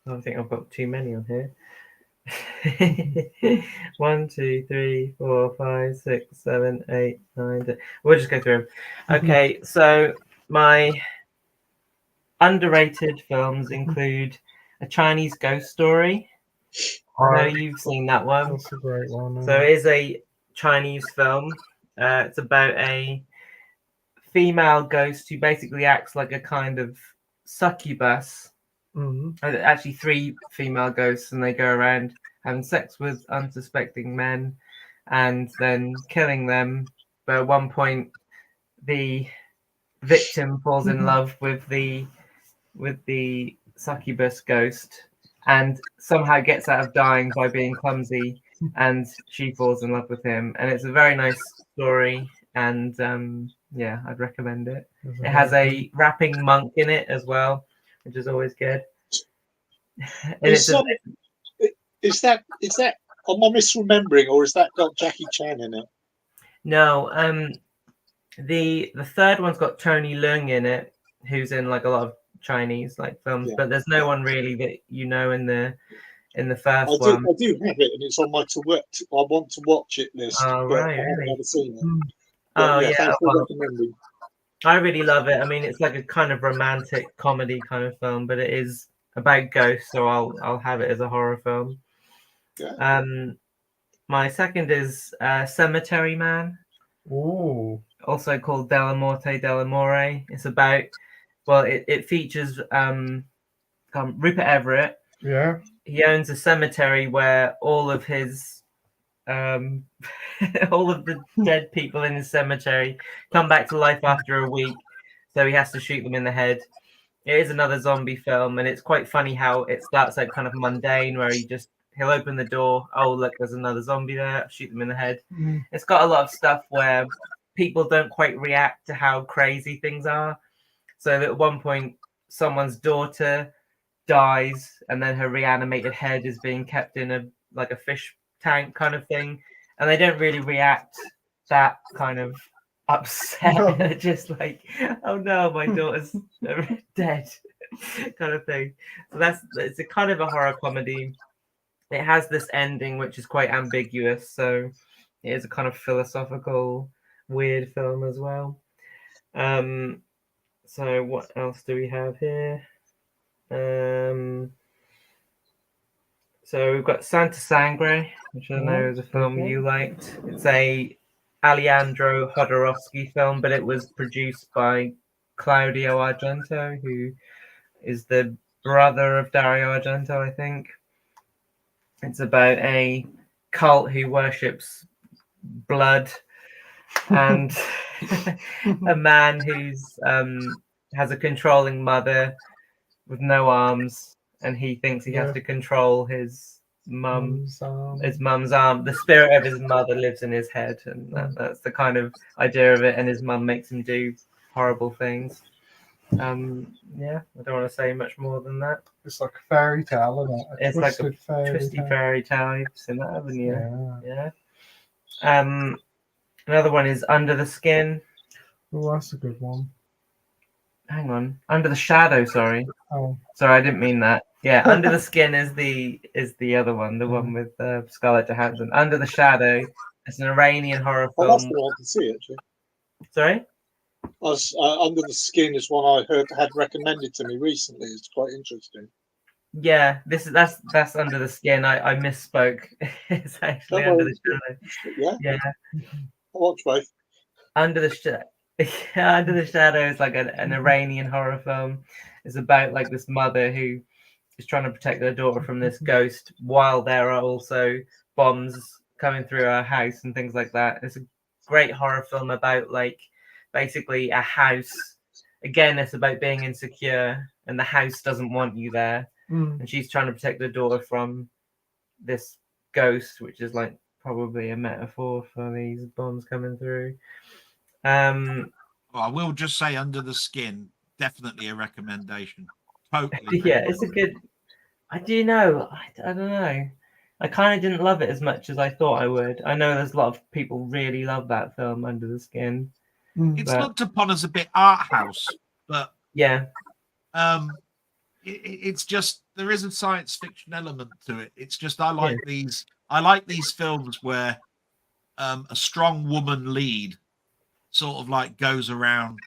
I think I've got too many on here. 1, 2, 3, 4, 5, 6, 7, 8, 9, 10. We'll just go through them. Okay, so my underrated films include A Chinese Ghost Story. I know you've seen that one. That's a great one. So it is a Chinese film. It's about a female ghost who basically acts like a kind of succubus. Actually, 3 female ghosts, and they go around having sex with unsuspecting men and then killing them. But at one point, the victim falls in love with the succubus ghost and somehow gets out of dying by being clumsy, and she falls in love with him. And it's a very nice story, and yeah, I'd recommend it. It has a rapping monk in it as well, which is always good. And Is that am I misremembering, or is that got Jackie Chan in it? No, the third one's got Tony Leung in it, who's in like a lot of Chinese like films, but there's no one really that you know in the first one. I do have it, and it's on my I want to watch it list, Oh, but right, I haven't really? ever seen it. Oh, yeah. Thanks for Well, recommending. I really love it. I mean, it's like a kind of romantic comedy kind of film, but it is about ghosts, so I'll have it as a horror film. Yeah. My second is Cemetery Man. Ooh. Also called Della Morte Dell'Amore. It's about, well, it features Rupert Everett. Yeah. He owns a cemetery where all of his all of the dead people in his cemetery come back to life after a week, so he has to shoot them in the head. It is another zombie film, and it's quite funny how it starts out kind of mundane, where he'll open the door, oh look, there's another zombie there, shoot them in the head. It's got a lot of stuff where people don't quite react to how crazy things are. So at one point, someone's daughter dies, and then her reanimated head is being kept in a fish tank kind of thing, and they don't really react that kind of upset. They're just like, oh no, my daughter's dead kind of thing. So it's a kind of a horror comedy. It has this ending which is quite ambiguous, so it is a kind of philosophical weird film as well. So what else do we have here? So we've got Santa Sangre, which I know is a film you liked. It's a Alejandro Jodorowsky film, but it was produced by Claudio Argento, who is the brother of Dario Argento, I think. It's about a cult who worships blood and a man who's has a controlling mother with no arms, and he thinks he Yeah. has to control his mum's Mum's, arm. The spirit of his mother lives in his head, and that's the kind of idea of it. And his mum makes him do horrible things. Yeah, I don't want to say much more than that. It's like a fairy tale, isn't it? It's like a twisted twisty tale. fairy tale. You've seen that, haven't you? Yeah. Yeah. Another one is Under the Skin. Oh, that's a good one. Hang on, Under the Shadow. Sorry, Oh, I didn't mean that. Yeah, Under the Skin is the other one, the one with Scarlett Johansson. Under the Shadow. It's an Iranian horror Oh, that's film. the one I can see actually. Sorry. Under the Skin is one I heard had recommended to me recently. It's quite interesting. Yeah, that's Under the Skin. I misspoke. It's actually Under the Shadow. Yeah. Yeah. I'll watch both. Under the Shadow is like an Iranian horror film. It's about like this mother who is trying to protect their daughter from this ghost while there are also bombs coming through her house and things like that. It's a great horror film about like basically a house. Again, it's about being insecure and the house doesn't want you there. And she's trying to protect her daughter from this ghost, which is like probably a metaphor for these bombs coming through. Well, I will just say Under the Skin, definitely a recommendation. Totally. Yeah, it's a good. I do know. I don't know. I kind of didn't love it as much as I thought I would. I know there's a lot of people really love that film, Under the Skin. It's looked upon as a bit art house, but yeah, it's just there is a science fiction element to it. It's just I like these films where a strong woman lead sort of like goes around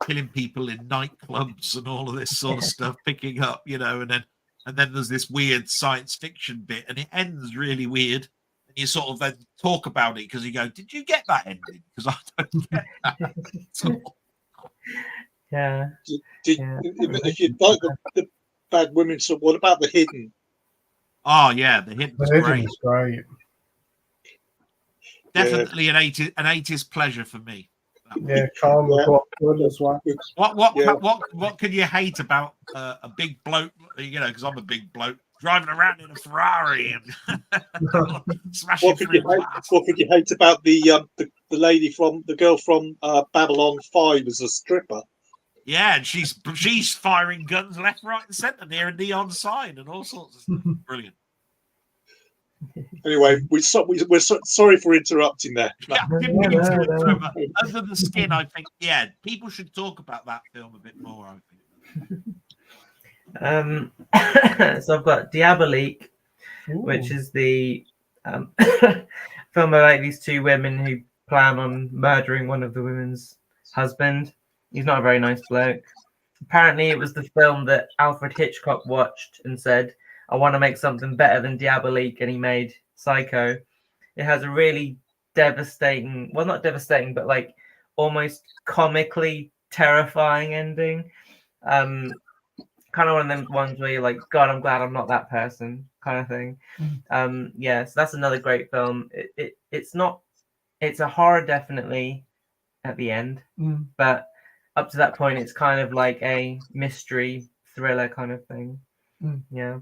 killing people in nightclubs and all of this sort of stuff, picking up, and then there's this weird science fiction bit, and it ends really weird. And you sort of then talk about it because you go, "Did you get that ending?" Because I don't get that. Yeah. If you like the bad women, so what about The Hidden? Oh yeah, The Hidden's great. Great. Definitely an 80s pleasure for me. Yeah, Karma got good as well. What can you hate about a big bloke? Because I'm a big bloke driving around in a Ferrari and smashing What could you hate about the girl from Babylon 5 as a stripper? Yeah, and she's firing guns left, right, and centre near a neon sign and all sorts of stuff. Brilliant. Anyway, we're sorry for interrupting there. Yeah, Under the Skin, I think, people should talk about that film a bit more, I think. So I've got Diabolique, which is the film about these two women who plan on murdering one of the women's husband. He's not a very nice bloke. Apparently, it was the film that Alfred Hitchcock watched and said, I want to make something better than Diabolique, and he made Psycho. It has a really devastating, well, not devastating, but like almost comically terrifying ending. Kind of one of them ones where you're like, God, I'm glad I'm not that person, kind of thing. So that's another great film. It's a horror definitely at the end, but up to that point, it's kind of like a mystery thriller kind of thing. Yeah.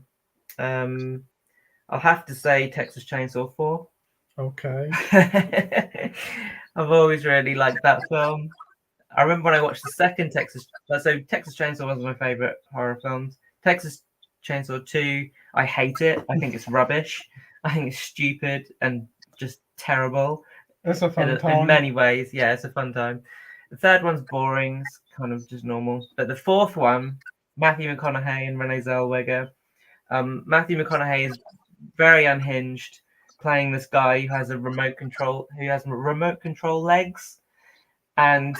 I'll have to say Texas Chainsaw 4. Okay. I've always really liked that film. I remember when I watched the second Texas Chainsaw was my favorite horror films. Texas Chainsaw 2, I hate it. I think it's rubbish. I think it's stupid and just terrible. It's a fun time. In many ways, yeah, it's a fun time. The third one's boring, it's kind of just normal. But the fourth one, Matthew McConaughey and Renee Zellweger. Matthew McConaughey is very unhinged, playing this guy who has remote control legs, and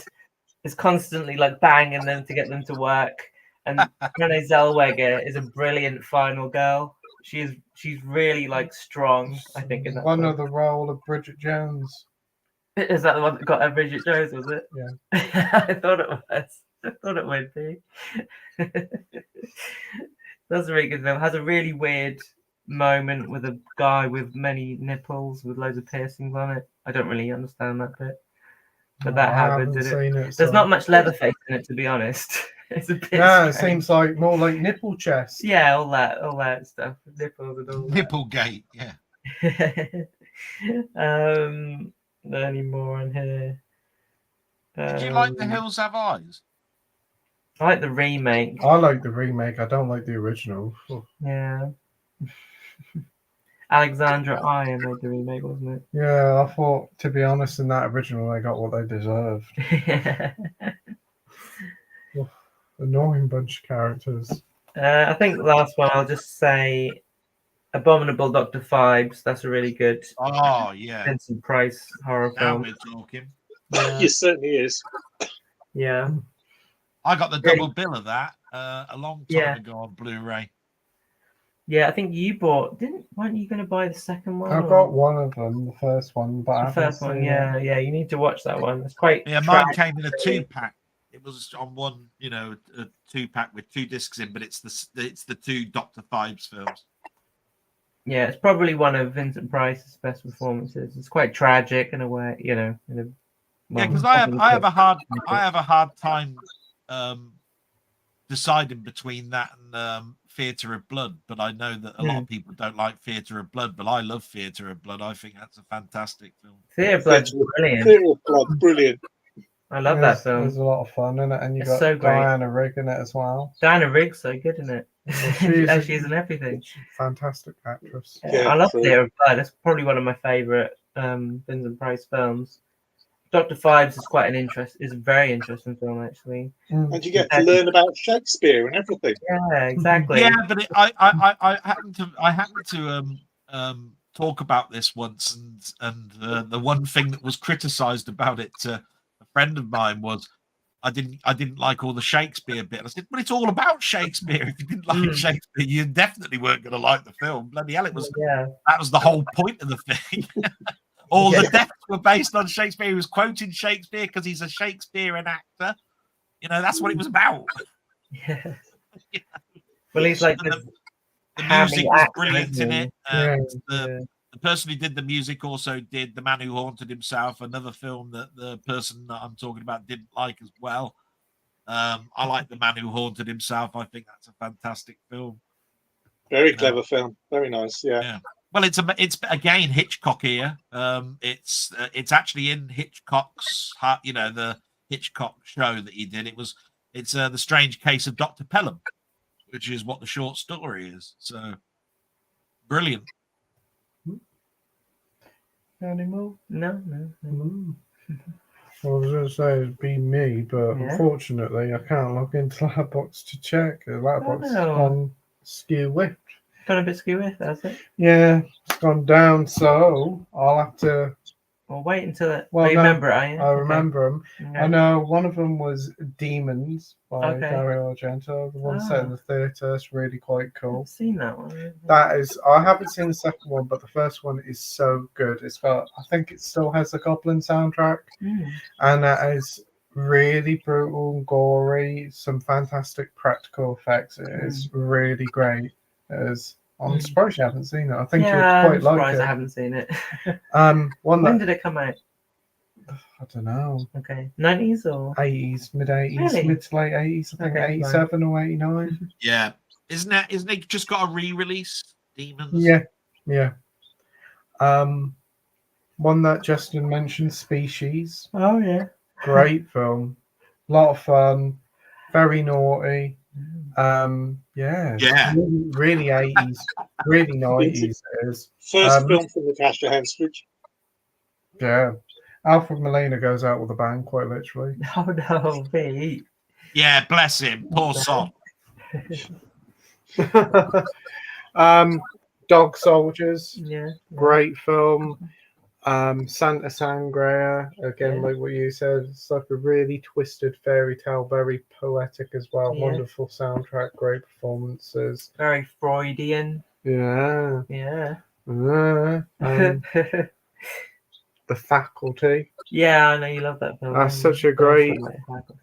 is constantly like banging them to get them to work. And Renee Zellweger is a brilliant final girl. She's really like strong, I think. In that one film. of the role of Bridget Jones. Is that the one that got her Bridget Jones, was it? Yeah. I thought it was. I thought it would be. That's a really good film. It has a really weird moment with a guy with many nipples with loads of piercings on it. I don't really understand that bit. But that happens in it. There's not much Leatherface in it, to be honest. It's a bit No, it strange. seems like more like nipple chest. Yeah, all that stuff, nipples and all Nipplegate, yeah. that. Any more on here? Did you like The Um, Hills Have Eyes? I like the remake. I like the remake. I don't like the original. Yeah. Alexandra Iron made the remake, wasn't it? Yeah, I thought, to be honest, in that original, they got what they deserved. Annoying bunch of characters. I think the last one, I'll just say Abominable Dr. Phibes. That's a really good Oh, yeah. Vincent Price horror Now film. we're talking. Yeah. Yes, certainly is. Yeah. I got the double bill of that a long time ago on Blu-ray. Yeah, I think you weren't you going to buy the second one? I've got one of them, the first one, but I The haven't first one, seen yeah, it. yeah. You need to watch that one. It's quite. Yeah, mine came in a 2-pack. It was on one, a 2-pack with 2 discs in, but it's the 2 Dr. Phibes films. Yeah, it's probably one of Vincent Price's best performances. It's quite tragic in a way, Yeah, because I have a hard time deciding between that and Theatre of Blood, but I know that a lot of people don't like Theatre of Blood, but I love Theatre of Blood. I think that's a fantastic film. Theatre of Blood's brilliant. Theatre of Blood, brilliant. I love that film. There's a lot of fun in it, and you It's got so great. Diana Rigg in it as well. Diana Rigg's so good in it. Well, she's in everything. Fantastic actress. I love Theatre of Blood. It's probably one of my favourite Vincent Price films. Dr. Phibes is a very interesting film, actually. And you get to learn about Shakespeare and everything. Yeah, exactly. Yeah, but I happened to talk about this once, and the one thing that was criticised about it to a friend of mine was I didn't like all the Shakespeare bit. I said, well, it's all about Shakespeare. If you didn't like Shakespeare, you definitely weren't going to like the film. Bloody hell, that was the whole point of the thing. All the deaths were based on Shakespeare. He was quoting Shakespeare because he's a Shakespearean actor. That's what it was about. Yeah. Well, he's like the music was brilliant in it. The person who did the music also did The Man Who Haunted Himself, another film that the person that I'm talking about didn't like as well. I like The Man Who Haunted Himself. I think that's a fantastic film. Very clever film. Very nice. Yeah. Well, it's again Hitchcock here. It's actually in Hitchcock's, the Hitchcock show that he did. It's The Strange Case of Dr. Pelham, which is what the short story is. So brilliant. Any more? No. I was going to say it'd be me, but unfortunately I can't log into Letterboxd to check. The Letterboxd has gone skew-whiffed. Gone a bit skew-whiffed, has it? Yeah, it's gone down, so I'll have to... Well, wait until it... Well, remember it, are you? I remember them. Okay. I know one of them was Demons by Okay. Dario Argento. The one set in the theatre is really quite cool. I've seen that one. I haven't seen the second one, but the first one is so good. I think it still has the Goblin soundtrack, and that is really brutal and gory. Some fantastic practical effects. It is really great. I'm surprised you haven't seen it. I think you'd quite like it. I haven't seen it. When did it come out? I don't know. Okay, 90s or 80s, mid 80s, really? mid to late 80s. I think 87 or 89. Yeah, isn't it just got a re-release? Demons. Yeah. One that Justin mentioned, Species. Oh yeah, great film. A lot of fun. Very naughty. Really 80s, really 90s. It is. First film from Natasha Henstridge. Yeah. Alfred Molina goes out with a bang, quite literally. Oh no, Pete. Yeah, bless him. Poor son. Dog Soldiers. Yeah. Great film. Santa Sangria, again, like what you said, it's like a really twisted fairy tale, very poetic as well. Yeah. Wonderful soundtrack, great performances. Very Freudian. Yeah. The Faculty. Yeah, I know you love that film. That's such a great.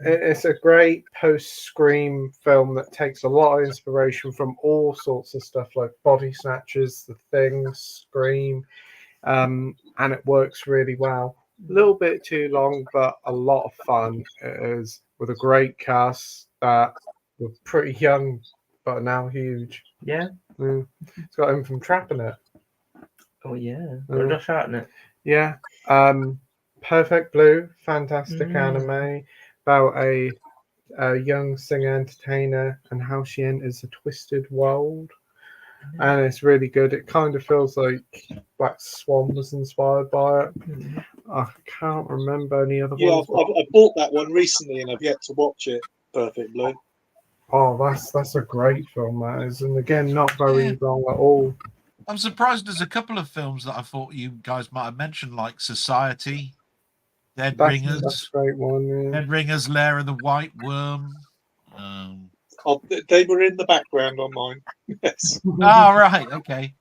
It's a great post-Scream film that takes a lot of inspiration from all sorts of stuff like Body Snatchers, The Thing, Scream. And it works really well. A little bit too long, but a lot of fun. It is with a great cast that were pretty young but are now huge. Yeah. It's got him from Trapping It. Oh yeah. Mm. Josh Hartnett. Yeah. Perfect Blue, fantastic anime about a young singer entertainer and how she enters a twisted world. And it's really good. It kind of feels like Black Swan was inspired by it. I can't remember any other Yeah, ones. I bought that one recently and I've yet to watch it. Perfect Blue. Oh, that's a great film, that is. And again, not very long at all. I'm surprised there's a couple of films that I thought you guys might have mentioned, like Society, Dead That's Ringers, a great one. Yeah. Dead Ringers, Lair of the White Worm. Oh, they were in the background on mine. Yes. Oh, right. Okay.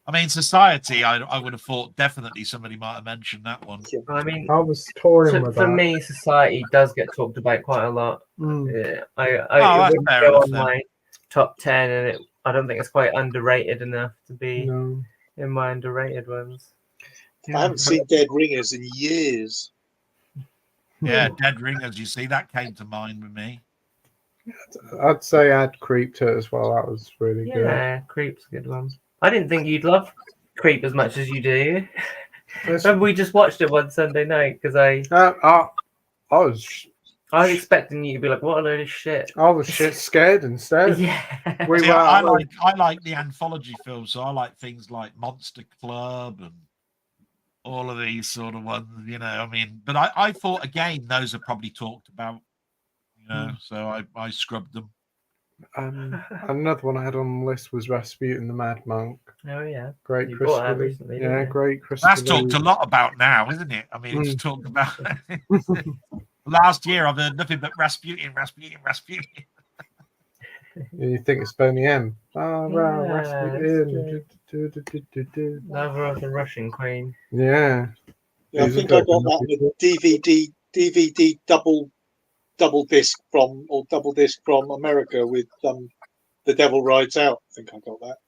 I mean, Society, I would have thought definitely somebody might have mentioned that one. I mean, I was toying with for that. me, Society does get talked about quite a lot. Mm. I Oh, it that's wouldn't fair go enough on then. my top 10, and I don't think it's quite underrated enough to be No. in my underrated ones. I haven't seen Dead Ringers in years. Yeah, Dead Ringers, you see, that came to mind with me. I'd say add Creep to it as well. That was really good. Yeah, Creep's a good one. I didn't think you'd love Creep as much as you do. It's- Remember, we just watched it one Sunday night because I was expecting you to be like, "What a load of shit." shit scared instead. Yeah. We See, were I like the anthology films, so I like things like Monster Club and all of these sort of ones, you know. I mean, but I thought again those are probably talked about, you know, so I scrubbed them. Another one I had on the list was Rasputin the Mad Monk. Oh yeah. Great You bought that Christopher Lee. recently, Yeah, didn't you? great Christopher That's talked a Lee. lot about now, isn't it? I mean, it's talked about last year. I've heard nothing but Rasputin. You think it's Boney M? Oh, Yeah, Rasputin. Lover of the Russian Queen. Yeah. Yeah, I think I got that on a DVD double disc from America with The Devil Rides Out. I think I got that.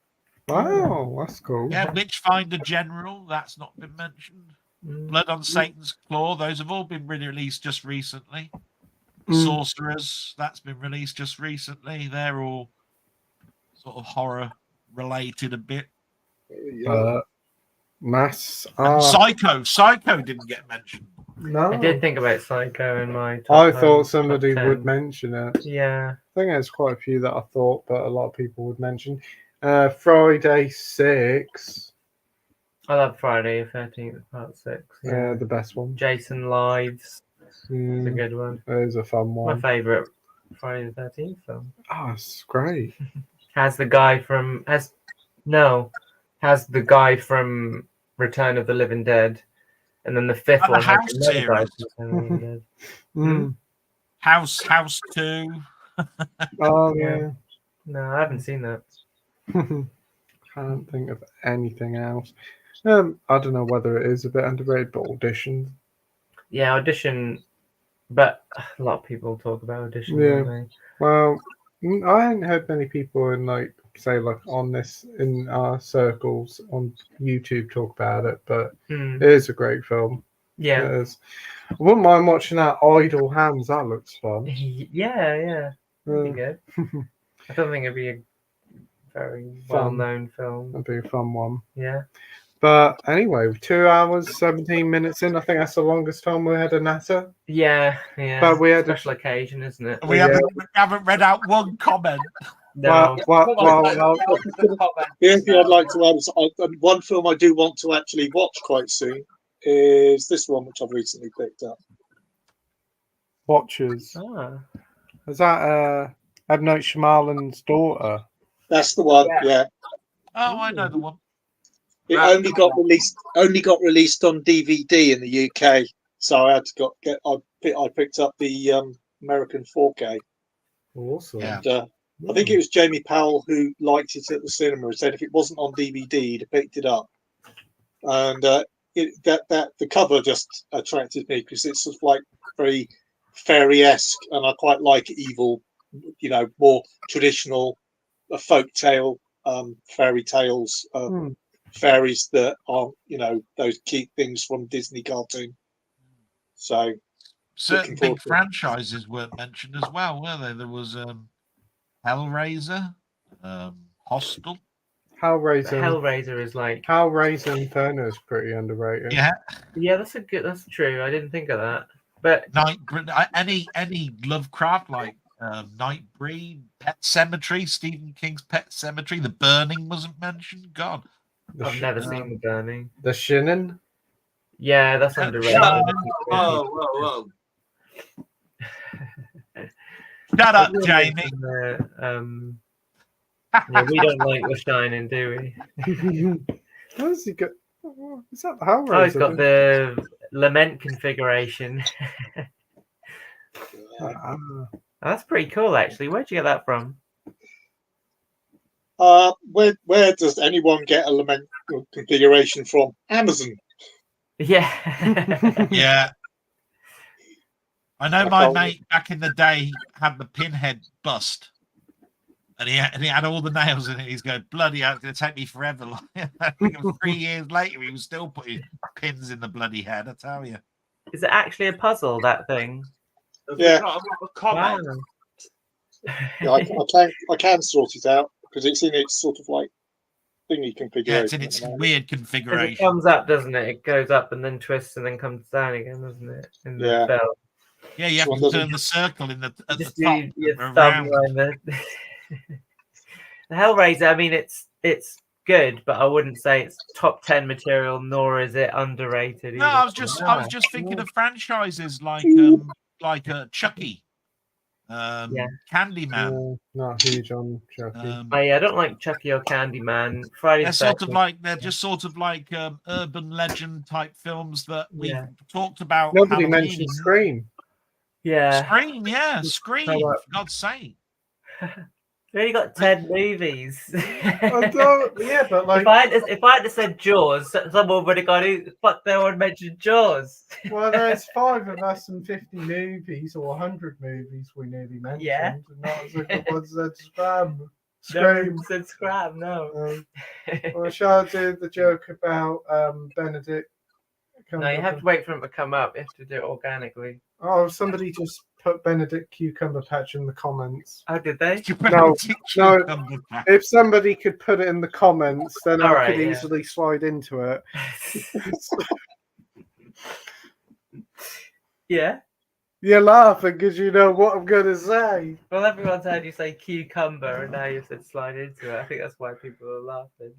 Wow, that's cool. Yeah, Witchfinder General. That's not been mentioned. Blood on Satan's Claw. Those have all been released just recently. Sorcerers. That's been released just recently. They're all sort of horror related a bit. Mass. And Psycho didn't get mentioned. No. I did think about Psycho in my I top thought 10, somebody top would 10. mention it. Yeah. I think there's quite a few that I thought, but a lot of people would mention. Friday 6. I love Friday the 13th, part 6. Yeah. The best one. Jason Lives. It's a good one. It is a fun My one. favourite Friday the 13th film. Oh, it's great. Has the guy from Return of the Living Dead, and then the fifth And the one has House another guy series. from Return of the Living Dead. House 2. Oh, yeah. No, I haven't seen that. Can't think of anything else. I don't know whether it is a bit underrated, but Audition. Yeah, Audition, but a lot of people talk about Audition, Yeah. don't they? Well, I haven't heard many people in on this in our circles on YouTube talk about it, but it is a great film. Yeah. It is. I wouldn't mind watching that Idle Hands. That looks fun. Yeah. That'd be good. I don't think it'd be a very well-known film. That'd be a fun one. Yeah. But anyway, 2 hours, 17 minutes in. I think that's the longest time we had a natter. Yeah. But we had special occasion, isn't it? We haven't read out one comment. No. Well, The only thing I'd like to add is one film I do want to actually watch quite soon is this one, which I've recently picked up. Watchers. Is that M. Night Shyamalan's daughter? That's the one. Yeah. Oh, I know the one. It only got released on DVD in the UK, so I had to I picked up the American 4K. Awesome. Yeah. And, I think it was Jamie Powell who liked it at the cinema and said if it wasn't on DVD, he'd have picked it up. And the cover just attracted me because it's sort of like very fairy-esque, and I quite like evil, more traditional folk tale, fairy tales, fairies that aren't, those cute things from Disney cartoon. So certain forward big to it. franchises weren't mentioned as well, were they? There was Hellraiser, Hostel. Hellraiser is like, Hellraiser Inferno is pretty underrated. Yeah, yeah, that's true. I didn't think of that. But any Lovecraft like Nightbreed, Pet Cemetery, Stephen King's Pet Cemetery. The Burning wasn't mentioned. God, I've never seen The Burning. The Shinnen. Yeah, that's underrated. Whoa. shut up, Everyone Jamie. mentioned yeah, we don't like The Shining, do we? What has he got? Is that the Oh, Hellraiser? he's got the lament configuration. Ah. That's pretty cool, actually. Where'd you get that from? Where does anyone get a lament configuration from? Amazon. Yeah. Yeah, I know I my can't- mate back in the day had the pinhead bust, and he had all the nails in it. He's going, bloody hell, it's going to take me forever. I think it was 3 years later, he was still putting pins in the bloody head. I tell you. Is it actually a puzzle, that thing? Yeah. Got a comment. Wow. Yeah, I can sort it out because it's in its sort of like thingy configuration. Yeah, it's in its at the moment. weird Because it configuration. comes up, doesn't it? It goes up and then twists and then comes down again, doesn't it? In the Yeah. film. Yeah, you have One to doesn't- turn the circle at the Just top do your thumb around. around the Hellraiser. I mean, it's good, but I wouldn't say it's top 10 material, nor is it underrated. No, either. I was just thinking of franchises like Chucky, Candyman. Yeah, not huge on Chucky. Oh, yeah, I don't like Chucky or Candyman. Friday They're the just sort of like urban legend type films that we Yeah. talked about. Nobody Halloween. mentioned Scream. Yeah. Scream, yeah, Scream. How For about- God's sake. We only got 10 movies. I don't, yeah, but like, if I had said Jaws, someone would have gone, "Who the fuck no one mentioned Jaws?" well, there's 5 of us and 50 movies or 100 movies we nearly mentioned. Yeah. And not as a good one said Scram. No Scream. one said Scram, no. Well, shall I do the joke about Benedict? No, you have to wait for him to come up. You have to do it organically. Oh, somebody just put Benedict Cucumber Patch in the comments. Oh, did they? No. Cucumber Patch. If somebody could put it in the comments, then I Alright, could yeah. easily slide into it. Yeah. You're laughing because you know what I'm going to say. Well, everyone's heard you say cucumber, and now you said slide into it. I think that's why people are laughing.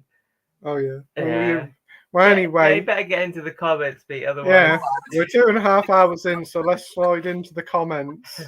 Oh, yeah. Yeah. Well, Yeah, anyway. you better get into the comments, Pete. Otherwise, Yeah, we're 2.5 hours in, so let's slide into the comments.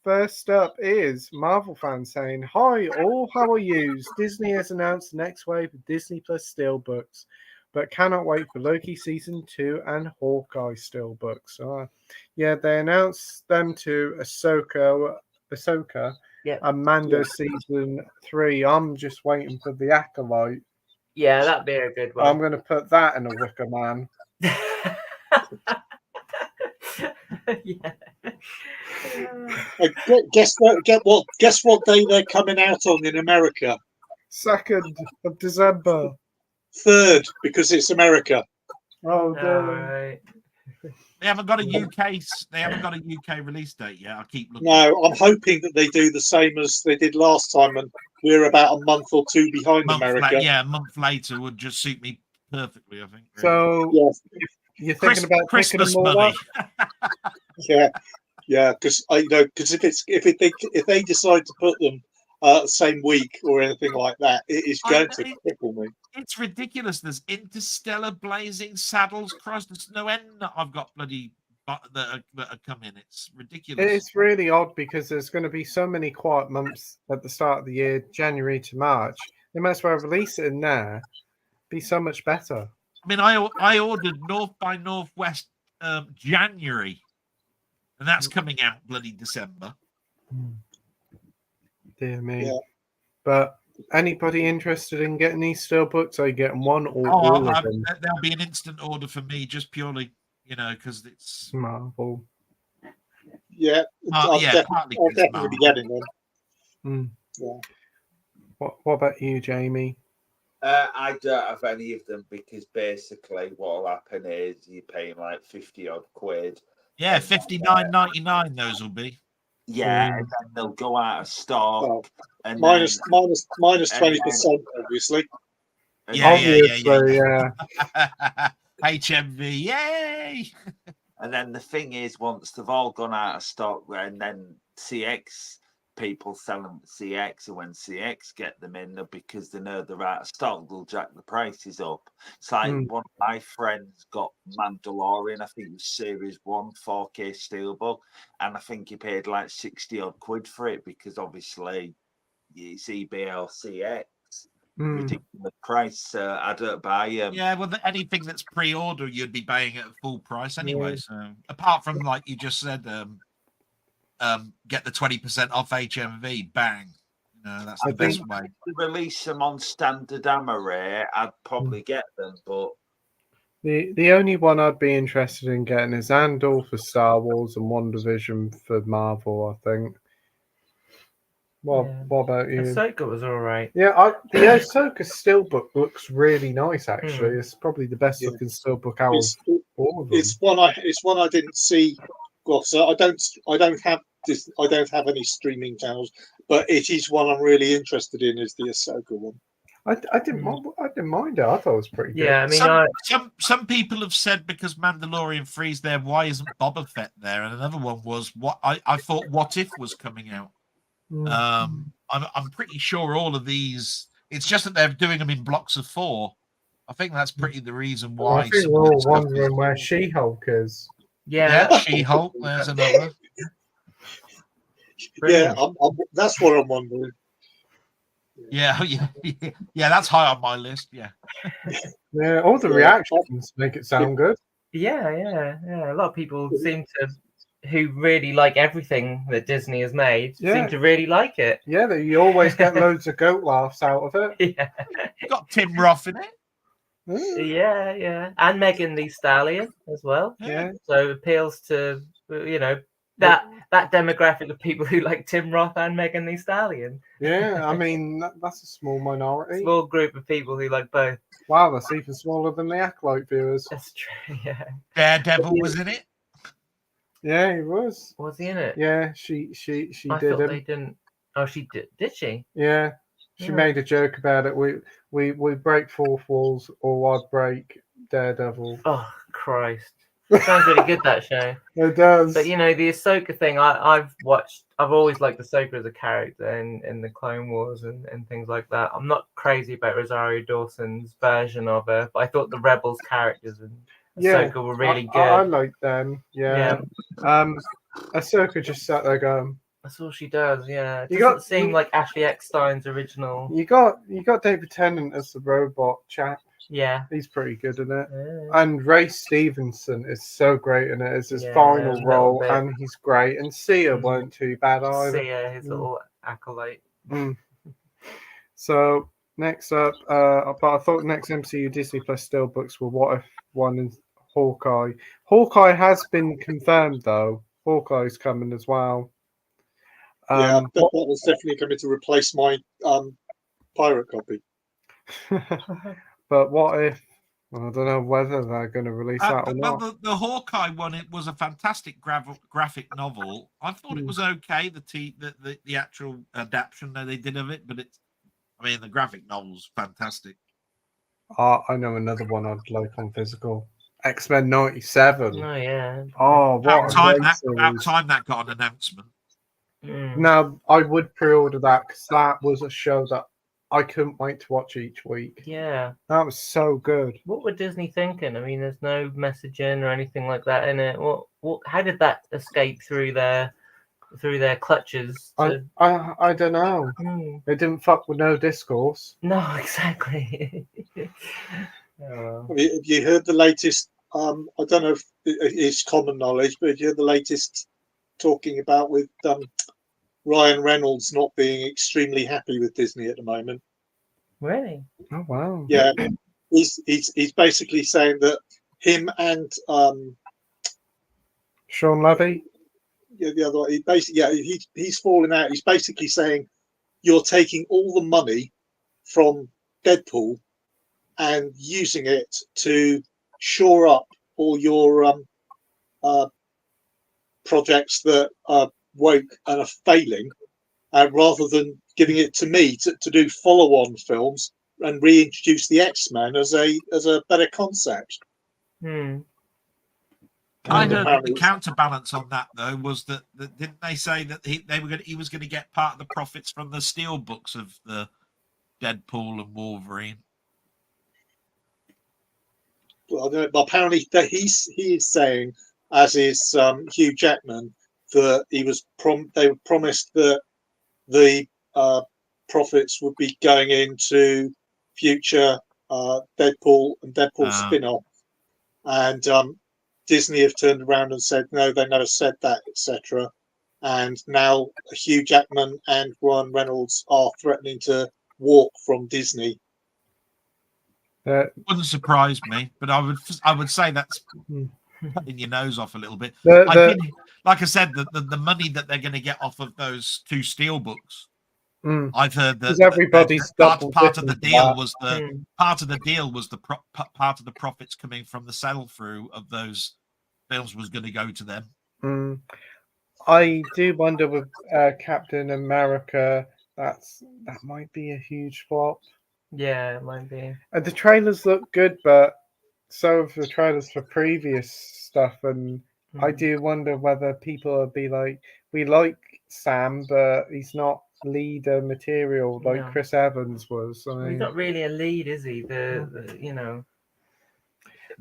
First up is Marvel fan saying, "Hi all, how are yous? Disney has announced the next wave of Disney Plus Steelbooks, but cannot wait for Loki season 2 and Hawkeye Steelbooks." Yeah, they announced them to Ahsoka, Yeah. and Mando season 3. I'm just waiting for the Acolyte. yeah, that'd be a good I'm one. going to put that in a Wicker Man. Yeah. Guess what day they're coming out on in America? 2nd of December. 3rd, because it's America. Oh, All right. They haven't got a UK release date yet. I keep looking. No, I'm hoping that they do the same as they did last time, and we're about a month or two behind America. A month later would just suit me perfectly, I think. Really. So Yes. you're thinking about Christmas picking them all money. up? Yeah, because if they decide to put them same week or anything like that, it is going to cripple me. It's ridiculous. There's Interstellar, Blazing Saddles, Christ, there's no end that I've got bloody that are coming. It's ridiculous. It's really odd because there's going to be so many quiet months at the start of the year, January to March. They might as well release it in there. Be so much better. I mean, I ordered North by Northwest January, and that's coming out bloody December. Dear me. Yeah. But anybody interested in getting these steelbooks? Are you getting one or all of them? There'll be an instant order for me, just purely, because it's Marvel. Yeah, I'll partly 'cause it's definitely Marvel. be getting them. Mm. Yeah. What about you, Jamie? I don't have any of them because basically what will happen is you're paying like 50 odd quid. Yeah, And, $59.99 those will be. Yeah, and then they'll go out of stock. Well, And minus then, 20%, obviously. and Yeah, then- Obviously, yeah. HMV, yay! And then the thing is, once they've all gone out of stock, and then CX people sell them at CX, and when CX get them in, because they know they're out of stock, they'll jack the prices up. It's like one of my friends got Mandalorian, I think it was Series 1, 4K Steelbook, and I think he paid like 60 odd quid for it because obviously it's eBay or CX. Ridiculous price, so I don't buy them. Yeah, well, anything that's pre-order, you'd be buying it at full price anyway. So, apart from like you just said, get the 20% off HMV, bang. You know, that's the best way. To release them on standard array, I'd probably get them, but The only one I'd be interested in getting is Andor for Star Wars and WandaVision for Marvel, I think. What about you? Ahsoka was all right. Yeah, the Ahsoka steelbook looks really nice. Actually, it's probably the best looking steelbook out of all of them. It's one I didn't see. Well, so I don't have this. I don't have any streaming channels, but it is one I'm really interested in. Is the Ahsoka one? I didn't mind it. I thought it was pretty good. Yeah, I mean, some people have said because Mandalorian 3's there, why isn't Boba Fett there? And another one was what I thought What If was coming out. I'm pretty sure all of these. It's just that they're doing them in blocks of 4. I think that's pretty the reason why. I think we're all wondering where She-Hulk is. Yeah, She-Hulk. There's another. Yeah, that's what I'm wondering. Yeah. That's high on my list. Yeah. Yeah, all the reactions make it sound good. Yeah. A lot of people seem to, who really like everything that Disney has made, seem to really like it. Yeah, you always get loads of goat laughs out of it. Yeah. Got Tim Roth in it. Yeah. And Megan Thee Stallion as well. Yeah. So it appeals to, that demographic of people who like Tim Roth and Megan Thee Stallion. Yeah, I mean, that's a small minority. Small group of people who like both. Wow, that's even smaller than the Acolyte viewers. That's true, yeah. Daredevil was in it. Yeah, he was. Was he in it? Yeah, she I did thought him. they didn't. Oh, she did. Did she? Yeah, she made a joke about it. We break fourth walls, or I break Daredevil. Oh Christ! Sounds really good, that show. It does. But the Ahsoka thing, I've watched. I've always liked Ahsoka as a character in the Clone Wars and things like that. I'm not crazy about Rosario Dawson's version of her, but I thought the Rebels characters and Ahsoka were really good. I like them. Yeah. Ahsoka just sat there going. That's all she does. Yeah. It You doesn't got- seem like Ashley Eckstein's original. You got David Tennant as the robot chap. Yeah. He's pretty good in it. Yeah. And Ray Stevenson is so great in it as his Yeah, final a role, little bit. and he's great. And Sia weren't too bad either. Sia, his little acolyte. So next up, but I thought next MCU Disney Plus steelbooks were What If One and Hawkeye. Hawkeye has been confirmed though. Hawkeye's coming as well. Yeah, that was definitely coming to replace my pirate copy. But what if? I don't know whether they're going to release that or not. The Hawkeye one, it was a fantastic graphic novel. I thought it was okay. The actual adaptation that they did of it, but the graphic novel's fantastic. I know another one I'd like on physical. X-Men 97. Oh yeah. Oh, what About time that got an announcement. Now I would pre-order that because that was a show that I couldn't wait to watch each week. Yeah. That was so good. What were Disney thinking? I mean, there's no messaging or anything like that in it. What? How did that escape through their clutches? I don't know. They didn't fuck with no discourse. No, exactly. Have you heard the latest? I don't know if it's common knowledge, but have you heard the latest talking about with Ryan Reynolds not being extremely happy with Disney at the moment? Really? Oh wow. Yeah, he's basically saying that him and Sean Levy. Yeah, the other one. He's falling out. He's basically saying you're taking all the money from Deadpool and using it to shore up all your projects that are woke and are failing, rather than giving it to me to do follow-on films and reintroduce the X-Men as a better concept. I And heard that the apparently- counterbalance on that though was that didn't they say that he was going to get part of the profits from the steel books of the Deadpool and Wolverine? Well, I don't know, but apparently he is saying, as is Hugh Jackman, that they were promised that the profits would be going into future Deadpool and Deadpool spin-off, and Disney have turned around and said no, they never said that, etc. And now Hugh Jackman and Ryan Reynolds are threatening to walk from Disney. Wouldn't surprise me, but I would say that's cutting your nose off a little bit. Like I said, the money that they're going to get off of those 2 steel books. I've heard that everybody's part of the deal was part of the part of the profits coming from the sell through of those films was going to go to them. I do wonder with Captain America, that might be a huge flop. Yeah, it might be. The trailers look good, but so have the trailers for previous stuff, and I do wonder whether people will be like, we like Sam, but he's not leader material like Chris Evans was. I mean, he's not really a lead, is he? The you know,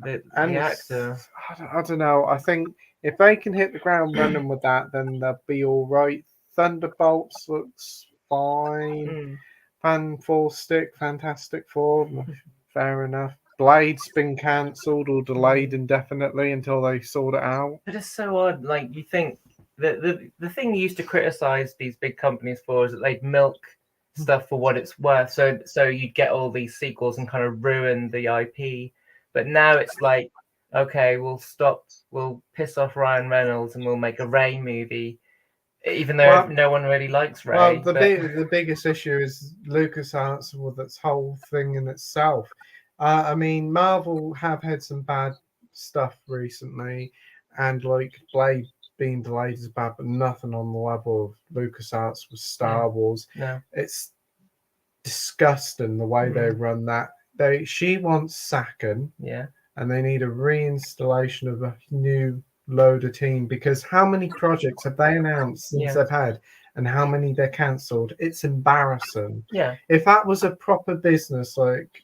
the actor. I don't know. I think if they can hit the ground running with that, then they'll be all right. Thunderbolts looks fine. Fantastic Four, fair enough. Blade's been cancelled or delayed indefinitely until they sort it out. But it's so odd. Like, you think the thing you used to criticize these big companies for is that they'd milk stuff for what it's worth. So you'd get all these sequels and kind of ruin the IP. But now it's like, okay, we'll piss off Ryan Reynolds and we'll make a Ray movie. Even though no one really likes Ray. Well, the biggest issue is LucasArts with its whole thing in itself. I mean, Marvel have had some bad stuff recently, and like Blade being delayed is bad, but nothing on the level of LucasArts with Star Wars. No. It's disgusting the way they run that. She wants sacking, and they need a reinstallation of a new loader team, because how many projects have they announced since they've had, and how many they're cancelled? It's embarrassing. If that was a proper business, like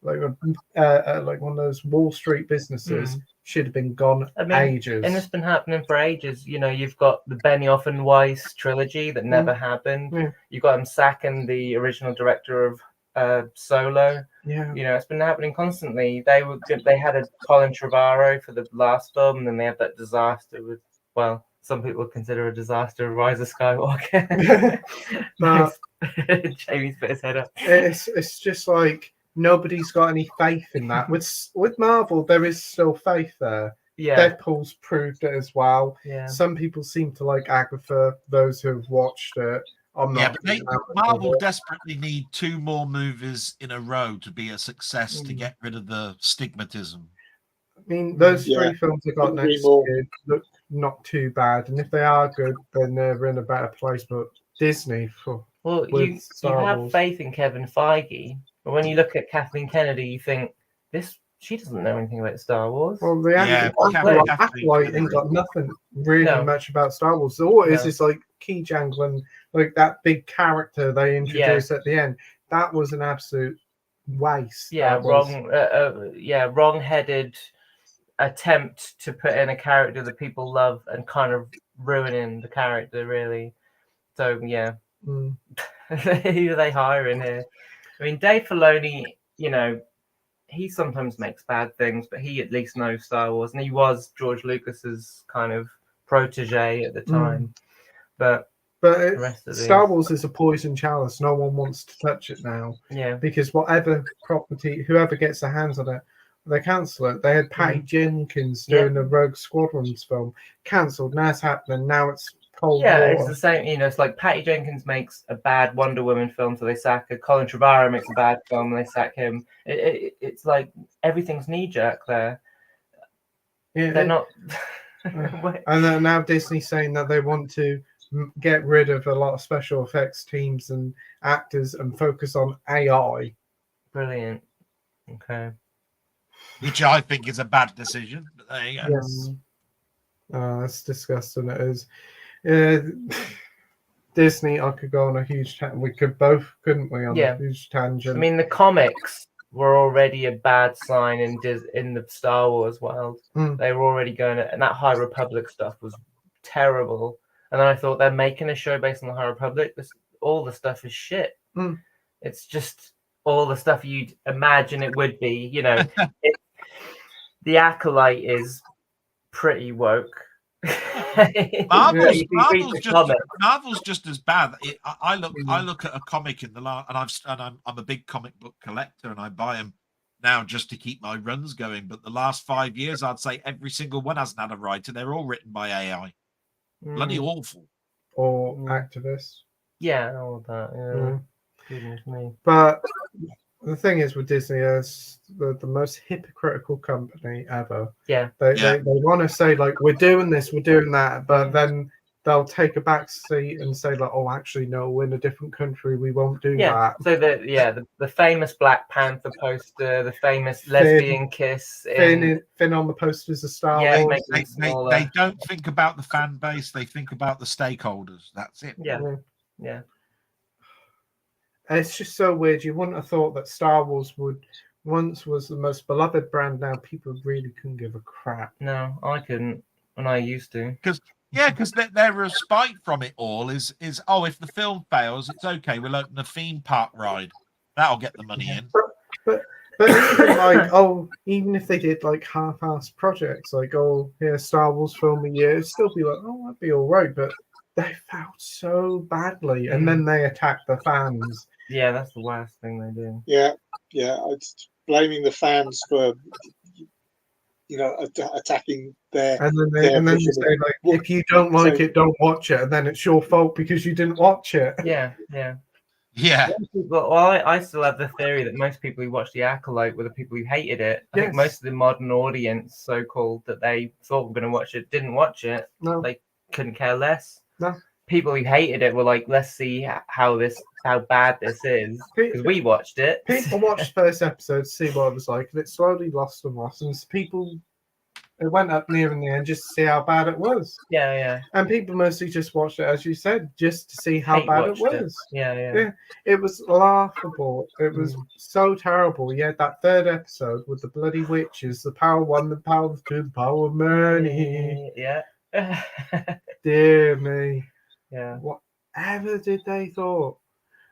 one of those Wall Street businesses, should have been gone ages. And it's been happening for ages. You know, you've got the Benioff and Weiss trilogy that never happened. You've got them sacking the original director of Solo. You know, it's been happening constantly. They had a Colin Trevorrow for the last film, and then they had that disaster with, well, some people would consider a disaster, Rise of Skywalker. Jamie's put his head up. It's just like nobody's got any faith in that. With Marvel, there is still faith there. Deadpool's proved it as well. Some people seem to like Agatha. Those who have watched it. But Marvel desperately need 2 more movies in a row to be a success to get rid of the stigmatism. I mean, those 3 films they got next year look not too bad, and if they are good, then they're in a better place. But Disney, you have faith in Kevin Feige, but when you look at Kathleen Kennedy, you think she doesn't know anything about Star Wars. Well, the Acolyte ain't got nothing really much about Star Wars. All it is like key jangling, like that big character they introduced at the end. That was an absolute waste. Wrong-headed attempt to put in a character that people love and kind of ruining the character, really. So who are they hiring here? I mean, Dave Filoni, you know, he sometimes makes bad things, but he at least knows Star Wars, and he was George Lucas's kind of protege at the time. But Star Wars is a poison chalice. No one wants to touch it now. Because whatever property, whoever gets their hands on it, they cancel it. They had Patty Jenkins doing the Rogue Squadrons film, cancelled. Now it's happening. Now it's Cold Yeah, it's War. the same. It's like Patty Jenkins makes a bad Wonder Woman film, so they sack her. Colin Trevorrow makes a bad film, and they sack him. It's like everything's knee jerk there. Yeah, They're not. and then now Disney's saying that they want to get rid of a lot of special effects teams and actors and focus on AI. Brilliant. Okay. Which I think is a bad decision. But there you go. Yes. That's disgusting. It is. Disney, I could go on a huge tangent. We could both, couldn't we, on a huge tangent? I mean, the comics were already a bad sign in the Star Wars world. They were already going and that High Republic stuff was terrible. And then I thought they're making a show based on the High Republic. All the stuff is shit. It's just all the stuff you'd imagine it would be. The Acolyte is pretty woke. Marvel's just as bad. I look at a comic in the last, and I'm a big comic book collector, and I buy them now just to keep my runs going. But the last 5 years, I'd say every single one hasn't had a writer. They're all written by AI. Bloody awful. Or activists. Yeah, all of that. Yeah. Goodness me. But the thing is with Disney, is the most hypocritical company ever. Yeah. They want to say, like, we're doing this, we're doing that, but then they'll take a back seat and say, like, oh, actually, no, we're in a different country, we won't do that. So the famous Black Panther poster, the famous lesbian kiss. Finn on the posters of Star Wars. They don't think about the fan base, they think about the stakeholders. That's it. Yeah. It's just so weird. You wouldn't have thought that Star Wars once was the most beloved brand. Now people really couldn't give a crap. No, I couldn't, and I used to. Because their respite from it all is if the film fails, it's okay. We'll open a theme park ride. That'll get the money in. But even like even if they did like half-assed projects, like Star Wars film a year, it'd still be like, that'd be all right. But they failed so badly, and then they attacked the fans. Yeah, that's the worst thing they do. Yeah. It's blaming the fans for, attacking their. And then you say, like, if you don't like it, don't watch it, and then it's your fault because you didn't watch it. Yeah. Well, I still have the theory that most people who watched The Acolyte were the people who hated it. I think most of the modern audience, so-called, that they thought were going to watch it, didn't watch it. No. They couldn't care less. No. People who hated it were like, let's see how bad this is, because we watched it. People watched the first episode to see what it was like, and it slowly lost and lost. And it went up near in the end just to see how bad it was. Yeah. And people mostly just watched it, as you said, just to see how bad it was. Yeah. It was laughable. It was so terrible. You had that third episode with the bloody witches, the power one, the power two, the power of many. Yeah. Dear me. Yeah. Whatever did they thought?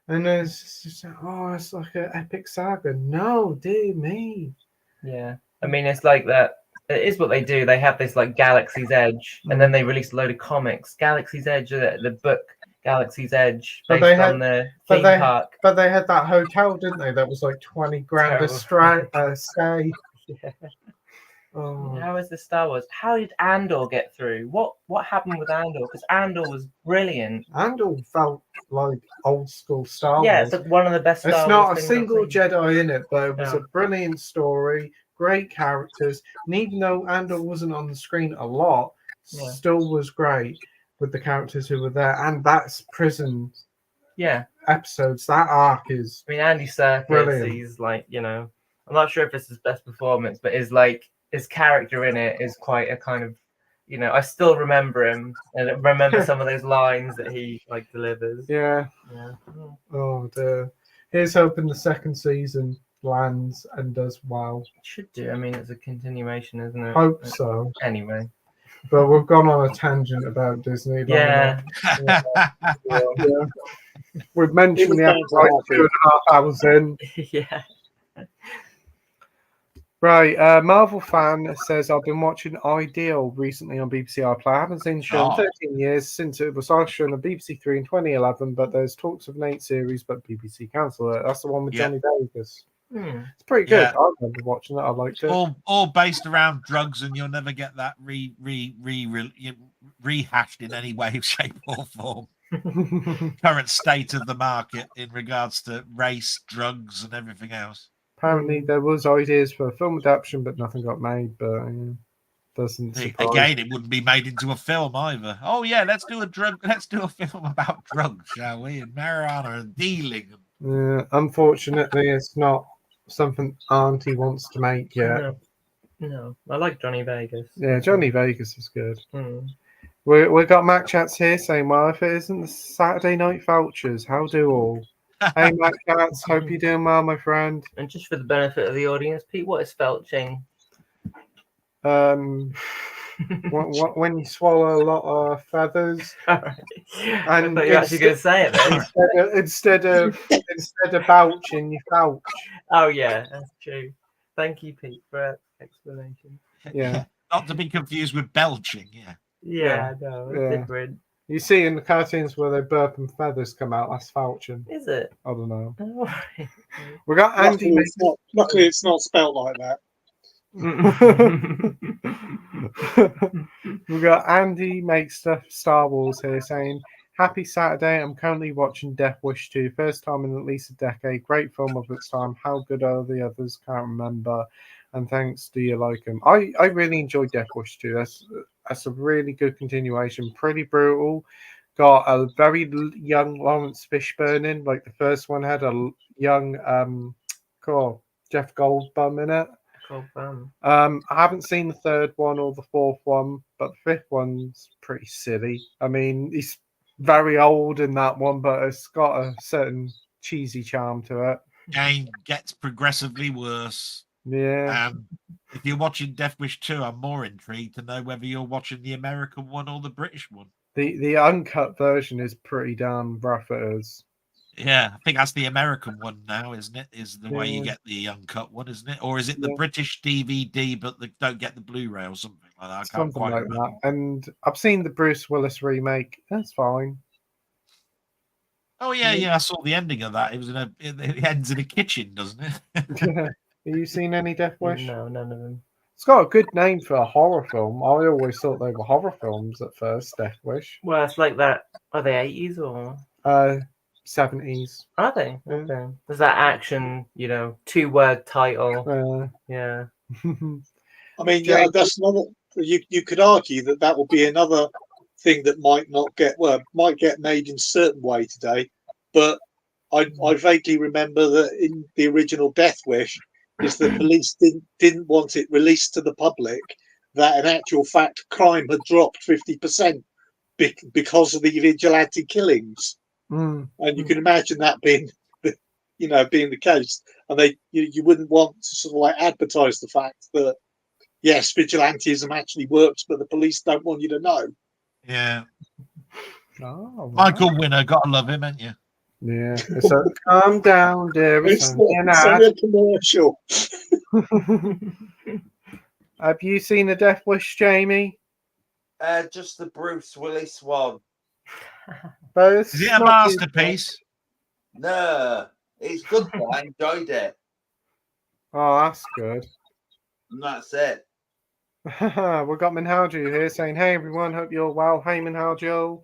And it's just it's like an epic saga. No, dear me. Yeah. I mean, it's like that. It is what they do. They have this like Galaxy's Edge, and then they release a load of comics. Galaxy's Edge, the book Galaxy's Edge, based on the theme park. But they had that hotel, didn't they? That was like 20 grand a stay. Yeah. How is the Star Wars? How did Andor get through? What happened with Andor? Because Andor was brilliant. Andor felt like old school Star Wars. Yeah, it's like one of the best Star Wars. It's not a single Jedi in it, but it was a brilliant story, great characters. And even though Andor wasn't on the screen a lot, still was great with the characters who were there. And that's prison episodes. That arc is. I mean, Andy Serkis, brilliant. He's like, I'm not sure if it's his best performance, but his character in it is quite a kind of, I still remember him and I remember some of those lines that he delivers. Yeah. Oh dear. Here's hoping the second season lands and does well. It should do. I mean, it's a continuation, isn't it? Hope so. Anyway. But we've gone on a tangent about Disney. Yeah. We've mentioned the episode 2.5 hours in. Yeah. Right, Marvel fan says, I've been watching Ideal recently on BBC iPlayer. I haven't seen the show in 13 years since it was last shown on BBC 3 in 2011, but there's talks of an 8 series, but BBC cancelled it. That's the one with Johnny Vegas. It's pretty good. I remember watching it. I liked it. All based around drugs, and you'll never get that rehashed in any way, shape, or form. Current state of the market in regards to race, drugs, and everything else. Apparently, there was ideas for a film adaptation, but nothing got made. But doesn't surprise. Again, it wouldn't be made into a film either. Oh yeah, let's do a film about drugs, shall we? And marijuana and dealing. Unfortunately, it's not something Auntie wants to make yet. No. I like Johnny Vegas. Yeah, Johnny Vegas is good. Mm. We got Mac Chats here saying, well, if it isn't the Saturday night vouchers, how do all? Hey, Mac Chats, hope you're doing well, my friend. And just for the benefit of the audience, Pete, what is felching? When you swallow a lot of feathers, Right. and I thought you were actually going to say it then. instead of vouching, you vouch. Oh yeah, that's true. Thank you, Pete, for that explanation. Yeah. Not to be confused with belching. Yeah. Yeah, no, it's different. You see in the cartoons where they burp and feathers come out, that's vouching. Is it? I don't know. Oh, right. We got Andy. Luckily, it's not spelt like that. We got Andy makes stuff Star Wars here saying, happy Saturday. I'm currently watching Death Wish 2. First time in at least a decade. Great film of its time. How good are the others? Can't remember. And thanks. Do you like them? I really enjoyed Death Wish 2. That's a really good continuation. Pretty brutal. Got a very young Lawrence Fishburne in. Like the first one had a young Jeff Goldblum in it. I haven't seen the third one or the fourth one, but the fifth one's pretty silly. I mean, he's very old in that one, but it's got a certain cheesy charm to it. Game gets progressively worse. Yeah. If you're watching Death Wish 2, I'm more intrigued to know whether you're watching the American one or the British one. The uncut version is pretty damn rough. It is. Yeah, I think that's the American one now, isn't it? Is the way you get the uncut one, isn't it? Or is it the British DVD, but they don't get the Blu-ray or something like that? I can't quite remember. That. And I've seen the Bruce Willis remake. That's fine. Oh yeah. I saw the ending of that. It ends in a kitchen, doesn't it? Have you seen any Death Wish? No, none of them. It's got a good name for a horror film. I always thought they were horror films at first. Death Wish. Well, it's like that. Are they 80s or 70s? Are they? Okay. There's that action, 2-word title. Yeah. I mean, that's another. You could argue that would be another thing that might get made in a certain way today. But I vaguely remember that in the original Death Wish, is the police didn't want it released to the public that in actual fact crime had dropped 50% because of the vigilante killings. And you can imagine that being the case, and you wouldn't want to sort of like advertise the fact that yes, vigilantism actually works, but the police don't want you to know. Yeah. Oh, Michael Winner, gotta love him, ain't you? Yeah. So calm down, dear. It's a commercial. Have you seen the Death Wish, Jamie? Just the Bruce Willis one. Is it a masterpiece? No, it's good. I enjoyed it. Oh, that's good. And that's it. We've got Minhaju here saying, hey everyone, hope you're well. Hey Minhaju.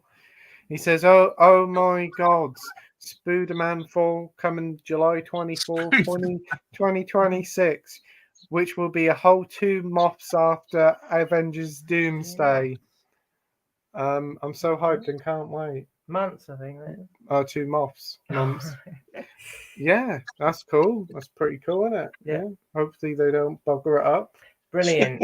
He says, oh my gods, Spooderman 4 coming July 24, 2026, which will be a whole 2 months after Avengers Doomsday. I'm so hyped and can't wait. Months, I think. Right? 2 months. Yeah, that's cool. That's pretty cool, isn't it? Yeah. Hopefully they don't bugger it up. Brilliant.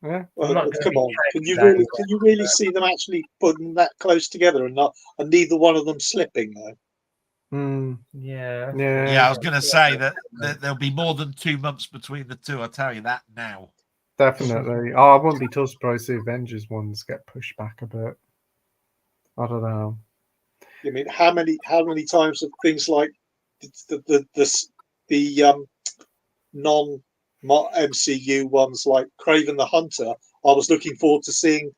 Yeah. Well, come on. Can you really see them actually putting that close together and neither one of them slipping though? Yeah. Yeah, I was going to say that there'll be more than 2 months between the two. I'll tell you that now. Definitely. I wouldn't be too surprised the Avengers ones get pushed back a bit. I don't know. I mean, how many times have things like the non MCU ones like Kraven the Hunter? I was looking forward to seeing,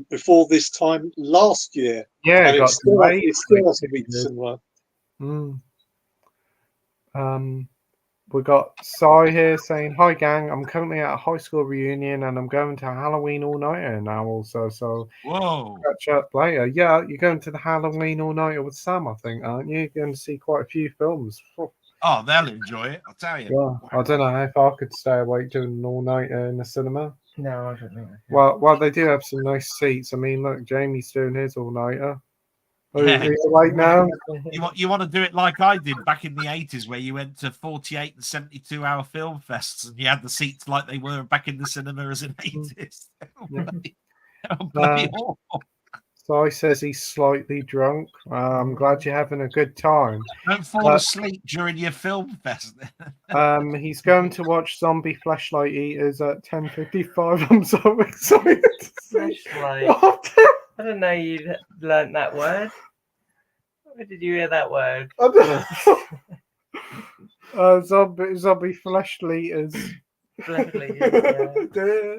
before this time last year. Yeah, and it still has to be similar. we got Sai here saying, "Hi gang, I'm currently at a high school reunion and I'm going to Halloween all nighter now also. So Whoa. catch up later." Yeah, you're going to the Halloween all nighter with Sam, I think, aren't you? You're going to see quite a few films. Oh, they'll enjoy it. I'll tell you. Yeah, I don't know if I could stay awake doing an all nighter in the cinema. No, I don't think. Well, they do have some nice seats. I mean, look, Jamie's doing his all nighter. Yeah. He's awake now. You want to do it like I did back in the 80s, where you went to 48 and 72-hour film fests and you had the seats like they were back in the cinema as in 80s. Yeah. Sai says he's slightly drunk. I'm glad you're having a good time. Don't fall asleep during your film fest. He's going to watch Zombie Fleshlight Eaters at 10:55. I'm so excited to see. Fleshlight. I don't know you'd learnt that word. Where did you hear that word? Zombie Fleshlight Eaters. Yeah.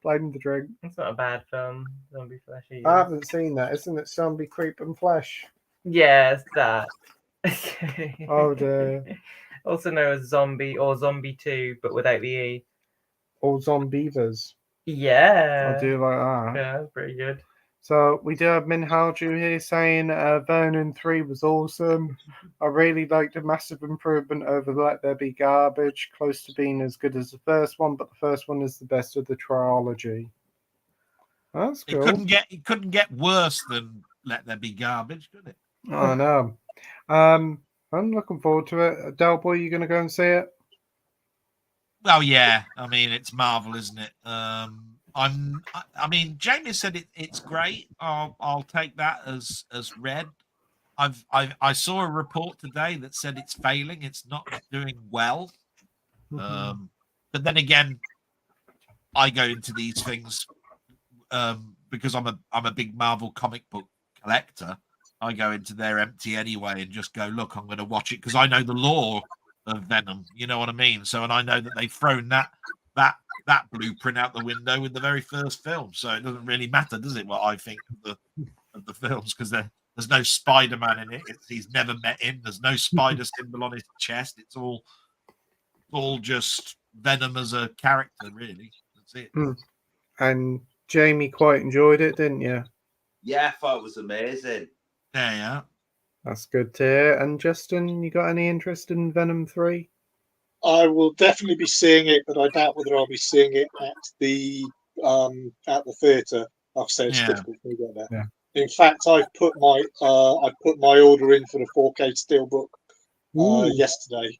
Blame the drink. It's not a bad film. Zombie Flesh Eaters. I haven't seen that. Isn't it Zombie Creep and Flesh? Yeah, it's that. Oh dear. Also known as Zombie or Zombie 2, but without the E. Or Zombievers. Yeah. I do like that. Yeah, pretty good. So we do have Min Haoju here saying Vernon 3 was awesome. I really liked a massive improvement over Let There Be Garbage, close to being as good as the first one, but the first one is the best of the trilogy. That's cool. It couldn't get worse than Let There Be Garbage, could it? I know. I'm looking forward to it. Delboy, you going to go and see it? Well, yeah. I mean, it's Marvel, isn't it? Jamie said it's great. I'll take that as read. I saw a report today that said it's failing. It's not doing well. But then again, I go into these things because I'm a big Marvel comic book collector. I go into there empty anyway and just go, look, I'm going to watch it because I know the lore of Venom. You know what I mean? So, and I know that they've thrown that blueprint out the window with the very first film. So it doesn't really matter, does it? What I think of the films, because there's no Spider-Man in it. He's never met him. There's no spider symbol on his chest. It's all just Venom as a character, really. That's it. And Jamie quite enjoyed it, didn't you? Yeah, I thought it was amazing. Yeah. That's good to hear. And Justin, you got any interest in Venom 3? I will definitely be seeing it, but I doubt whether I'll be seeing it at the theatre. Like I say, it's difficult for me to get there. Yeah. In fact, I put my order in for the 4K Steelbook yesterday.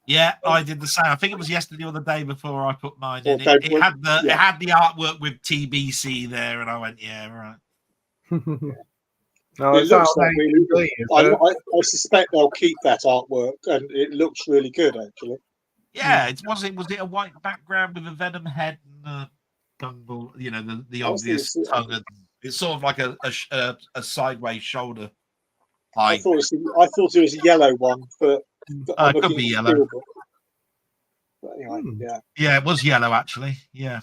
Yeah, I did the same. I think it was yesterday or the day before I put mine in. It had the artwork with TBC there, and I went, yeah, right. It looks like really good. I suspect they'll keep that artwork, and it looks really good, actually. Yeah, was it a white background with a Venom head and the tongue, the obvious tongue? It's sort of like a sideways shoulder. I thought it was a yellow one, but it could be yellow. But anyway, yeah, it was yellow actually. Yeah.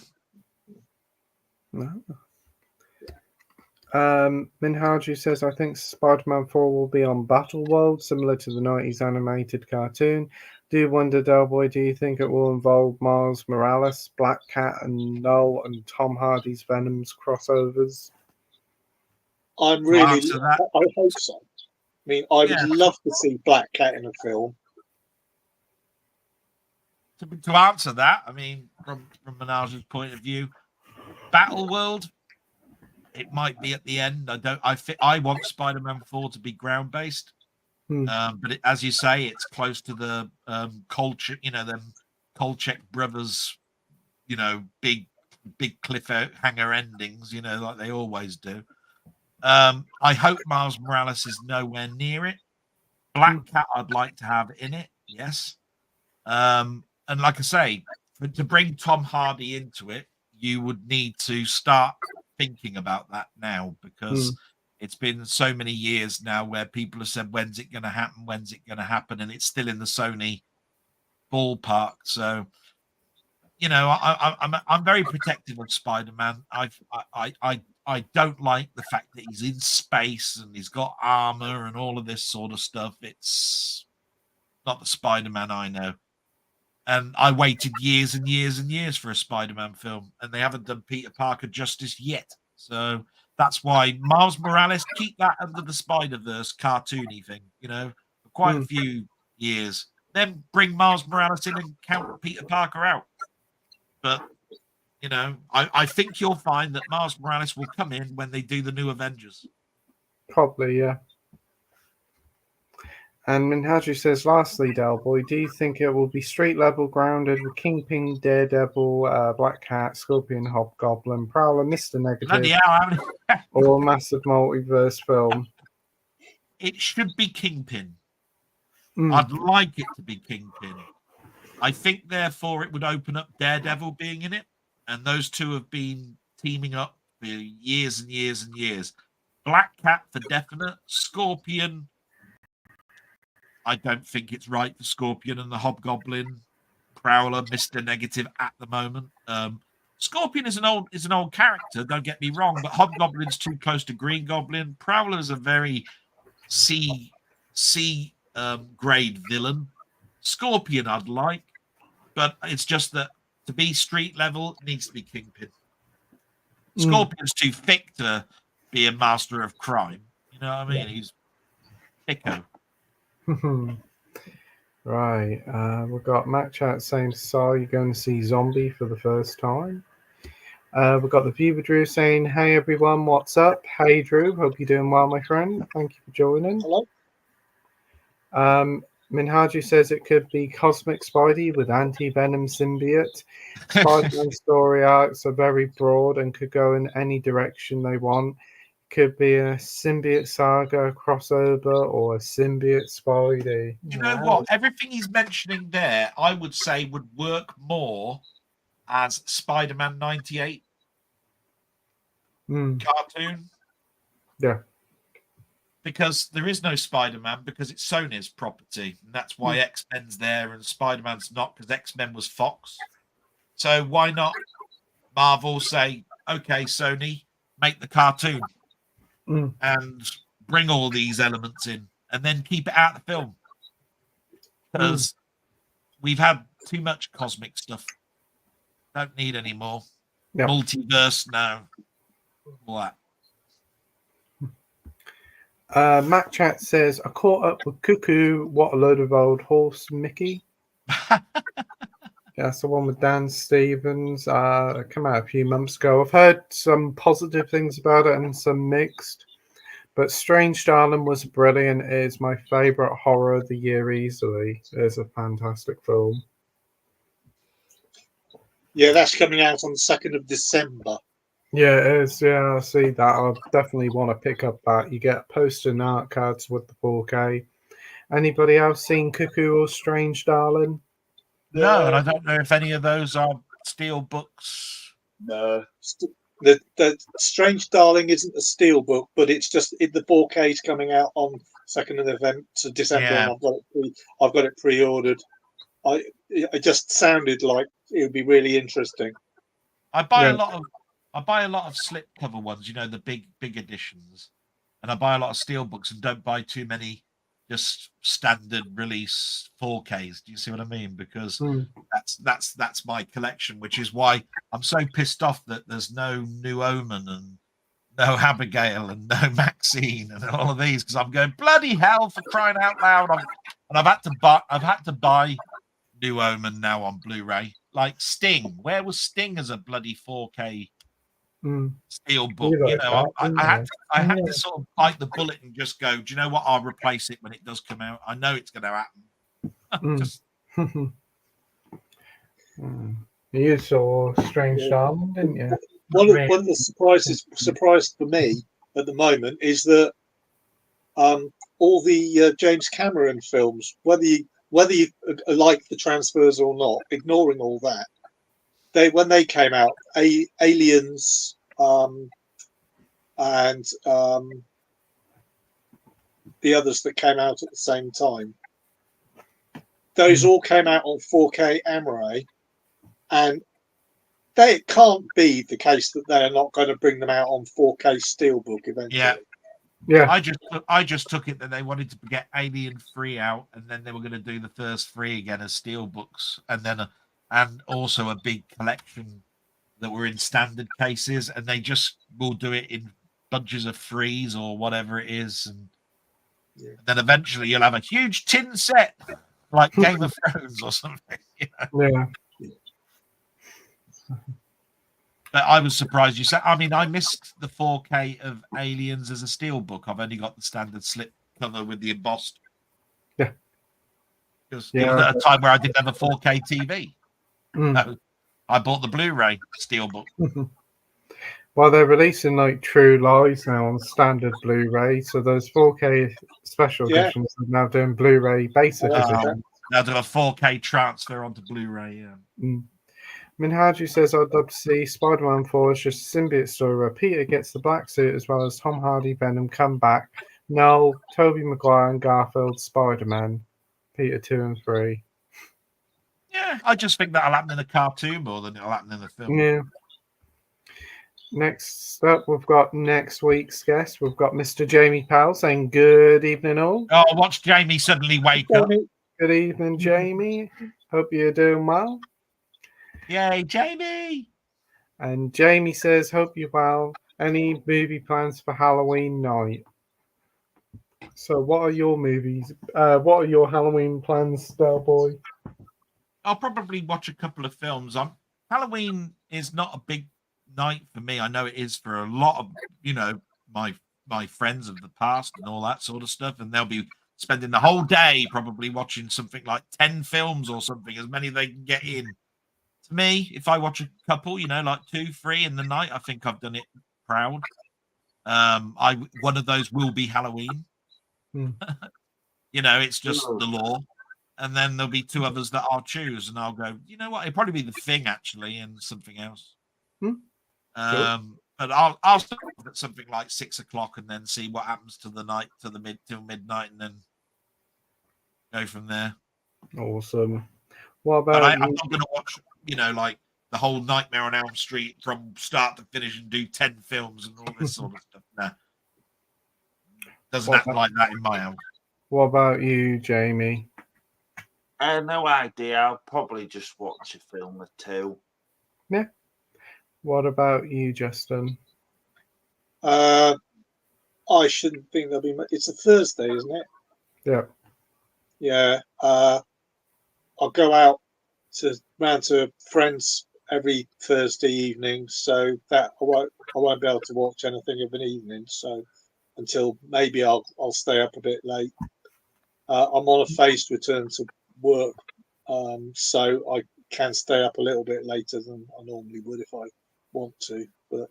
Minhaji says, I think Spider-Man 4 will be on Battleworld, similar to the 90s animated cartoon. Do you wonder, Delboy, do you think it will involve Miles Morales, Black Cat, and Null, and Tom Hardy's Venom's crossovers? I hope so. I mean, I would love to see Black Cat in a film. To answer that, I mean, from Minaj's point of view, Battleworld, it might be at the end. I want Spider-Man 4 to be ground-based, but as you say, it's close to the culture. Them Kolchak brothers. Big cliffhanger endings. Like they always do. I hope Miles Morales is nowhere near it. Black Cat, I'd like to have in it. Yes, and like I say, to bring Tom Hardy into it, you would need to start thinking about that now, because it's been so many years now where people have said, when's it going to happen, and it's still in the Sony ballpark. So I'm very protective of Spider-Man. I don't like the fact that he's in space and he's got armor and all of this sort of stuff. It's not the Spider-Man I know. And I waited years and years and years for a Spider-Man film, and they haven't done Peter Parker justice yet. So that's why Miles Morales, keep that under the Spider-Verse cartoony thing, for quite a few years. Then bring Miles Morales in and count Peter Parker out. But, I think you'll find that Miles Morales will come in when they do the new Avengers. Probably, yeah. And Minhaju says, lastly, Delboy, do you think it will be street level grounded with Kingpin, Daredevil, Black Cat, Scorpion, Hobgoblin, Prowler, Mr. Bloody Negative, hell, or a massive multiverse film? it should be Kingpin. Mm. I'd like it to be Kingpin. I think, therefore, it would open up Daredevil being in it. And those two have been teaming up for years and years and years. Black Cat for definite. Scorpion, I don't think it's right for Scorpion and the Hobgoblin. Prowler, Mr. Negative at the moment. Scorpion is an old character, don't get me wrong, but Hobgoblin's too close to Green Goblin. Prowler is a very C grade villain. Scorpion I'd like, but it's just that to be street level, it needs to be Kingpin. Scorpion's too thick to be a master of crime. You know what I mean? He's thicko. Right. We've got Matt Chat saying, so you're going to see Zombie for the first time. We've got the Viewer Drew saying, hey everyone, what's up? Hey Drew, hope you're doing well, my friend. Thank you for joining. Hello. Minhaju says it could be Cosmic Spidey with anti-venom symbiote. Spider-Man story arcs are very broad and could go in any direction they want. Could be a symbiote saga crossover or a symbiote Spidey. You know what? Everything he's mentioning there, I would say would work more as Spider-Man 98 cartoon. Yeah. Because there is no Spider-Man because it's Sony's property. And that's why X-Men's there and Spider-Man's not, because X-Men was Fox. So why not Marvel say, okay, Sony, make the cartoon and bring all these elements in and then keep it out of the film. Because we've had too much cosmic stuff. Don't need any more. Yep. Multiverse, no. All that. Matt Chat says, I caught up with Cuckoo. What a load of old horse, Mickey. That's the one with Dan Stevens. Came out a few months ago. I've heard some positive things about it and some mixed. But Strange Darling was brilliant. It is my favourite horror of the year easily. It's a fantastic film. Yeah, that's coming out on the 2nd of December. Yeah, it is. Yeah, I see that. I definitely want to pick up that. You get poster and art cards with the 4K. Anybody else seen Cuckoo or Strange Darling? No, and I don't know if any of those are steel books. No. The Strange Darling isn't a steel book, but it's just the 4K is coming out on 2nd of December, Yeah. and I've got it pre-ordered. It just sounded like it would be really interesting. I buy a lot of slipcover ones, the big editions, and I buy a lot of steel books and don't buy too many just standard release 4Ks. Do you see what I mean? Because that's my collection, which is why I'm so pissed off that there's no New Omen and no Abigail and no Maxine and all of these, because I'm going, bloody hell, for crying out loud. I've had to buy New Omen now on Blu-ray. Like Sting, where was Sting as a bloody 4K steel book? I had to sort of bite the bullet and just go, do you know what? I'll replace it when it does come out. I know it's going to happen. You saw Strange Darling, didn't you? One of the surprise for me at the moment is that all the James Cameron films, whether you like the transfers or not, ignoring all that, when they came out, Aliens and the others that came out at the same time, those all came out on 4K Amaray, and it can't be the case that they are not going to bring them out on 4K Steelbook eventually. Yeah. Yeah. I just took it that they wanted to get Alien 3 out, and then they were going to do the first 3 again as steel books, and also a big collection that were in standard cases, and they just will do it in bunches of 3s or whatever it is, and then eventually you'll have a huge tin set like Game of Thrones or something. You know? Yeah. But I was surprised you said. I mean, I missed the 4K of Aliens as a steelbook. I've only got the standard slip cover with the embossed. Yeah. It was at a time where I didn't have a 4K TV. So I bought the Blu-ray steelbook. Well, they're releasing like True Lies now on standard Blu-ray, so those 4K special editions are now doing Blu-ray basic editions. Now do a 4K transfer onto Blu-ray. Yeah. Minhaji says, I'd love to see Spider-Man 4 as just a symbiote story where Peter gets the black suit as well as Tom Hardy, Venom come back. No, Tobey Maguire and Garfield Spider-Man, Peter 2 and 3. Yeah, I just think that'll happen in the cartoon more than it'll happen in the film. Yeah. Next up, we've got next week's guest. We've got Mr. Jamie Powell saying, good evening all. Oh, watch Jamie suddenly wake up. Good evening, Jamie. Hope you're doing well. Yay, Jamie! And Jamie says, hope you're well. Any movie plans for Halloween night? So what are your movies? What are your Halloween plans, Delboy? I'll probably watch a couple of films. Halloween is not a big night for me. I know it is for a lot of, my friends of the past and all that sort of stuff. And they'll be spending the whole day probably watching something like 10 films or something, as many they can get in. To me, if I watch a couple, like 2, 3 in the night, I think I've done it proud. One of those will be Halloween. It's just the law. And then there'll be 2 others that I'll choose, and I'll go, you know what? It'll probably be The Thing actually, and something else. But I'll start at something like 6 o'clock, and then see what happens to the night till midnight, and then go from there. Awesome. What about? But I'm not going to watch, like the whole Nightmare on Elm Street from start to finish and do 10 films and all this sort of stuff. Nah, doesn't happen like that in my house. What about you, Jamie? No idea. I'll probably just watch a film or 2. Yeah. What about you, Justin? I shouldn't think there'll be much. It's a Thursday, isn't it? Yeah. Yeah. I'll go out round to friends every Thursday evening, so that I won't be able to watch anything of an evening. So until maybe I'll stay up a bit late. I'm on a phased return to work, so I can stay up a little bit later than I normally would if I want to. But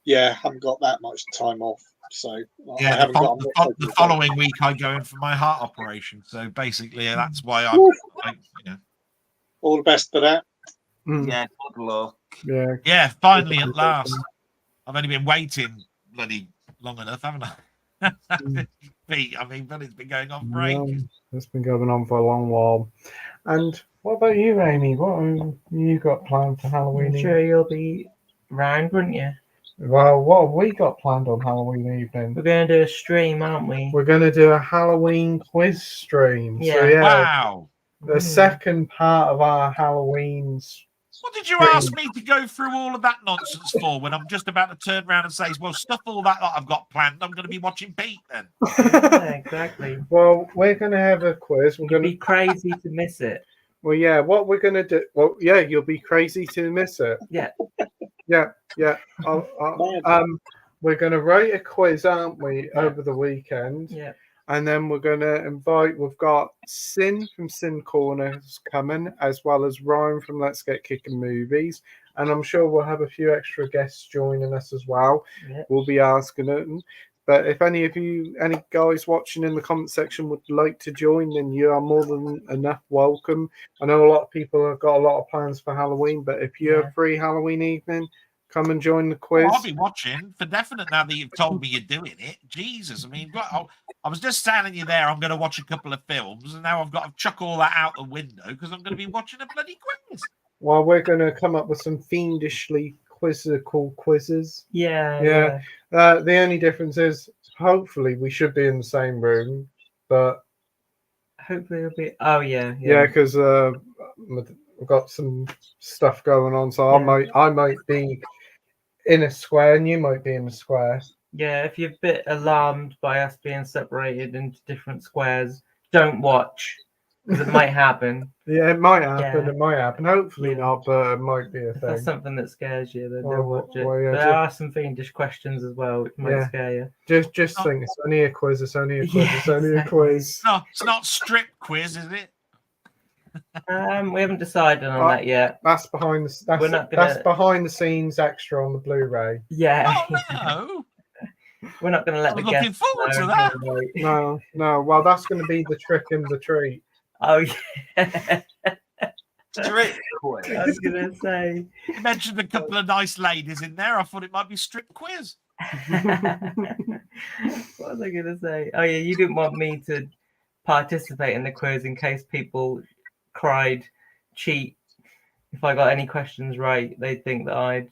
yeah, I haven't got that much time off. So yeah, I haven't got the following week I go in for my heart operation. So basically, that's why all the best for that. Yeah, good luck. Yeah, finally at last. I've only been waiting bloody long enough, haven't I? I mean, but it's been going on for ages. It's been going on for a long while. And what about you, Amy? What have you got planned for Halloween? I'm sure you'll be round, wouldn't you? Well, what have we got planned on Halloween evening? We're going to do a stream, aren't we? We're going to do a Halloween quiz stream. Yeah. So, yeah, Wow. The second part of our Halloween. What did you ask me to go through all of that nonsense for when I'm just about to turn around and say, well, stuff all that I've got planned. I'm going to be watching Pete then. Yeah, exactly. Well, we're going to have a quiz. We're going to be crazy to miss it. Well, yeah, what we're going to do. Well, yeah, you'll be crazy to miss it. Yeah. Yeah. We're going to write a quiz, aren't we, over the weekend? Yeah. And then we're going to invite, we've got Sin from Sin Corners coming, as well as Ryan from Let's Get Kicking Movies. And I'm sure we'll have a few extra guests joining us as well. Yeah. We'll be asking it. But if any of you, any guys watching in the comment section would like to join, then you are more than enough welcome. I know a lot of people have got a lot of plans for Halloween, but if you're free Halloween evening, come and join the quiz. I'll be watching for definite now that you've told me you're doing it. Jesus, I mean, I was just telling you there I'm going to watch a couple of films, and now I've got to chuck all that out the window because I'm going to be watching a bloody quiz. Well, we're going to come up with some fiendishly quizzical quizzes. Yeah. The only difference is hopefully we should be in the same room, but Hopefully it'll be. Oh yeah, yeah, because we've got some stuff going on, so Yeah. I might be in a square and you might be in a square. Yeah, if you're a bit alarmed by us being separated into different squares, don't watch because it might happen. Yeah, it might happen. Yeah. It might happen. Hopefully Yeah. not, but it might be a If that's thing. something that scares you, then Well, don't watch it. well, yeah, There are some fiendish questions as well, which might Yeah. scare you. Just think, it's only a quiz. It's only a quiz. Yeah, It's only a exactly. quiz. No, it's not strip quiz, is it? We haven't decided on that yet. That's behind the. We're not gonna- That's behind the scenes extra on the Blu-ray. Yeah, Oh no! we're not going to let I'm the looking guests forward to know that. until late. No. Well, that's going to be the trick and the treat. Oh yeah, Strip I quiz. was going to say. You mentioned a couple of nice ladies in there. I thought it might be strip quiz. What was I going to say? Oh yeah, you didn't want me to participate in the quiz in case people cried cheat. If I got any questions right, they'd think that I'd,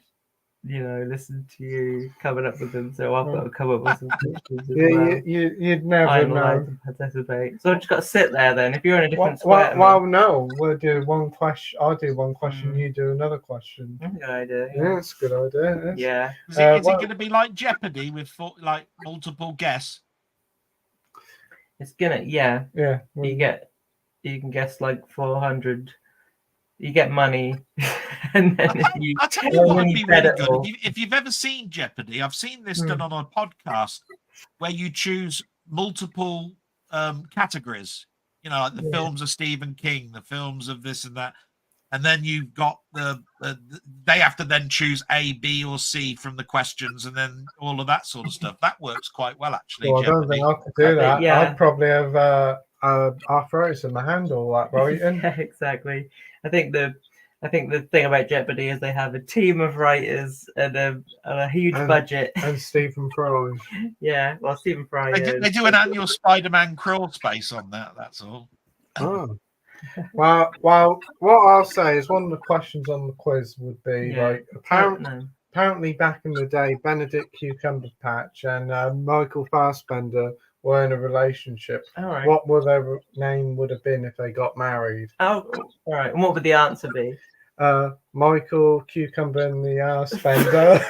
listen to you coming up with them. So I've got to come up with some questions as well. You'd never I'm allowed know. to participate. So I've just got to sit there then. If you're in a different Well, square, well, no. We'll do one question. I'll do one question. Mm. You do another question. that's a good idea. Yeah, that's a good idea. Yeah. Is it well- going to be like Jeopardy with multiple guess? It's gonna. Yeah. Yeah. You can guess like 400. You get money, and then I'll tell you what would be bet really it good. all. If you've ever seen Jeopardy, I've seen this done on a podcast where you choose multiple categories. Like the films of Stephen King, the films of this and that. And then you've got they have to then choose A, B, or C from the questions, and then all of that sort of stuff. That works quite well, actually. Well, I don't think I could do that. Yeah. I'd probably have arthritis in my hand all that, right? Yeah, exactly. I think the thing about Jeopardy is they have a team of writers and a huge budget. And Stephen Fry. Yeah, well, Stephen Fry. They do an annual Spider-Man crawl space on that. That's all. Oh. Well, what I'll say is one of the questions on the quiz would be like apparently back in the day, Benedict Cumberbatch and Michael Fassbender were in a relationship. All right. What would their name would have been if they got married? Oh, all right. And what would the answer be? Michael Cucumber and the Arse-Bender.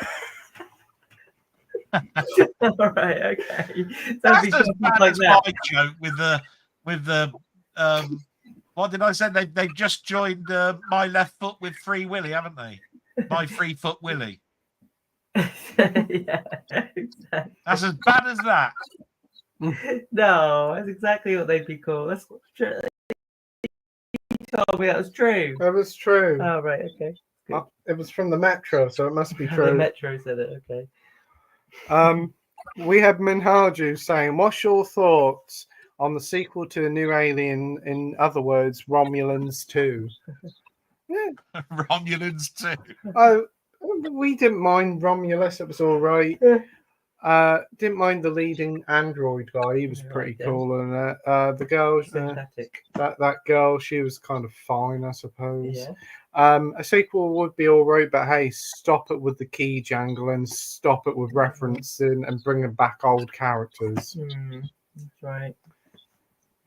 All right. Okay. That's as bad like as that. my joke with the what did I say? They've just joined My Left Foot with Free Willy, haven't they? My Free Foot Willy. Yeah, exactly. That's as bad as that. No, that's exactly what they'd be called. That's true. You told me that was true. That was true. Oh, right. Okay. Good. It was from the Metro, so it must be The true. Metro said it. Okay. We have Minhaju saying, "What's your thoughts on the sequel to A New Alien? In other words, Romulans 2?" Yeah. Romulans too. Oh, we didn't mind Romulus. It was all right. Didn't mind the leading android guy. He was pretty cool. And the girl, Sympathetic. that girl, she was kind of fine, I suppose. Yeah. A sequel would be all right, but hey, stop it with the key jangling, stop it with referencing and bringing back old characters. That's right.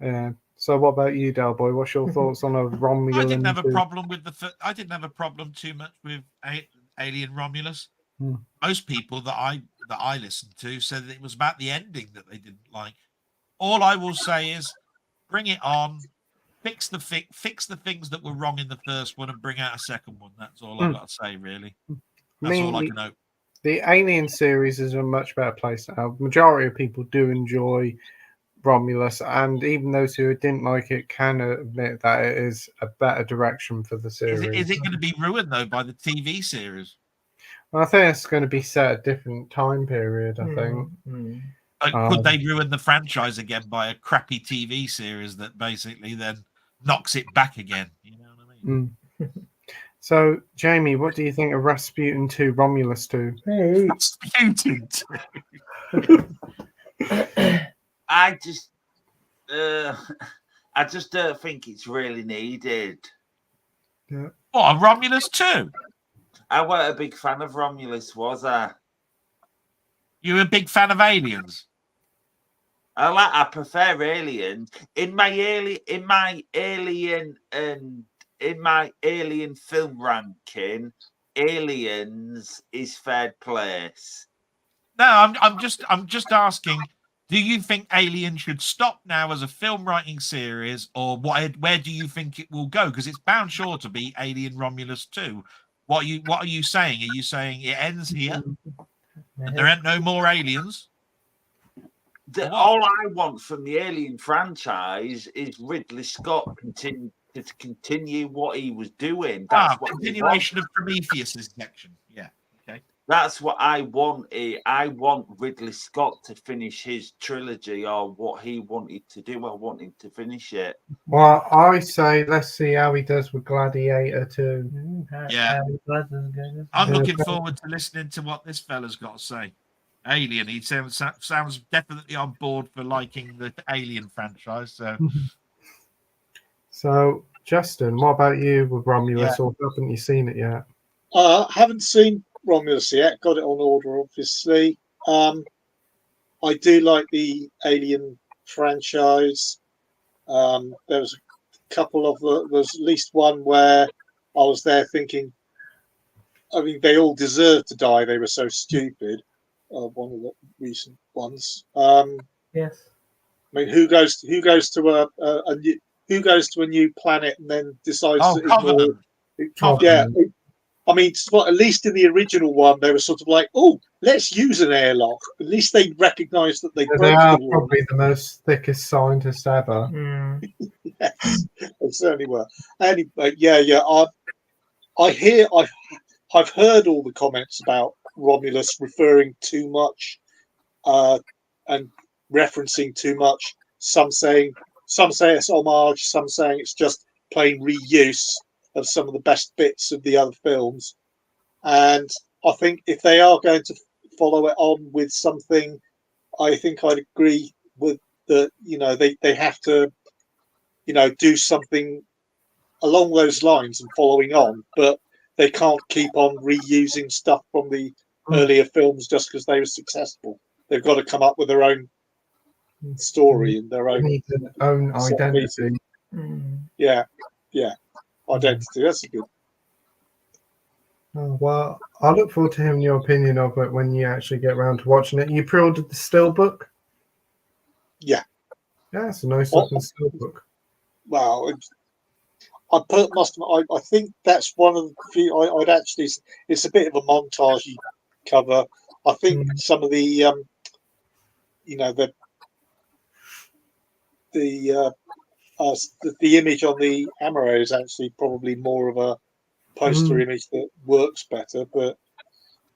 Yeah. So, what about you, Delboy? What's your thoughts on a Romulan? I didn't have a problem with I didn't have a problem too much with Alien Romulus. Most people that I listened to said that it was about the ending that they didn't like. All I will say is, bring it on, fix the things that were wrong in the first one, and bring out a second one. That's all I've got to say, really. That's all I can hope. The Alien series is a much better place now. Majority of people do enjoy Romulus, and even those who didn't like it can admit that it is a better direction for the series. Is it going to be ruined though by the TV series? Well, I think it's going to be set at a different time period. I think. Could they ruin the franchise again by a crappy TV series that basically then knocks it back again? You know what I mean? So, Jamie, what do you think of Rasputin 2, Romulus 2? Rasputin 2. I just don't think it's really needed. Yeah. What, Romulus 2? I wasn't a big fan of Romulus, was I? You were a big fan of Aliens? I prefer Alien. In my Alien film ranking, Aliens is third place. No, I'm just asking. Do you think Alien should stop now as a film writing series, or where do you think it will go? Because it's bound sure to be Alien Romulus 2. What are you saying? Are you saying it ends here? And there ain't no more aliens? All I want from the Alien franchise is Ridley Scott to continue what he was doing. That's what continuation of Prometheus's section. Yeah. Okay. That's what I want. I want Ridley Scott to finish his trilogy or what he wanted to do. I want him to finish it. Well, I say let's see how he does with Gladiator 2. Yeah. I'm looking forward to listening to what this fella's got to say. Alien. He sounds definitely on board for liking the Alien franchise. So, Justin, what about you with Romulus? Or haven't you seen it yet? Haven't seen Romulus yet. Got it on order, obviously. I do like the Alien franchise. There was a couple of there's at least one where I was there thinking, I mean, they all deserved to die. They were so stupid. One of the recent ones. Yes. I mean, who goes to a new planet and then decides to Covenant. ignore? Yeah. I mean, at least in the original one, they were sort of like, "Oh, let's use an airlock." At least they recognised that they broke are the law. probably the most thickest scientists ever. Yes, they certainly were. Anyway, I've heard all the comments about Romulus referring too much and referencing too much. Some say it's homage. Some saying it's just plain reuse of some of the best bits of the other films. And I think if they are going to follow it on with something, I think I'd agree with the, they have to, do something along those lines and following on, but they can't keep on reusing stuff from the earlier films just because they were successful. They've got to come up with their own story and their own identity. Yeah, identity. That's a good. Oh, well, I look forward to hearing your opinion of it when you actually get around to watching it. You pre-ordered the Steelbook? Yeah. Yeah, it's a nice looking Steelbook. Wow. I think that's one of the few. I'd actually. It's a bit of a montage cover. I think some of the, the image on the Amaro is actually probably more of a poster image that works better. But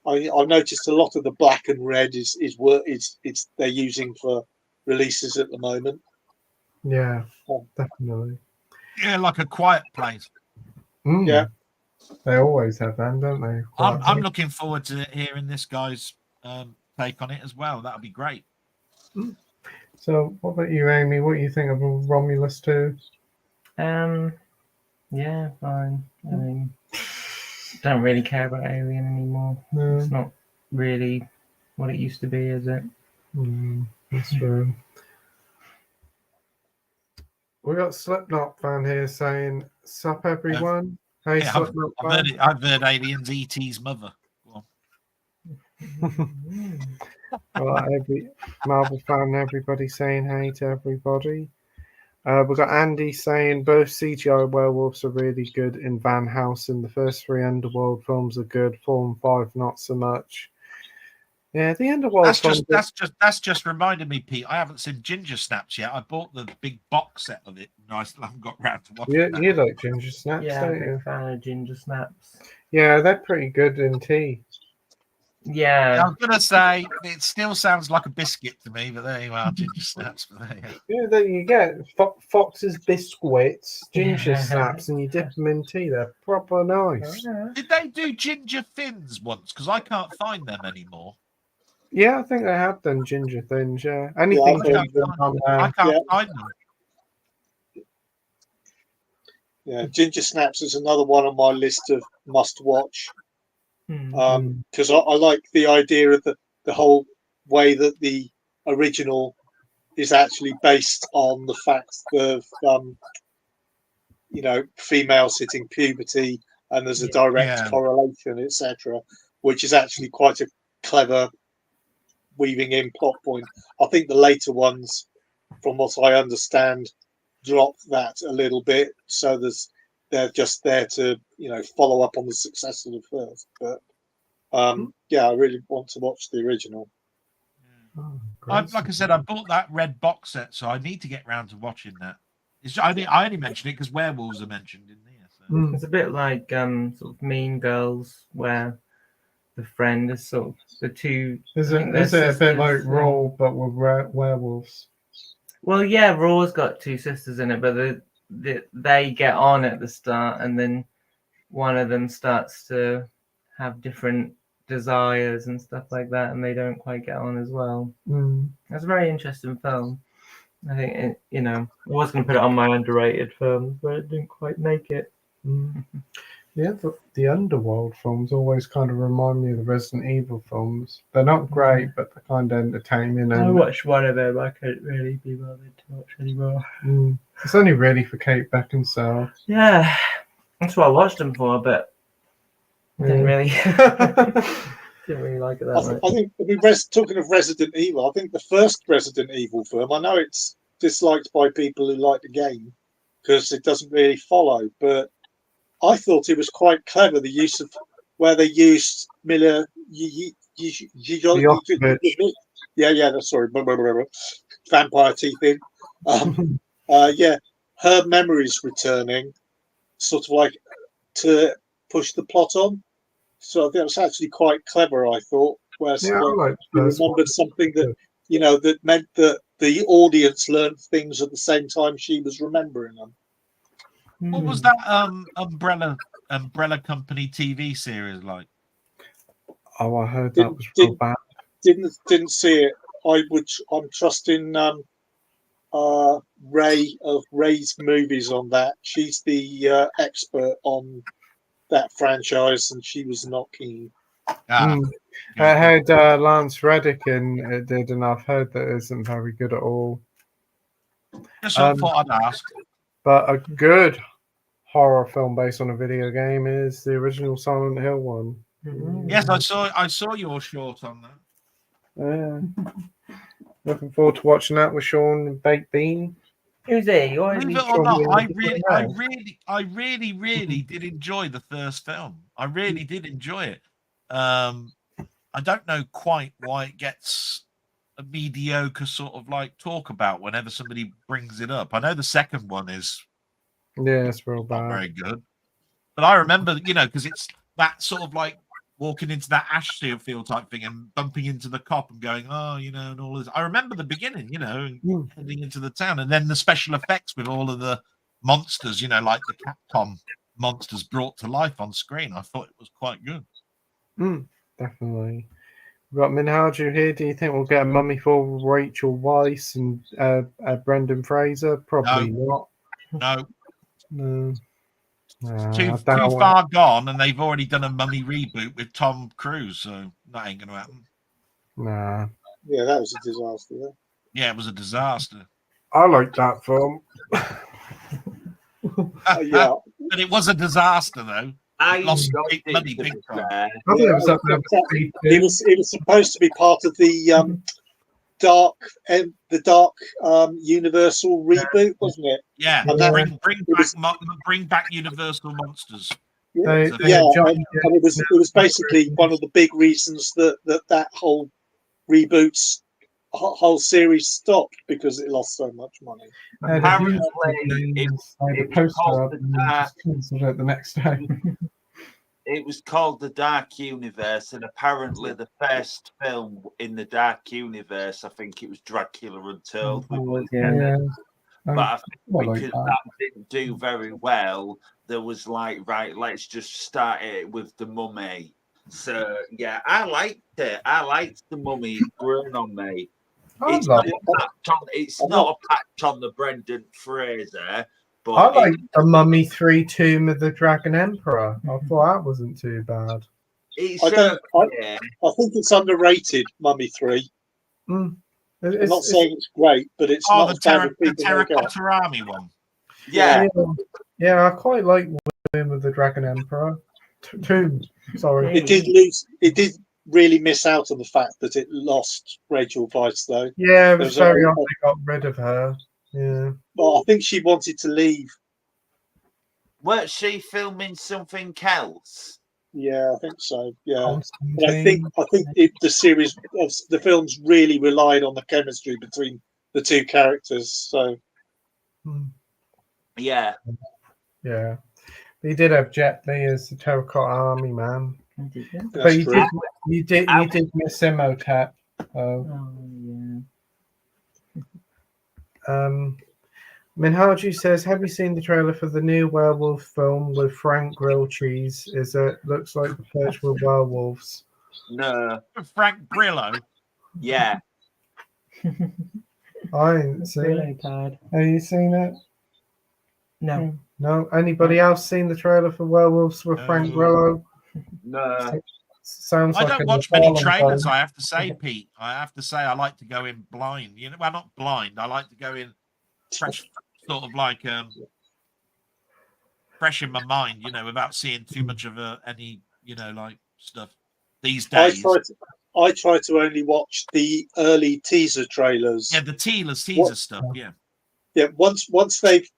I've noticed a lot of the black and red is they're using for releases at the moment. Yeah, definitely. Yeah, like A Quiet Place. Yeah, they always have them, don't they? I'm looking forward to hearing this guy's take on it as well. That'll be great. So, what about you, Amy? What do you think of Romulus 2? Yeah, fine. I mean, don't really care about Alien anymore. No. It's not really what it used to be, is it? That's true. We got Slipknot fan here saying, "Sup everyone." Hey, Yeah, Slipknot fan. I've heard Aliens E.T.'s mother. Well, Every Marvel fan, everybody saying hey to everybody. We've got Andy saying both CGI werewolves are really good in Van Helsing. The first 3 Underworld films are good. 4 and 5 not so much. Yeah, the Underworld films. That's just reminded me, Pete. I haven't seen Ginger Snaps yet. I bought the big box set of it, and I still haven't got round to watching it. You like Ginger Snaps, Yeah, don't I'm a you? big fan of Ginger Snaps. Yeah, they're pretty good in tea. Yeah. I was going to say, it still sounds like a biscuit to me, but there you are, Ginger Snaps. Yeah, there you get Fox's biscuits, Ginger Snaps, and you dip them in tea. They're proper nice. Did they do Ginger Thins once? Because I can't find them anymore. Yeah, I think they have done Ginger Thins, yeah. Anything I can't find them. Yeah, Ginger Snaps is another one on my list of must-watch. Because I like the idea of the whole way that the original is actually based on the fact of females hitting puberty, and there's a direct correlation, etc., which is actually quite a clever weaving in plot point. I think the later ones, from what I understand, drop that a little bit, so they're just there to follow up on the success of the first. But I really want to watch the original. Like I said, I bought that red box set, so I need to get round to watching that. I only mention it because werewolves are mentioned in there. So. It's a bit like sort of Mean Girls, where the friend is sort of the two. Is it a bit like Raw, but with werewolves? Well, yeah, Raw's got two sisters in it, but they get on at the start, and then one of them starts to have different desires and stuff like that, and they don't quite get on as well. It's a very interesting film. I think I was going to put it on my underrated films, but it didn't quite make it. Yeah, the Underworld films always kind of remind me of the Resident Evil films. They're not great, but they're kind of entertaining. I watched one of them. I couldn't really be bothered to watch anymore. It's only really for Kate Beckinsale. Yeah, that's what I watched them for, but I didn't really like it that much. I think, talking of Resident Evil, I think the first Resident Evil film, I know it's disliked by people who like the game because it doesn't really follow, but I thought it was quite clever, the use of where they used Mila sorry, vampire teeth in. Her memories returning, sort of like to push the plot on. So I think it was actually quite clever, I thought. Where you remembered something that that meant that the audience learned things at the same time she was remembering them. What was that Umbrella Company TV series like? Oh, I heard that was real bad. Didn't see it. I'm trusting Ray of Ray's movies on that. She's the expert on that franchise, and she was not keen. I heard Lance Reddick did, and I've heard that it isn't very good at all. Just thought I'd ask. But a good horror film based on a video game is the original Silent Hill one. Yes, I saw your short on that. Looking forward to watching that with Sean and Baked Bean. Who's he? Believe it or not, I really did enjoy the first film. I really did enjoy it. I don't know quite why it gets a mediocre sort of like talk about whenever somebody brings it up. I know the second one is it's real bad, not very good, but I remember because it's that sort of like walking into that ash field type thing and bumping into the cop and going, and all this. I remember the beginning, heading into the town, and then the special effects with all of the monsters, like the Capcom monsters brought to life on screen. I thought it was quite good. Definitely. We've got Minhaju here. Do you think we'll get a Mummy for Rachel Weisz and Brendan Fraser? Probably not. No. Too far gone, and they've already done a Mummy reboot with Tom Cruise, so that ain't going to happen. Nah. Yeah, that was a disaster. Yeah, it was a disaster. I like that film. But it was a disaster, though. I lost money big time. It was supposed to be part of the dark Universal reboot, wasn't it? Yeah, bring back Universal monsters. And it was basically one of the big reasons that whole reboots whole series stopped, because it lost so much money. Apparently, the next day. It was called The Dark Universe, and apparently the first film in the Dark Universe, I think it was Dracula Untold. But I think because that didn't do very well, there was like, right, let's just start it with The Mummy. So, yeah, I liked it. I liked The Mummy. It's grown on me. It's not a patch on the Brendan Fraser. But I like The Mummy 3 Tomb of the Dragon Emperor. I thought that wasn't too bad. I think it's underrated, Mummy 3. I'm not saying it's great, but it's Oh, not as bad as the people make out. Terracotta Army one. Yeah. Yeah, I quite like Tomb of the Dragon Emperor. Tomb, sorry. It did lose. It did really miss out on the fact that it lost Rachel Weisz, though. Yeah, it There was was a- very odd they got rid of her. Yeah. Well, I think she wanted to leave. Weren't she filming something else? Yeah, I think so. Yeah, but Constantine. I think the series of the films really relied on the chemistry between the two characters. So Hmm. Yeah. Yeah. He did have Jet Li as the Terracotta Army man. that's But you true. did miss Imhotep. Oh, yeah. Minhaji says, "Have you seen the trailer for the new werewolf film with Frank Grilled Cheese? Looks like the Perch with werewolves." No. Frank Grillo. Yeah. I ain't seen Really it. bad. Have you seen it? No. No. Anybody else seen the trailer for Werewolves with Frank Grillo? No. Sounds I like don't an watch many asylum trailers, film. I have to say, Pete. I have to say I like to go in blind. You know, well, not blind. I like to go in fresh, sort of like fresh in my mind, you know, without seeing too much of any, you know, like stuff these days. I try to only watch the early teaser trailers. Yeah, the teaser stuff. Yeah. Yeah, once they've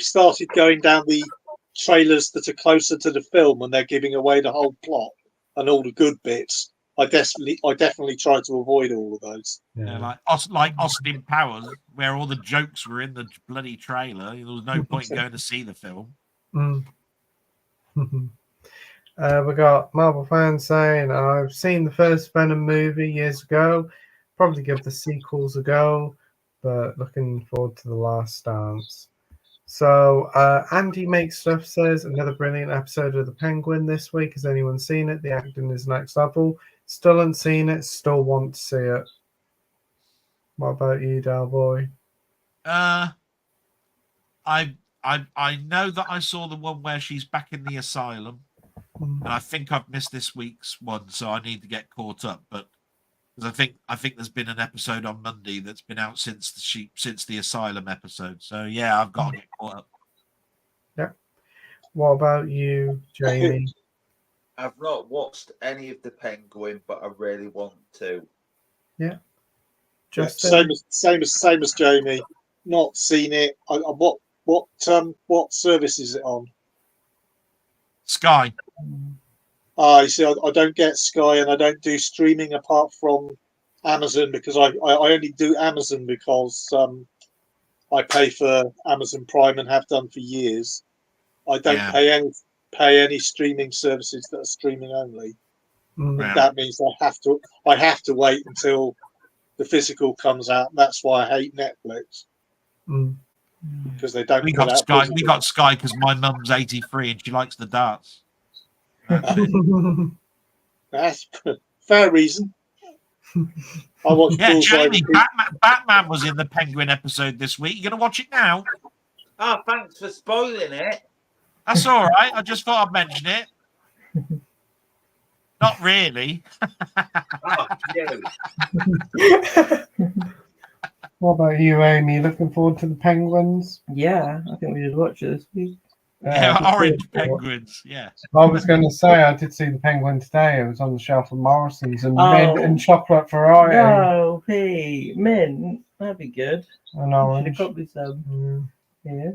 started going down the trailers that are closer to the film and they're giving away the whole plot and all the good bits, I definitely try to avoid all of those. Yeah, like Austin Powers, where all the jokes were in the bloody trailer. There was no point in going to see the film. We got Marvel fans saying, "I've seen the first Venom movie years ago. Probably give the sequels a go, but looking forward to the Last Dance." So Andy Makes Stuff says, "Another brilliant episode of The Penguin this week. Has anyone seen it? The acting is next level. Still haven't seen it. Still want to see it." What about you, Delboy? I know that I saw the one where she's back in the asylum, and I think I've missed this week's one, so I need to get caught up. But because I think there's been an episode on Monday that's been out since the asylum episode. So yeah, I've got to get caught up. Yeah. What about you, Jamie? I've not watched any of the Penguin, but I really want to. Yeah. Justin? Justin? Same as Jamie. Not seen it. What service is it on? Sky. You see, I don't get Sky, and I don't do streaming apart from Amazon because I only do Amazon because I pay for Amazon Prime and have done for years. I don't pay any streaming services that are streaming only. Yeah. That means I have to wait until the physical comes out. That's why I hate Netflix because they don't. We got Sky because my mum's 83 and she likes the darts. That's fair reason. I watched. Yeah, Jamie, Batman was in the Penguin episode this week. You gonna watch it now? Oh, thanks for spoiling it. That's all right. I just thought I'd mention it. Not really. Oh, What about you, Amy? Looking forward to the Penguins? Yeah, I think we should watch it this week. Orange Penguins. Yeah. I was going to say I did see the Penguin today. It was on the shelf of Morrison's and mint and chocolate variety. No, hey, mint. That'd be good. And orange. Should have got me some. Yeah.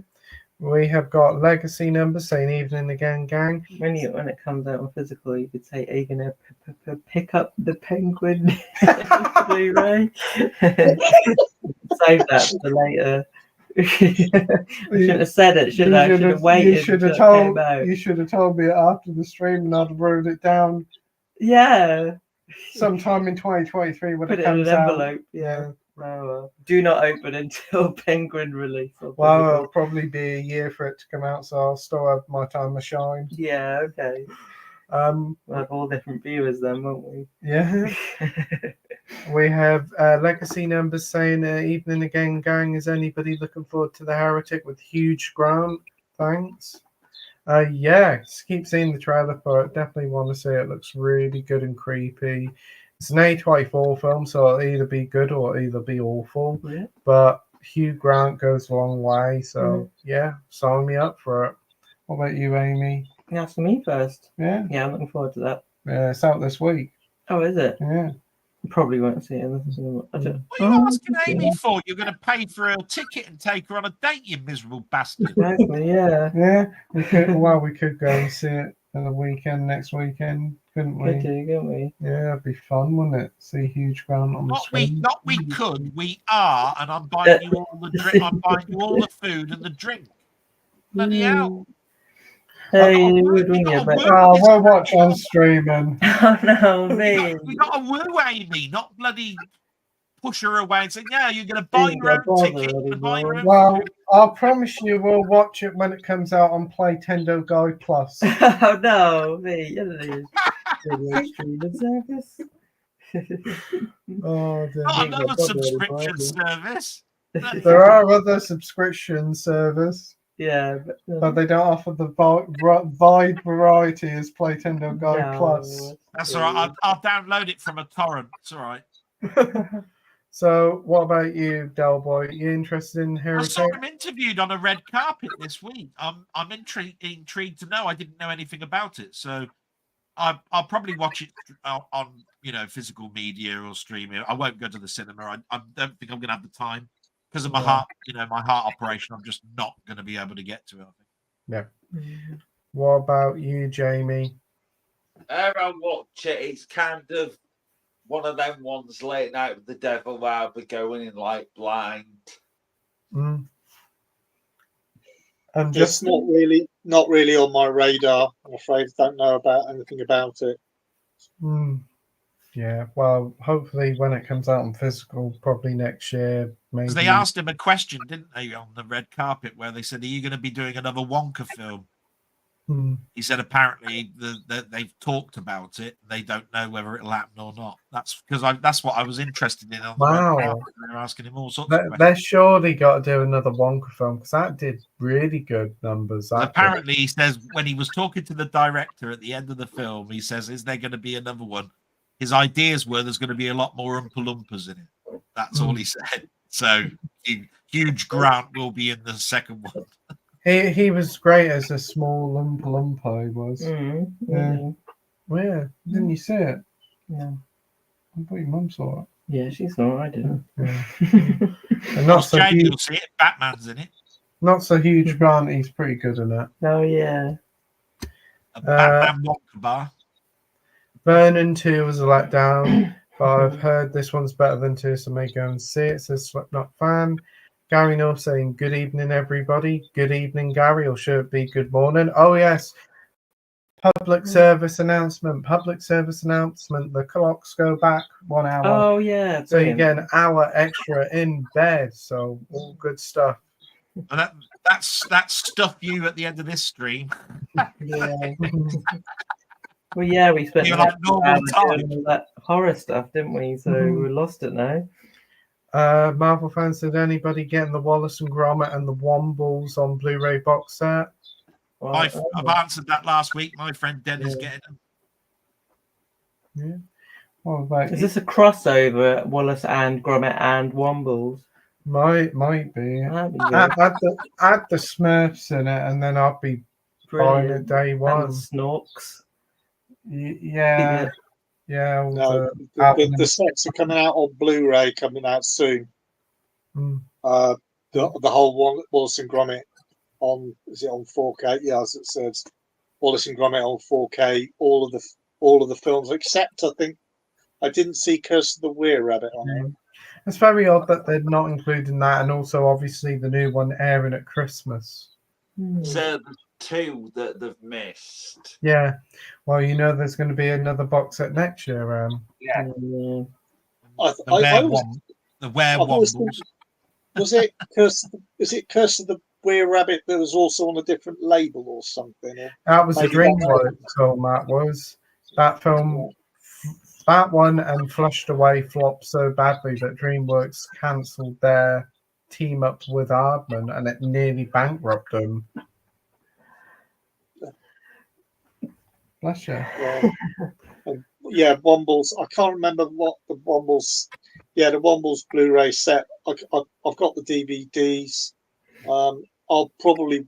We have got legacy numbers saying evening again, gang. When it comes out on physical, you could say, "Are you gonna pick up the Penguin Blu-ray?" Save that for later. I shouldn't have said it, should I? I should have waited. You should have told me after the stream, and I'd have wrote it down. Yeah. Sometime in 2023 when Put it comes in an envelope. out. Yeah. Well, do not open until Penguin release. Well, it'll probably be a year for it to come out, so I'll still have my time to shine. Yeah, okay. We'll have all different viewers then, won't we? Yeah. We have legacy numbers saying evening again, gang. Is anybody looking forward to the Heretic with huge grant? Thanks. Yeah, just keep seeing the trailer for it. Definitely want to see it. Looks really good and creepy. It's an A24 film, so it'll either be good or either be awful. Yeah. But Hugh Grant goes a long way, so yeah, sign me up for it. What about you, Amy? You asked me first. Yeah, Yeah, I'm looking forward to that. it's out this week. Oh, is it? Yeah. You probably won't see it in the cinema. What are you asking Amy for? You're going to pay for her ticket and take her on a date, you miserable bastard. Exactly, yeah. Yeah, we could go and see it at the weekend, next weekend, couldn't we? Could do, couldn't we? Yeah, it'd be fun, wouldn't it? See Huge Grant on the screen. We could, we are, and I'm buying you all the drink. I'm buying you all the food and the drink. Bloody hell! Hey, we'll watch on streaming. Oh no, me. We got to woo Amy, not bloody push her away and say, "Yeah, you're going to buy your own ticket." Well, I promise you, we'll watch it when it comes out on Playtendoguy Plus. Oh no, me. Streaming service. Oh, dear. Not another subscription service. There are other subscription service. Yeah, but they don't offer the wide variety as Playtendoguy Plus. That's all right. I'll download it from a torrent. It's all right. So, what about you, Delboy? You interested in hearing? I saw him interviewed on a red carpet this week. I'm intrigued to know. I didn't know anything about it, so I'll probably watch it on physical media or streaming. I won't go to the cinema. I don't think I'm going to have the time. Because of my heart, my heart operation, I'm just not going to be able to get to it, I think. Yeah. What about you, Jamie? I'll watch it. It's kind of one of them ones, Late Night with the Devil, where I'll be going in like blind. And just not really on my radar. I'm afraid I don't know anything about it. Yeah, well, hopefully when it comes out on physical, probably next year. Maybe. They asked him a question, didn't they, on the red carpet, where they said, "Are you going to be doing another Wonka film?" He said apparently they've talked about it. They don't know whether it'll happen or not. That's because that's what I was interested in. On the red carpet. They were asking him all sorts of questions. They're surely got to do another Wonka film because that did really good numbers. Apparently, he says when he was talking to the director at the end of the film, he says, "Is there going to be another one?" His ideas were there's going to be a lot more Oompa Loompas in it. That's all he said. So Huge Grant will be in the second one. He was great as a small Oompa Loompa. He was. Yeah. Didn't you see it? Yeah. I thought your mum saw it. Yeah, she saw it. I didn't. Yeah. And not so Jamie huge. will see it. Batman's in it. Not so Huge Grant. He's pretty good in it. Oh yeah. A Batman Wonka bar. Vernon 2 was a letdown, but I've heard this one's better than 2, so may go and see it. Says Slipknot fan. Gary North saying, "Good evening, everybody." Good evening, Gary, or should it be good morning? Oh, yes. Public service announcement. The clocks go back 1 hour. Oh, yeah. So you get an hour extra in bed. So all good stuff. And that's stuff you at the end of this stream. Yeah. Well, yeah, we spent like normal time doing all that horror stuff, didn't we? So we lost it now. Marvel fans, did anybody getting the Wallace and Gromit and the Wombles on Blu-ray box set? Well, I've answered that last week. My friend Den is getting them. Yeah. What about Is this a crossover, Wallace and Gromit and Wombles? Might be. Add the Smurfs in it, and then I'll be buying it day one. And Snorks. Yeah. No, the sets are coming out on Blu-ray, coming out soon. The whole Wallace and Gromit is it on 4K? Yeah, as it says, Wallace and Gromit on 4K. All of the films, except I think I didn't see Curse of the Were-Rabbit on it. It's very odd that they're not including that, and also obviously the new one airing at Christmas. So the 2 that they've missed. Yeah. Well, there's going to be another box set next year. Yeah. The Were-Wombles. Was it Curse of the Were-Rabbit that was also on a different label or something? That was a DreamWorks film. That film. That one and Flushed Away flopped so badly that DreamWorks cancelled their team up with Aardman, and it nearly bankrupted them. Bless you. Yeah. Wombles. I can't remember what the Wombles. Yeah, the Wombles Blu-ray set. I've got the DVDs. I'll probably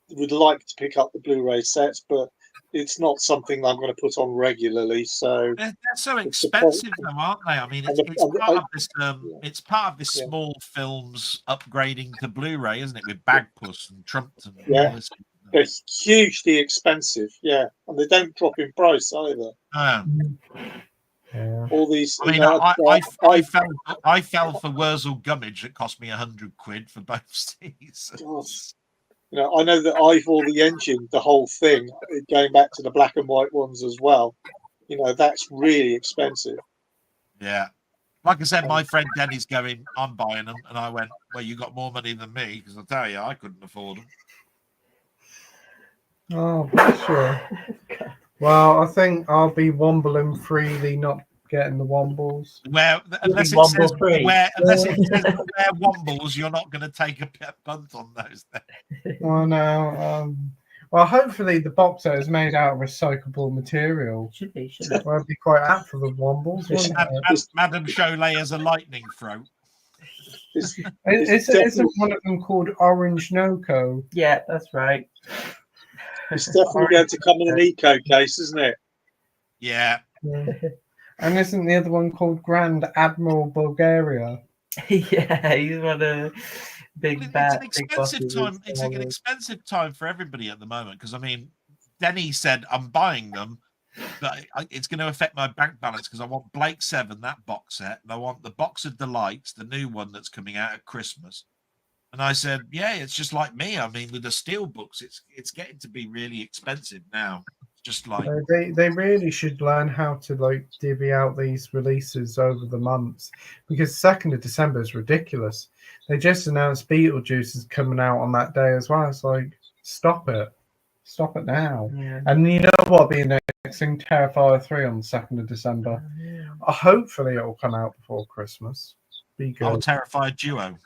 would like to pick up the Blu-ray sets, but it's not something I'm going to put on regularly. So they're so expensive, though, aren't they? I mean, it's part of this. It's part of this small films upgrading to Blu-ray, isn't it? With Bagpuss and Trumpton. And all this. They're hugely expensive, and they don't drop in price either. Yeah. All these. I mean, I fell for Wurzel Gummidge that cost me £100 for both seasons. I know that Ivor the Engine, the whole thing, going back to the black and white ones as well. That's really expensive. Yeah. Like I said, my friend Denny's going, I'm buying them. And I went, well, you got more money than me, because I'll tell you, I couldn't afford them. Oh, sure. Well, I think I'll be wombling freely, not getting the wombles. Unless it says where wombles, you're not going to take a punt on those. Then. Oh no. Well, hopefully the box set is made out of recyclable material. Should be. Well, I'd be quite apt for the wombles, wouldn't it? Madame Cholet has a lightning throat. Isn't one of them called Orange Noco? Yeah, that's right. It's definitely going to come in an eco case, isn't it? Yeah. And isn't the other one called Grand Admiral Bulgaria? Yeah, he's one of big bad. It's an expensive time for everybody at the moment, because I mean, Denny said I'm buying them, but it's going to affect my bank balance because I want Blake 7, that box set, and I want the Box of Delights, the new one that's coming out at Christmas. And I said, yeah, it's just like me. I mean, with the steel books, it's getting to be really expensive now. Just like they really should learn how to divvy out these releases over the months, because 2nd of December is ridiculous. They just announced Beetlejuice is coming out on that day as well. It's like, stop it now. Yeah. And you know what? Being next thing, Terrifier 3 on the 2nd of December. Hopefully it will come out before Christmas. Be good. Oh, Terrifier Duo.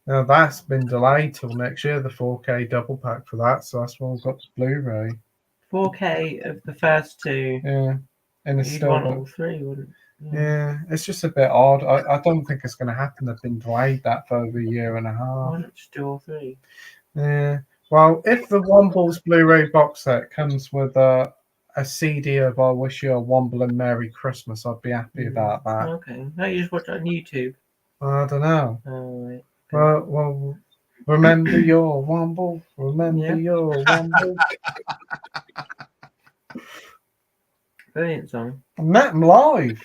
Now that's been delayed till next year, the 4K double pack for that. So that's why we've got the Blu-ray. 4K of the first two. Yeah. And it's You'd still want all three, wouldn't you? Yeah, it's just a bit odd. I don't think it's going to happen. They've been delayed that for over a year and a half. Why not just do all three? Yeah. Well, if the Wombles Blu-ray box set comes with a CD of I Wish You a Womble and Merry Christmas, I'd be happy about that. Okay. No, you just watch it on YouTube. I don't know. Oh, right. Well, remember your Womble. Remember your Womble. Brilliant song. I met them live.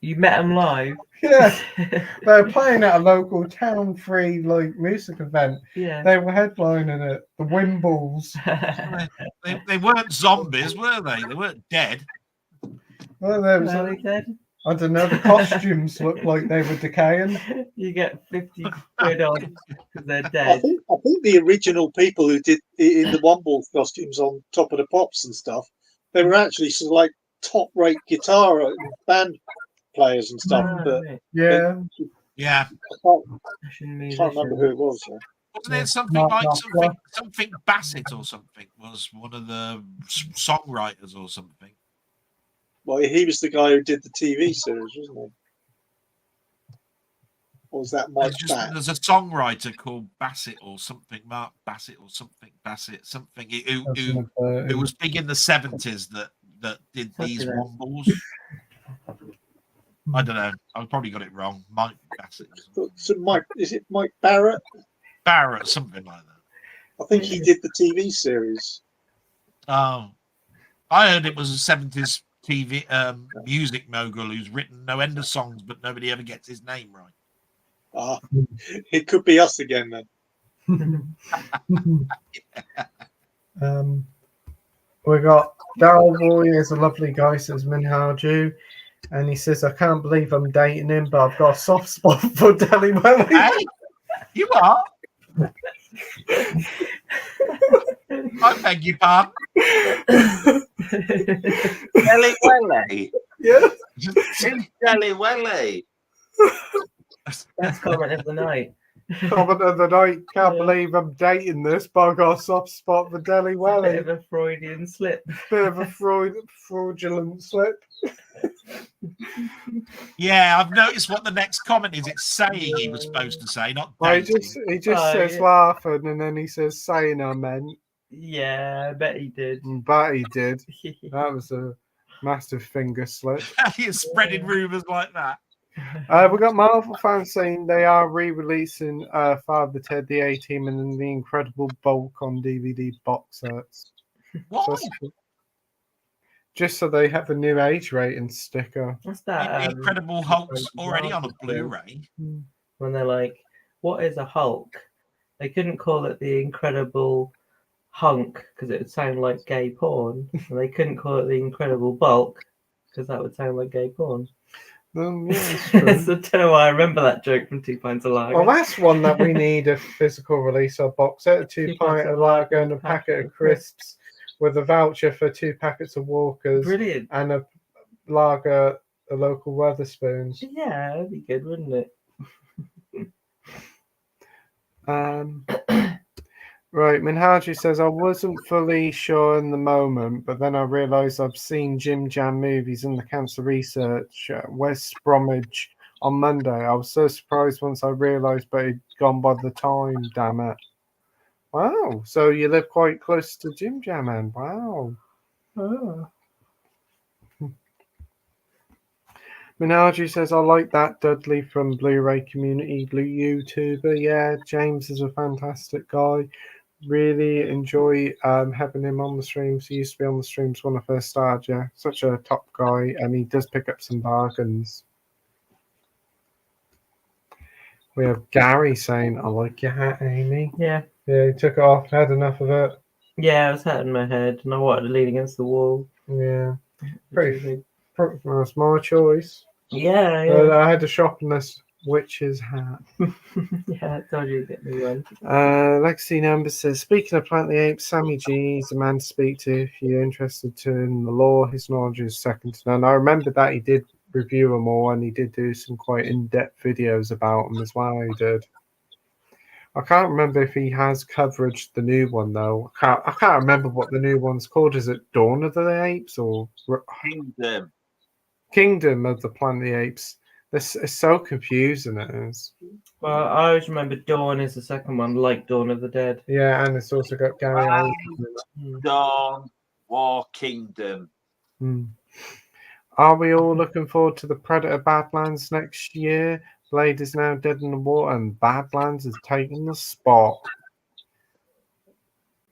You met them live? Yeah. They were playing at a local town free music event. Yeah. They were headlining it. The Wimbles. They weren't zombies, were they? They weren't dead. Well, there was dead? I don't know. The costumes looked like they were decaying. You get 50 quid on because they're dead. I think the original people who did in the Womble costumes on Top of the Pops and stuff, they were actually sort of like top-rate guitar and band players and stuff. But yeah. I can't remember who it was. Yeah. Wasn't it something Bassett or something was one of the songwriters or something? Well, he was the guy who did the TV series, wasn't he? Or was that Mike Batt? There's a songwriter called Bassett or something, Mark Bassett or something, who was big in the 70s that did these Wombles. I don't know. I've probably got it wrong. Mike Bassett. So is it Mike Barrett? Barrett, something like that. I think he did the TV series. Oh, I heard it was a 70s TV music mogul who's written no end of songs, but nobody ever gets his name right. It could be us again then. We got Delboy is a lovely guy, says Minhaju, and he says, I can't believe I'm dating him, but I've got a soft spot for Delly Welly. Hey, you are? I beg your pardon. Delly Welly. Yeah. Delly Welly. That's comment of the night. Comment of the night. Can't Yeah. believe I'm dating this, but I got a soft spot for Deli Bit Welly. of a Freudian slip. Bit of a fraudulent slip. Yeah, I've noticed what the next comment is. It's saying he was supposed to say, not Well, dating. he just Oh, says yeah. laughing, and then he says saying I meant. Yeah, I bet he did. But he did. That was a massive finger slip. You're spreading rumours like that. We've got Marvel fans saying they are re-releasing Father Ted the A-Team and then the Incredible Bulk on DVD box sets. Why? So just so they have a new age rating sticker. What's that? The Incredible Hulk's already on a Blu-ray. When they're like, what is a Hulk? They couldn't call it the Incredible Hunk because it would sound like gay porn. And they couldn't call it the Incredible Bulk because that would sound like gay porn. Yeah, that's So true. I don't know why I remember that joke from 2 Pints of Lager. Well, that's one that we need a physical release of box set, a 2 pint of lager and a packet of crisps with a voucher for 2 packets of Walkers Brilliant. and a lager, a local Weatherspoons. Yeah, that'd be good, wouldn't it? Right, Minhaji says, I wasn't fully sure in the moment, but then I realised I've seen Jim Jam movies in the Cancer Research at West Bromwich on Monday. I was so surprised once I realised, but it'd gone by the time, damn it. Wow, so you live quite close to Jim Jam, man. Wow. Oh. Minhaji says, I like that Dudley from Blu-ray Community YouTuber. Yeah, James is a fantastic guy. Really enjoy having him on the streams. He used to be on the streams when I first started. Yeah, such a top guy, and he does pick up some bargains. We have Gary saying, I like your hat, Amy. Yeah. Yeah, he took it off, had enough of it. Yeah, I was hurting my head and I wanted to lean against the wall. Yeah, that's my choice. Yeah, But yeah. I had to shop in this witch's hat. Yeah, I told you to get me one. Lexi Number says, speaking of Planet of the Apes, Sammy G is a man to speak to if you're interested in the lore. His knowledge is second to none. I remember that he did review them all and he did do some quite in-depth videos about them as well. He did. I can't remember if he has coverage the new one though. I can't remember what the new one's called. Is it Dawn of the Apes or Kingdom of the Planet of the Apes? This is so confusing. It is. Well, I always remember Dawn is the second one, like Dawn of the Dead. Yeah, and it's also got Gary Oldman in it. Dawn, War Kingdom. Are we all looking forward to the Predator Badlands next year? Blade is now dead in the water and Badlands is taking the spot.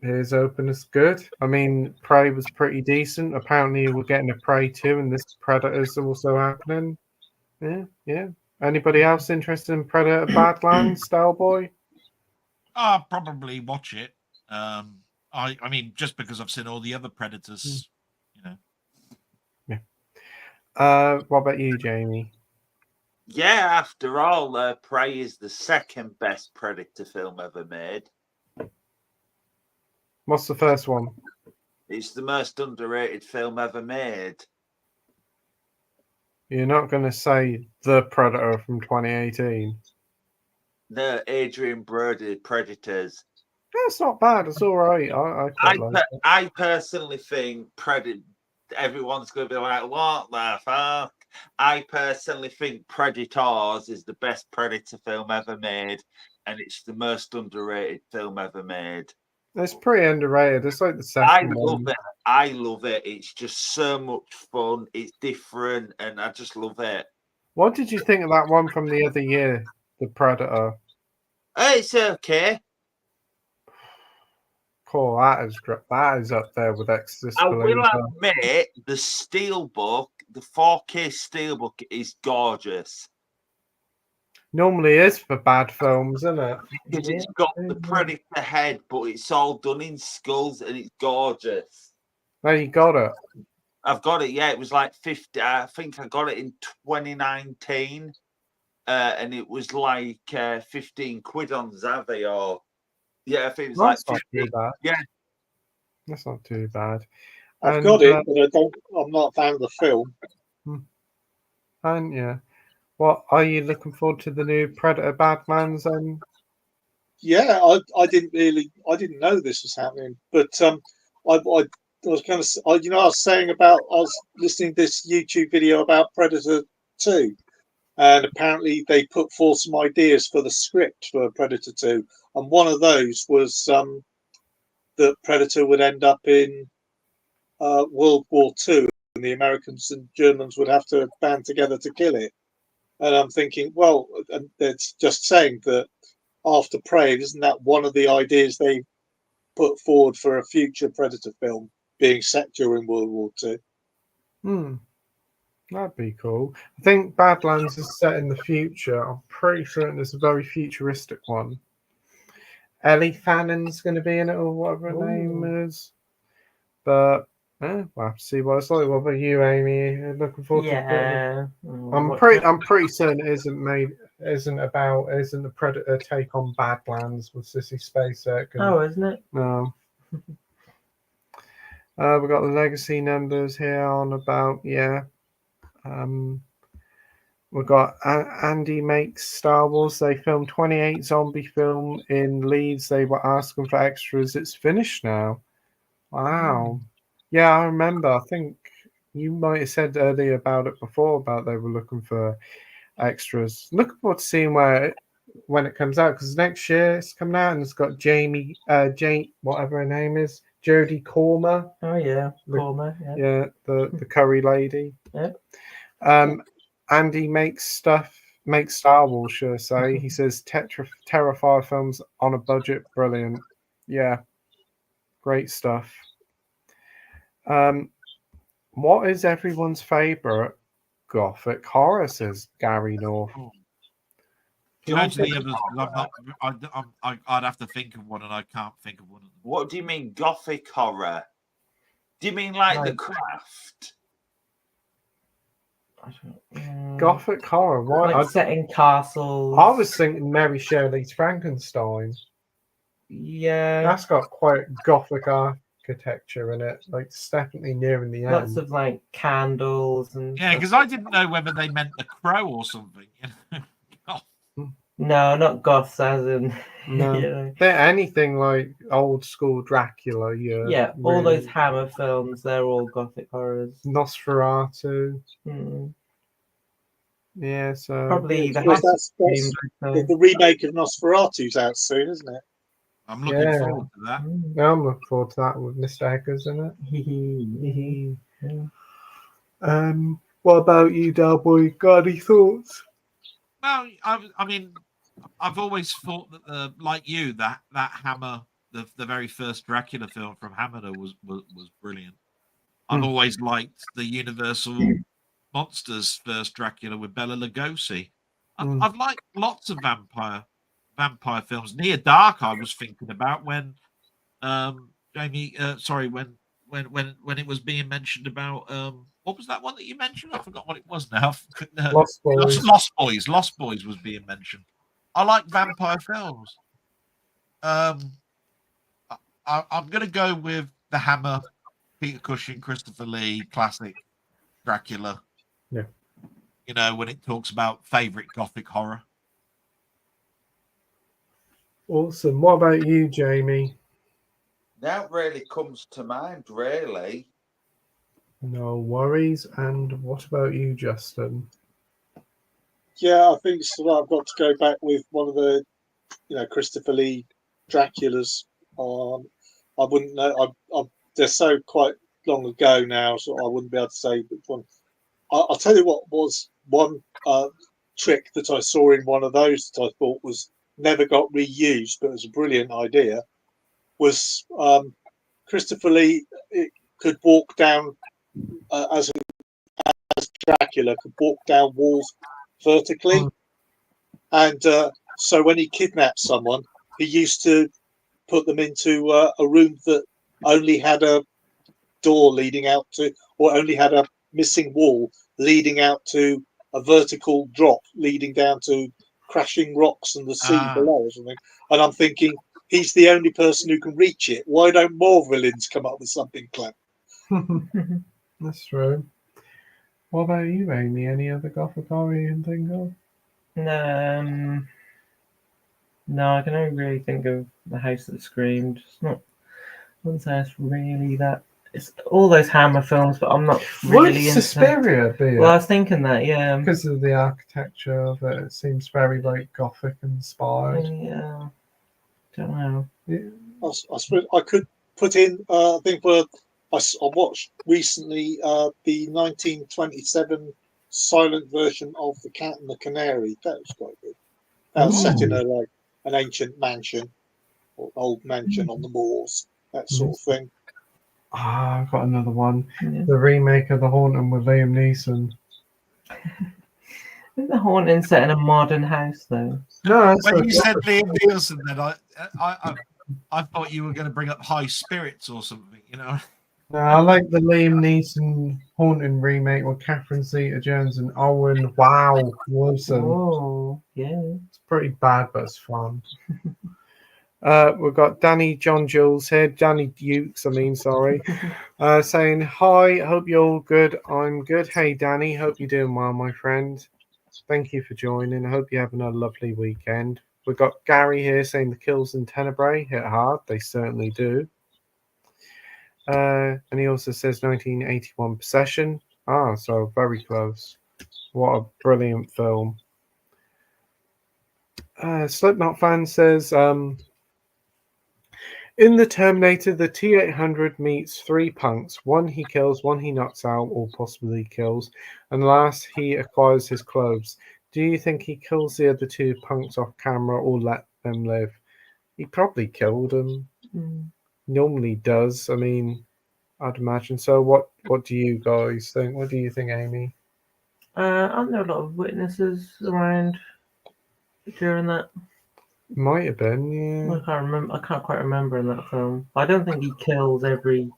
His open is good. I mean, Prey was pretty decent. Apparently, we're getting a Prey 2 and this Predator's also happening. Yeah. Anybody else interested in Predator Badlands, Delboy? I'll probably watch it. I mean, just because I've seen all the other Predators, you know. Yeah. What about you, Jamie? Yeah, after all, Prey is the second best Predator film ever made. What's the first one? It's the most underrated film ever made. You're not going to say The Predator from 2018? No, Adrian Brody, Predators. That's not bad. It's all right. I personally think Predator. Everyone's going to be like, "What the fuck?" I personally think Predators is the best Predator film ever made, and it's the most underrated film ever made. It's pretty underrated. It's like the second one. I love it. It's just so much fun. It's different, and I just love it. What did you think of that one from the other year, The Predator? It's okay. Cool, that is up there with Exorcist. I will admit, the Steelbook, the 4K Steelbook is gorgeous. Normally is for bad films, isn't it? Because it's got the Predator head, but it's all done in skulls and it's gorgeous. There you got it. I've got it, yeah. It was like 50. I think I got it in 2019. And it was like 15 quid on Zavi or yeah, I think it was That's not too bad. Yeah. That's not too bad. I've got it, but I'm not a fan of the film. And yeah. What are you looking forward to the new Predator Badlands and Yeah, I didn't know this was happening, but I was kind of, I was saying about, I was listening to this YouTube video about Predator 2, and apparently they put forth some ideas for the script for Predator 2, and one of those was that Predator would end up in World War II, and the Americans and Germans would have to band together to kill it. And I'm thinking, well, and it's just saying that after Prey, isn't that one of the ideas they put forward for a future Predator film being set during World War II? That'd be cool. I think Badlands is set in the future. I'm pretty certain it's a very futuristic one. Ellie Fannon's going to be in it, or whatever her name is. But we'll have to see what it's like. What about you, Amy? You're looking forward to it? I'm pretty certain it isn't a Predator take on Badlands with Sissy Spacek. Isn't it? No. We've got the legacy numbers here on about, we've got Andy Makes Star Wars. They filmed 28 zombie film in Leeds. They were asking for extras. It's finished now. Wow. Yeah, I remember. I think you might have said earlier about it before, about they were looking for extras. Looking forward to seeing when it comes out, because next year it's coming out and it's got Jane, whatever her name is, Jodie Comer. Oh yeah, Comer. Yeah, the curry lady. Yeah. Andy makes Star Wars, should I say. He says Terrifier films on a budget, brilliant. Yeah, great stuff. What is everyone's favourite gothic horror, says Gary North. I'd have to think of one, and I can't think of one. What do you mean gothic horror? Do you mean like The Craft? Gothic horror, what? Like set in castles. I was thinking Mary Shelley's Frankenstein. Yeah, that's got quite gothic architecture in it. Like, it's definitely nearing the end. Lots of like candles and. Yeah, because I didn't know whether they meant The Crow or something. No, not goths, as in. No, You know. They're anything like old school Dracula. Yeah, all those Hammer films, they're all gothic horrors. Nosferatu. Yeah, so probably the remake of Nosferatu's out soon, isn't it? I'm looking forward to that. Yeah, I'm looking forward to that with Mr. Eggers in it. What about you, Delboy? Got any thoughts? Well, I mean, I've always thought that, like you, that Hammer, the very first Dracula film from Hammer was brilliant. I've always liked the Universal Monsters first Dracula with Bela Lugosi. I've liked lots of vampire films. Near Dark, I was thinking about when when it was being mentioned about what was that one that you mentioned? I forgot what it was now. Lost Boys. Lost Boys was being mentioned. I like vampire films. I'm going to go with the Hammer, Peter Cushing, Christopher Lee, classic Dracula. Yeah. You know, when it talks about favorite gothic horror. Awesome. What about you, Jamie? That really comes to mind, really. No worries. And what about you, Justin? Yeah, I think so. I've got to go back with one of the, Christopher Lee Draculas. I wouldn't know. They're so quite long ago now, so I wouldn't be able to say which one. I'll tell you what was one trick that I saw in one of those that I thought was never got reused, but was a brilliant idea. Was Christopher Lee could walk down as Dracula could walk down walls vertically, and so when he kidnapped someone, he used to put them into a room that only had a door leading out to, or only had a missing wall leading out to a vertical drop leading down to crashing rocks and the sea below or something. And I'm thinking, he's the only person who can reach it. Why don't more villains come up with something clever? That's true. What about you, Amy? Any other gothic horror you can think of? No, I can only really think of The House That Screamed. It's not. I wouldn't say it's really that. It's all those Hammer films, but I'm not Would really into. Suspiria be Well, I it? was thinking that, yeah. Because of the architecture of it, it seems very like Gothic inspired. Yeah. Don't know. Yeah. I suppose I could put in. I think I watched recently the 1927 silent version of The Cat and the Canary. That was quite good. That was set in a like an ancient mansion or old mansion on the moors. That sort of thing. Ah, I've got another one. Yeah. The remake of The Haunting with Liam Neeson. Isn't The Haunting set in a modern house, though? No, that's When a you said Gothic. Liam Nielsen, then I thought you were going to bring up High Spirits or something. You know. No, I like the Liam Neeson Haunting remake with Catherine Zeta-Jones and Owen Wilson. Oh, yeah. It's pretty bad, but it's fun. We've got Danny John Jules here, Danny Dukes, sorry, saying, hi, hope you're all good. I'm good. Hey, Danny, hope you're doing well, my friend. Thank you for joining. I hope you're having a lovely weekend. We've got Gary here saying the kills in Tenebrae hit hard. They certainly do. And he also says 1981 Possession. Ah, so very close. What a brilliant film. Slipknot fan says, in the Terminator, the T-800 meets three punks. One he kills, one he knocks out or possibly kills, and last he acquires his clothes. Do you think he kills the other two punks off camera or let them live? He probably killed them. Normally does. I'd imagine so. What do you guys think? What do you think, Amy? Aren't there a lot of witnesses around during that? Might have been, yeah. I can't remember. I can't quite remember in that film. I don't think he kills every.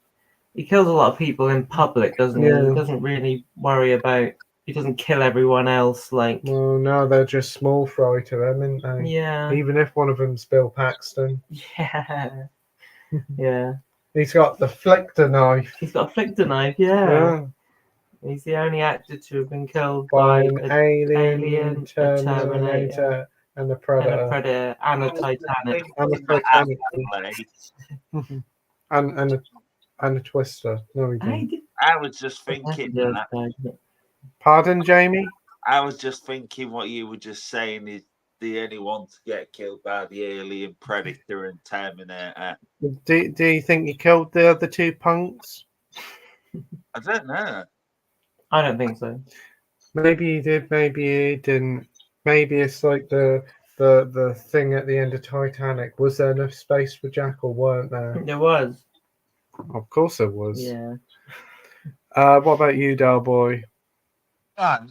He kills a lot of people in public, doesn't he? Yeah. He doesn't really worry about. He doesn't kill everyone else. Like, Well, no, they're just small fry to them, aren't they? yeah, Even if one of them's Bill Paxton. yeah, yeah. He's got the Flicker knife. He's got a Flicker knife. Yeah. He's the only actor to have been killed By by an a alien, a Terminator, and a Predator. and a Predator, and a Titanic. And a Titanic. and a Twister. No, he didn't. I was just thinking that. Pardon, Jamie? I was just thinking what you were just saying is the only one to get killed by the alien, Predator, and Terminator. Do you think he killed the other two punks? I don't know. I don't think so. Maybe he did, maybe he didn't. Maybe it's like the thing at the end of Titanic. Was there enough space for Jack or weren't there? There was. Of course there was. Yeah. What about you, Delboy?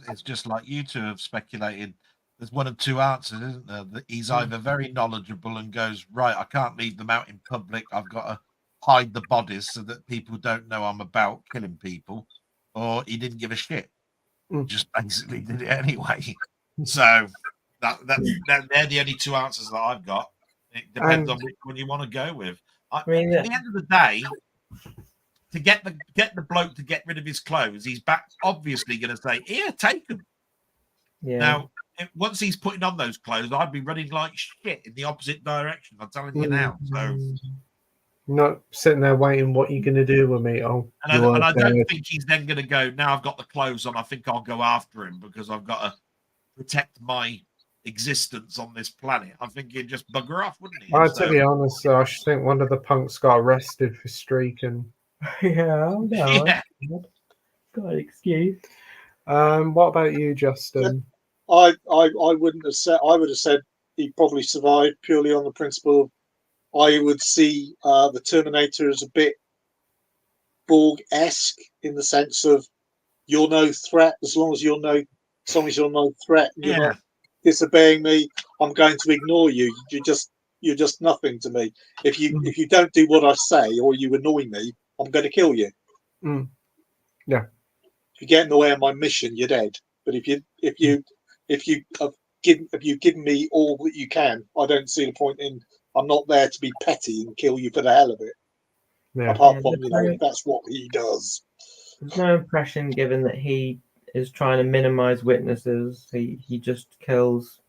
It's just like you two have speculated. There's one of two answers, isn't there? That he's either very knowledgeable and goes, right, I can't leave them out in public. I've got to hide the bodies so that people don't know I'm about killing people, or he didn't give a shit. Just basically did it anyway. So they're the only two answers that I've got. It depends on which one you want to go with. At the end of the day, to get the bloke to get rid of his clothes, he's obviously going to say, "Here, take them." Yeah. Now, once he's putting on those clothes, I'd be running like shit in the opposite direction. I'm telling you now. So, not sitting there waiting, what are you going to do with me? Oh, and I don't think he's then going to go, now I've got the clothes on, I think I'll go after him because I've got to protect my existence on this planet. I think he'd just bugger off, wouldn't he? To be honest, I should think one of the punks got arrested for streaking. Yeah, no. Yeah. Got an excuse. What about you, Justin? I wouldn't have said. I would have said he probably survived purely on the principle of I would see the Terminator as a bit Borg-esque in the sense of you're no threat as long as you're no threat. You're not disobeying me. I'm going to ignore you. You're just nothing to me. If you don't do what I say or you annoy me, I'm going to kill you. Yeah. If you get in the way of my mission, you're dead. But if you've given me all that you can, I don't see the point in. I'm not there to be petty and kill you for the hell of it. Yeah. Apart from that's what he does. There's no impression given that he is trying to minimize witnesses. He just kills,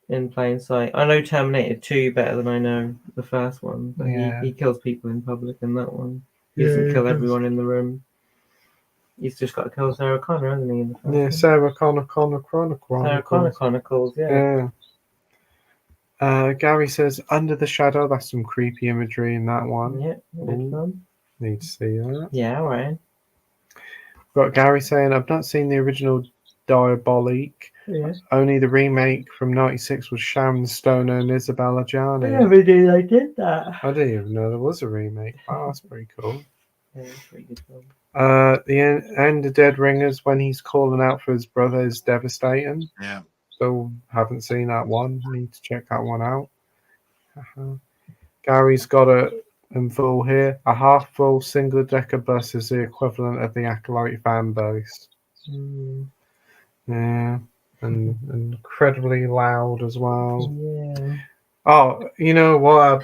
in plain sight. I know Terminator 2 better than I know the first one, but Yeah. he kills people in public in that one. He doesn't kill everyone in the room. He's just got to kill Sarah Connor, hasn't he? In the first Yeah, one? Sarah Connor Sarah Connor Chronicles, yeah. Gary says Under the Shadow. That's some creepy imagery in that one. Yeah, good Ooh. one. Need to see that. Yeah, all right. Got Gary saying I've not seen the original Diabolique. Yeah. Only the remake from '96 was Sharon Stoner and Isabella I Gianni. never knew they did that. I didn't even know there was a remake. Wow, that's pretty cool. Yeah, it's a pretty good film. The end of Dead Ringers when he's calling out for his brother is devastating. Yeah. Still haven't seen that one. Need to check that one out. Gary's got it in full here. A half-full single-decker bus is the equivalent of the Acolyte fan base. Yeah, and incredibly loud as well. Yeah. Oh, you know what?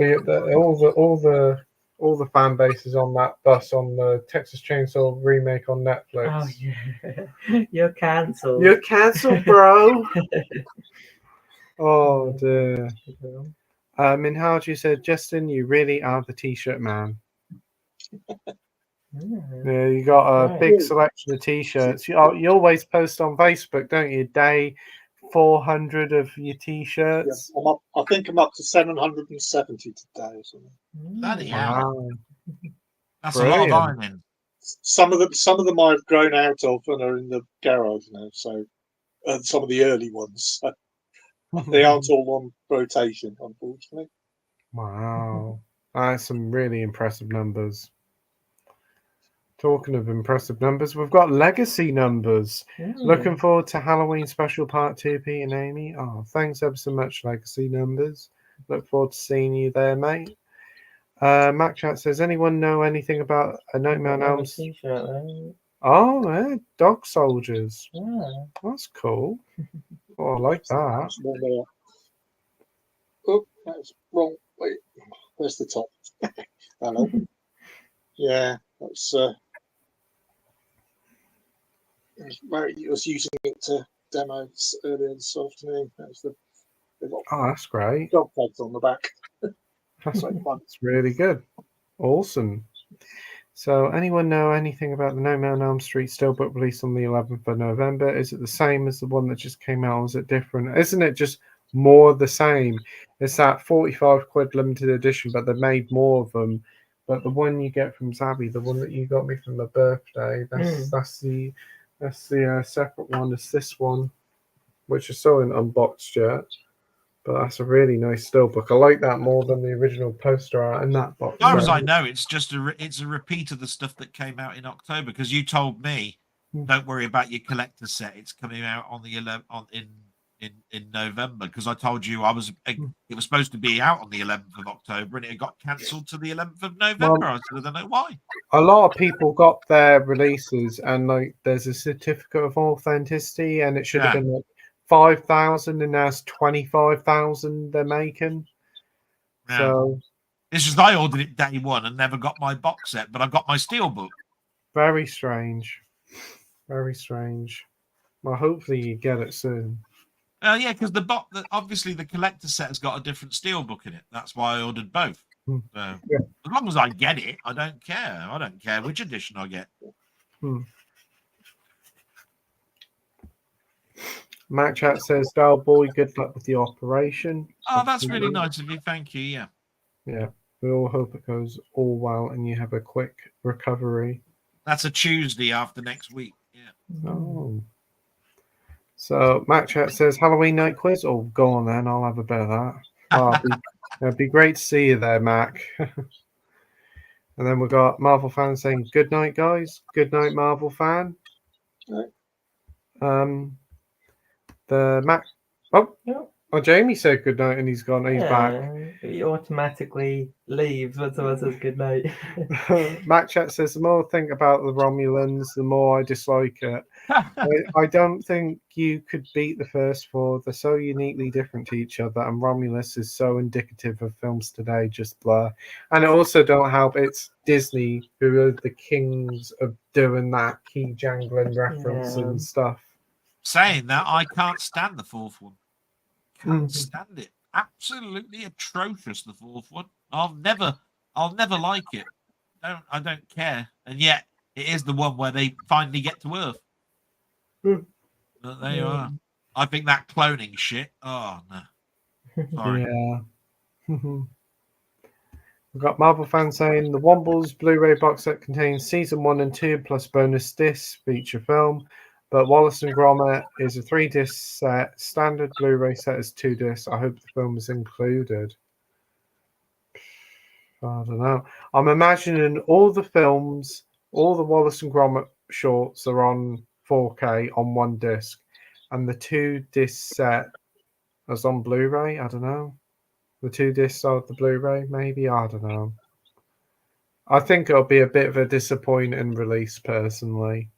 All the fan bases on that bus on the Texas Chainsaw remake on Netflix. Oh, yeah. You're cancelled. You're cancelled, bro. Oh dear. Minhaji said, Justin, you really are the t-shirt man. Yeah, you got a big selection of t-shirts. You always post on Facebook, don't you? Day 400 of your t-shirts. Yeah, I think I'm up to 770 today or something. Bloody hell. Wow. That's a lot Brilliant. of ironing. Some of them I've grown out of and are in the garage now. So some of the early ones, they aren't all on rotation, unfortunately. Wow. That's some really impressive numbers. Talking of impressive numbers, we've got legacy numbers. Looking forward to Halloween Special Part 2, Pete and Amy. Oh, thanks ever so much, legacy numbers. Look forward to seeing you there, mate. Mac Chat says, anyone know anything about a Nightmare on Elm Street? Oh, yeah, dog soldiers. Yeah. That's cool. Oh, I like that. Oh, that's wrong. Wait, where's the top? Hello. Yeah, that's Mary was using it to demo earlier this afternoon. That's Oh, that's great. dog tags on the back. That's like fun. It's really good. Awesome. So, anyone know anything about the Nightmare on Elm Street Steelbook release on the 11th of November? Is it the same as the one that just came out, or is it different? Isn't it just more the same? It's that 45 quid limited edition, but they made more of them. But the one you get from Zabby, the one that you got me for my birthday, that's the separate one. It's this one, which is still in unboxed yet. But that's a really nice steelbook. I like that more than the original poster art in that box. As far as I know, it's just it's a repeat of the stuff that came out in October. Because you told me, don't worry about your collector's set. It's coming out on the 11th in November. Because I told you it was supposed to be out on the 11th of October, and it got cancelled to the 11th of November. Well, I said, I don't know why. A lot of people got their releases, and like there's a certificate of authenticity, and it should have been like 5,000, and now it's 25,000 they're making. Yeah. So it's just I ordered it day one and never got my box set, but I got my steelbook. Very strange. Very strange. Well, hopefully you get it soon. Yeah, because obviously the collector set has got a different steelbook in it. That's why I ordered both. So, as long as I get it, I don't care. I don't care which edition I get. Mac Chat says, Delboy, good luck with the operation. Oh, that's really nice of you. Thank you. Yeah. Yeah. We all hope it goes all well and you have a quick recovery. That's a Tuesday after next week. Yeah. Oh. So Mac Chat says, Halloween night quiz. Oh, go on then. I'll have a bit of that. It'd be great to see you there, Mac. And then we've got Marvel fan saying, good night, guys. Good night, Marvel fan. The Mac. Oh, Jamie said good night and he's gone. He's back. He automatically leaves when someone says good night. Mac Chat says, the more I think about the Romulans, the more I dislike it. I don't think you could beat the first four. They're so uniquely different to each other, and Romulus is so indicative of films today, just blur. And it also don't help, it's Disney who are the kings of doing that key jangling reference and stuff. Saying that, I can't stand the fourth one. Can't stand it. Absolutely atrocious. The fourth one. I'll never like it. I don't care. And yet it is the one where they finally get to Earth. But there you are. I think that cloning shit. Oh no. Sorry. Yeah. We've got Marvel fans saying the Wombles Blu-ray box set contains season 1 and 2 plus bonus discs feature film, but Wallace and Gromit is a 3-disc set. Standard Blu-ray set is 2 discs. I hope the film is included. I don't know. I'm imagining all the films, all the Wallace and Gromit shorts are on 4K on 1 disc, and the 2-disc set is on Blu-ray. I don't know. The 2 discs of the Blu-ray, maybe. I don't know. I think it'll be a bit of a disappointing release, personally.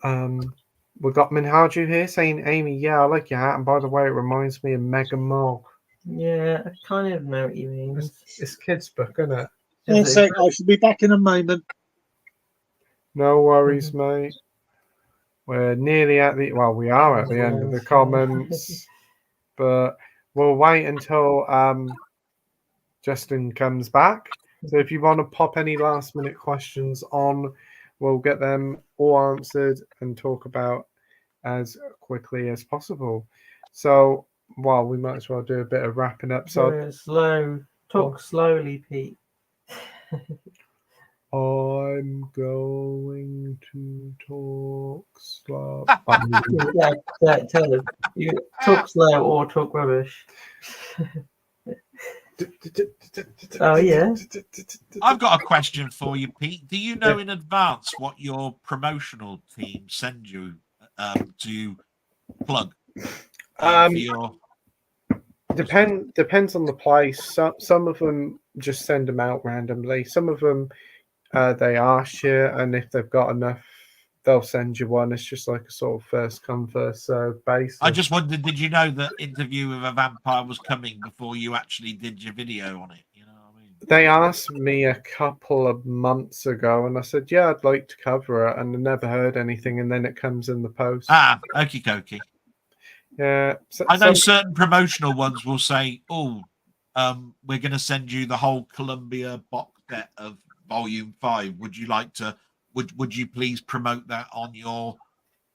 We've got Minhaju here saying, Amy, yeah, I like your hat, and by the way, it reminds me of Mega Mog. Yeah, I kind of know what you mean. It's kids' book, isn't it? One sec, I shall be back in a moment. No worries, mate. We're nearly at the... Well, we are at the end of the comments. But we'll wait until Justin comes back. So if you want to pop any last-minute questions on, we'll get them all answered and talk about as quickly as possible. So, well, we might as well do a bit of wrapping up. So slow. Talk slowly, Pete. I'm going to talk slow. Tell him. You talk slow or talk rubbish. Oh, yeah. I've got a question for you, Pete. Do you know in advance what your promotional team send you to plug? For your... Depends on the place. Some of them just send them out randomly. Some of them they ask you, and if they've got enough, they'll send you one. It's just like a sort of first come first served basis. I just wondered, did you know that Interview with a Vampire was coming before you actually did your video on it? You know what I mean? They asked me a couple of months ago, and I said, yeah, I'd like to cover it, and I never heard anything, and then it comes in the post. Ah, okie dokie. Yeah. I know certain promotional ones will say, oh, we're going to send you the whole Columbia box set of Volume 5. Would you like to, would you please promote that on your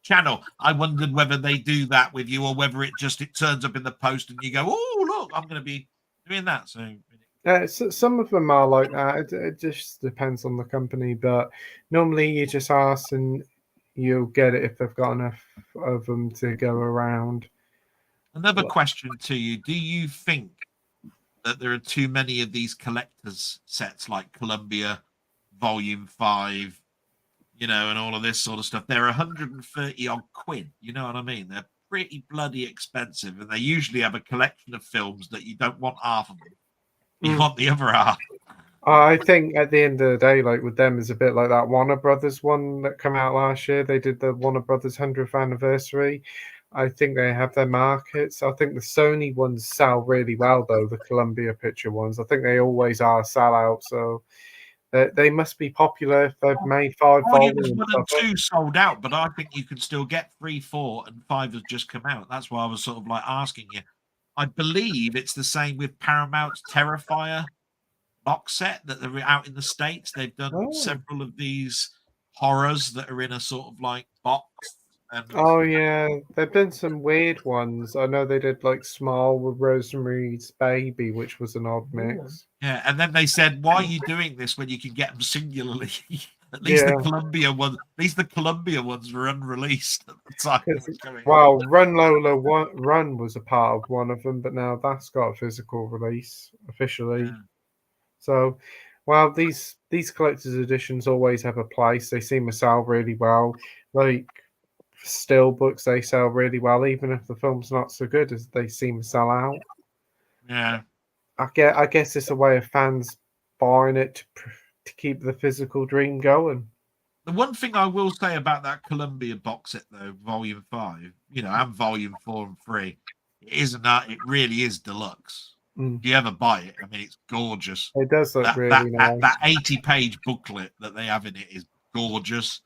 channel? I wondered whether they do that with you or whether it turns up in the post and you go, oh, look, I'm going to be doing that. So some of them are like that. It just depends on the company, but normally you just ask and you'll get it if they've got enough of them to go around. Another question to you. Do you think that there are too many of these collector's sets like Columbia Volume 5, you know, and all of this sort of stuff? They're 130 odd quid. You know what I mean? They're pretty bloody expensive, and they usually have a collection of films that you don't want half of them. You want the other half. I think at the end of the day, like with them, is a bit like that Warner Brothers one that came out last year. They did the Warner Brothers 100th anniversary. I think they have their markets. I think the Sony ones sell really well, though, the Columbia picture ones. I think they always are sellout, so they must be popular if they've made 5 volumes. 1 and 2 sold out, but I think you can still get 3, 4, and 5 has just come out. That's why I was sort of like asking you. I believe it's the same with Paramount's Terrifier box set that they're out in the States. They've done several of these horrors that are in a sort of like box. Oh yeah, they've done some weird ones. I know they did like Small with Rosemary's Baby, which was an odd mix. Yeah, and then they said, "Why are you doing this when you can get them singularly?" At least the Columbia ones were unreleased at the time. Well, Run Lola Run was a part of one of them, but now that's got a physical release officially. Yeah. So, well, these collector's editions always have a place. They seem to sell really well. Like still books, they sell really well, even if the film's not so good, as they seem to sell out. Yeah, I guess it's a way of fans buying it to keep the physical dream going. The one thing I will say about that Columbia box set, though, Volume 5, you know, and Volume 4 and 3, it really is deluxe. If you ever buy it, I mean, it's gorgeous. It does look really nice. That 80-page booklet that they have in it is gorgeous,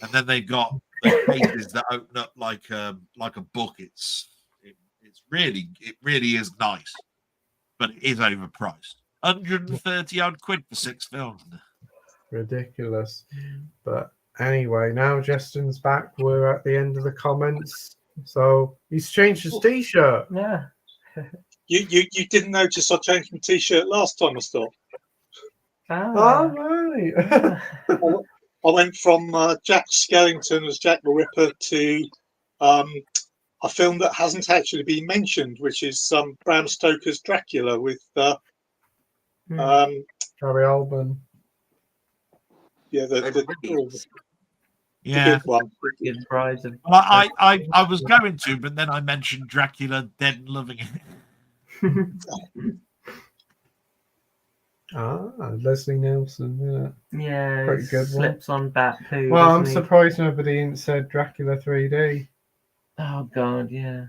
and then they've got the pages that open up like a book. It's It really is nice, but it is overpriced. 130 odd quid for 6 films. Ridiculous. But anyway, now Justin's back. We're at the end of the comments. So he's changed his t-shirt. Yeah. You didn't notice I changed my t-shirt last time I stopped. Oh, right. Yeah. I went from Jack Skellington as Jack the Ripper to a film that hasn't actually been mentioned, which is Bram Stoker's Dracula with Gary Oldman. yeah, the Yeah. big one. Good brides of Well, I was going to, but then I mentioned Dracula Dead and Loving It. Leslie Nielsen. yeah, Pretty good one. slips on bat too. Well, I'm doesn't he? surprised nobody ain't said Dracula 3D. Oh god, yeah,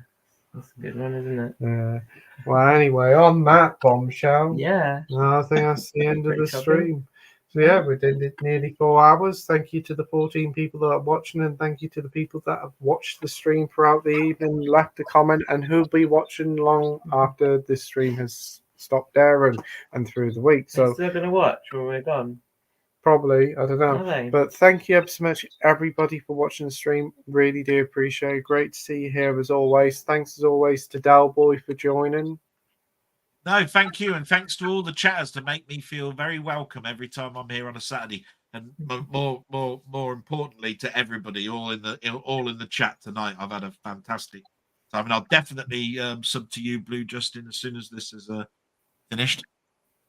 that's a good one, isn't it? Yeah. Well, anyway, on that bombshell, Yeah. I think that's the end of Pretty the shocking. stream. So yeah, we did it nearly 4 hours. Thank you to the 14 people that are watching, and thank you to the people that have watched the stream throughout the evening, left a comment, and who'll be watching long after this stream has stopped there and through the week. They're So still gonna watch when we're gone. probably, I don't know. Are they? But thank you ever so much, everybody, for watching the stream. Really do appreciate it. Great to see you here as always. Thanks as always to Delboy for joining. No, thank you, and thanks to all the chatters to make me feel very welcome every time I'm here on a Saturday, and more importantly to everybody, all in the chat tonight. I've had a fantastic time, and I'll definitely sub to you, Blue Justin, as soon as this is finished.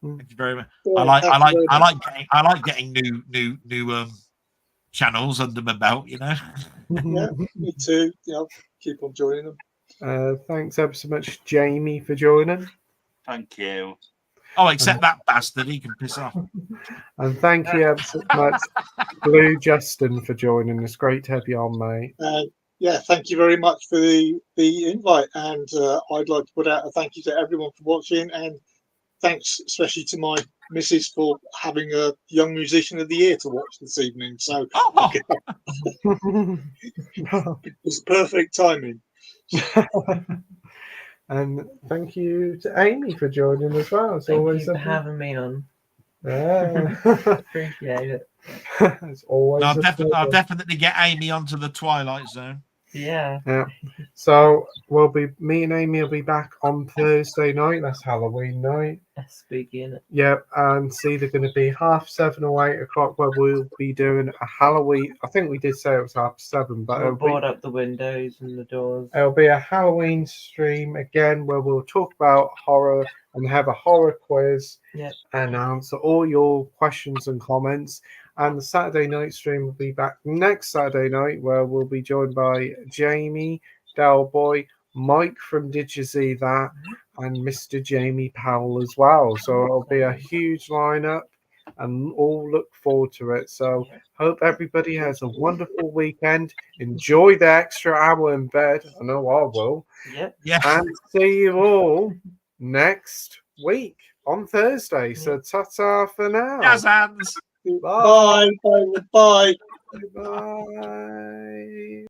Thank you very much. I like getting new channels under my belt. You know. Yeah, me too. Keep on joining them. Thanks ever so much, Jamie, for joining. Thank you. Oh, except that bastard, he can piss off. And thank you ever so much, Blue Justin, for joining. It's great to have you on, mate. Yeah, thank you very much for the invite, and I'd like to put out a thank you to everyone for watching, and thanks especially to my missus for having a Young Musician of the Year to watch this evening. So it was perfect timing. And thank you to Amy for joining as well. It's Thank always you for having me on. Yeah. Appreciate it. It's always No, pleasure. I'll definitely get Amy onto the Twilight Zone. Yeah. So me and Amy will be back on Thursday night. That's Halloween night. That's spooky, isn't it? Yep, and it's either going to be 7:30 or 8 o'clock where we'll be doing a Halloween. I think we did say it was 7:30, but We'll board up the windows and the doors. It'll be a Halloween stream again where we'll talk about horror and have a horror quiz and answer all your questions and comments. And the Saturday night stream will be back next Saturday night where we'll be joined by Jamie, Delboy, Mike from Did You See That, and Mr. Jamie Powell as well. So it'll be a huge lineup and all look forward to it. So hope everybody has a wonderful weekend. Enjoy the extra hour in bed. I know I will. Yep. Yeah. And see you all next week on Thursday. So ta-ta for now. Jazz hands. Bye. Bye. Bye. Bye.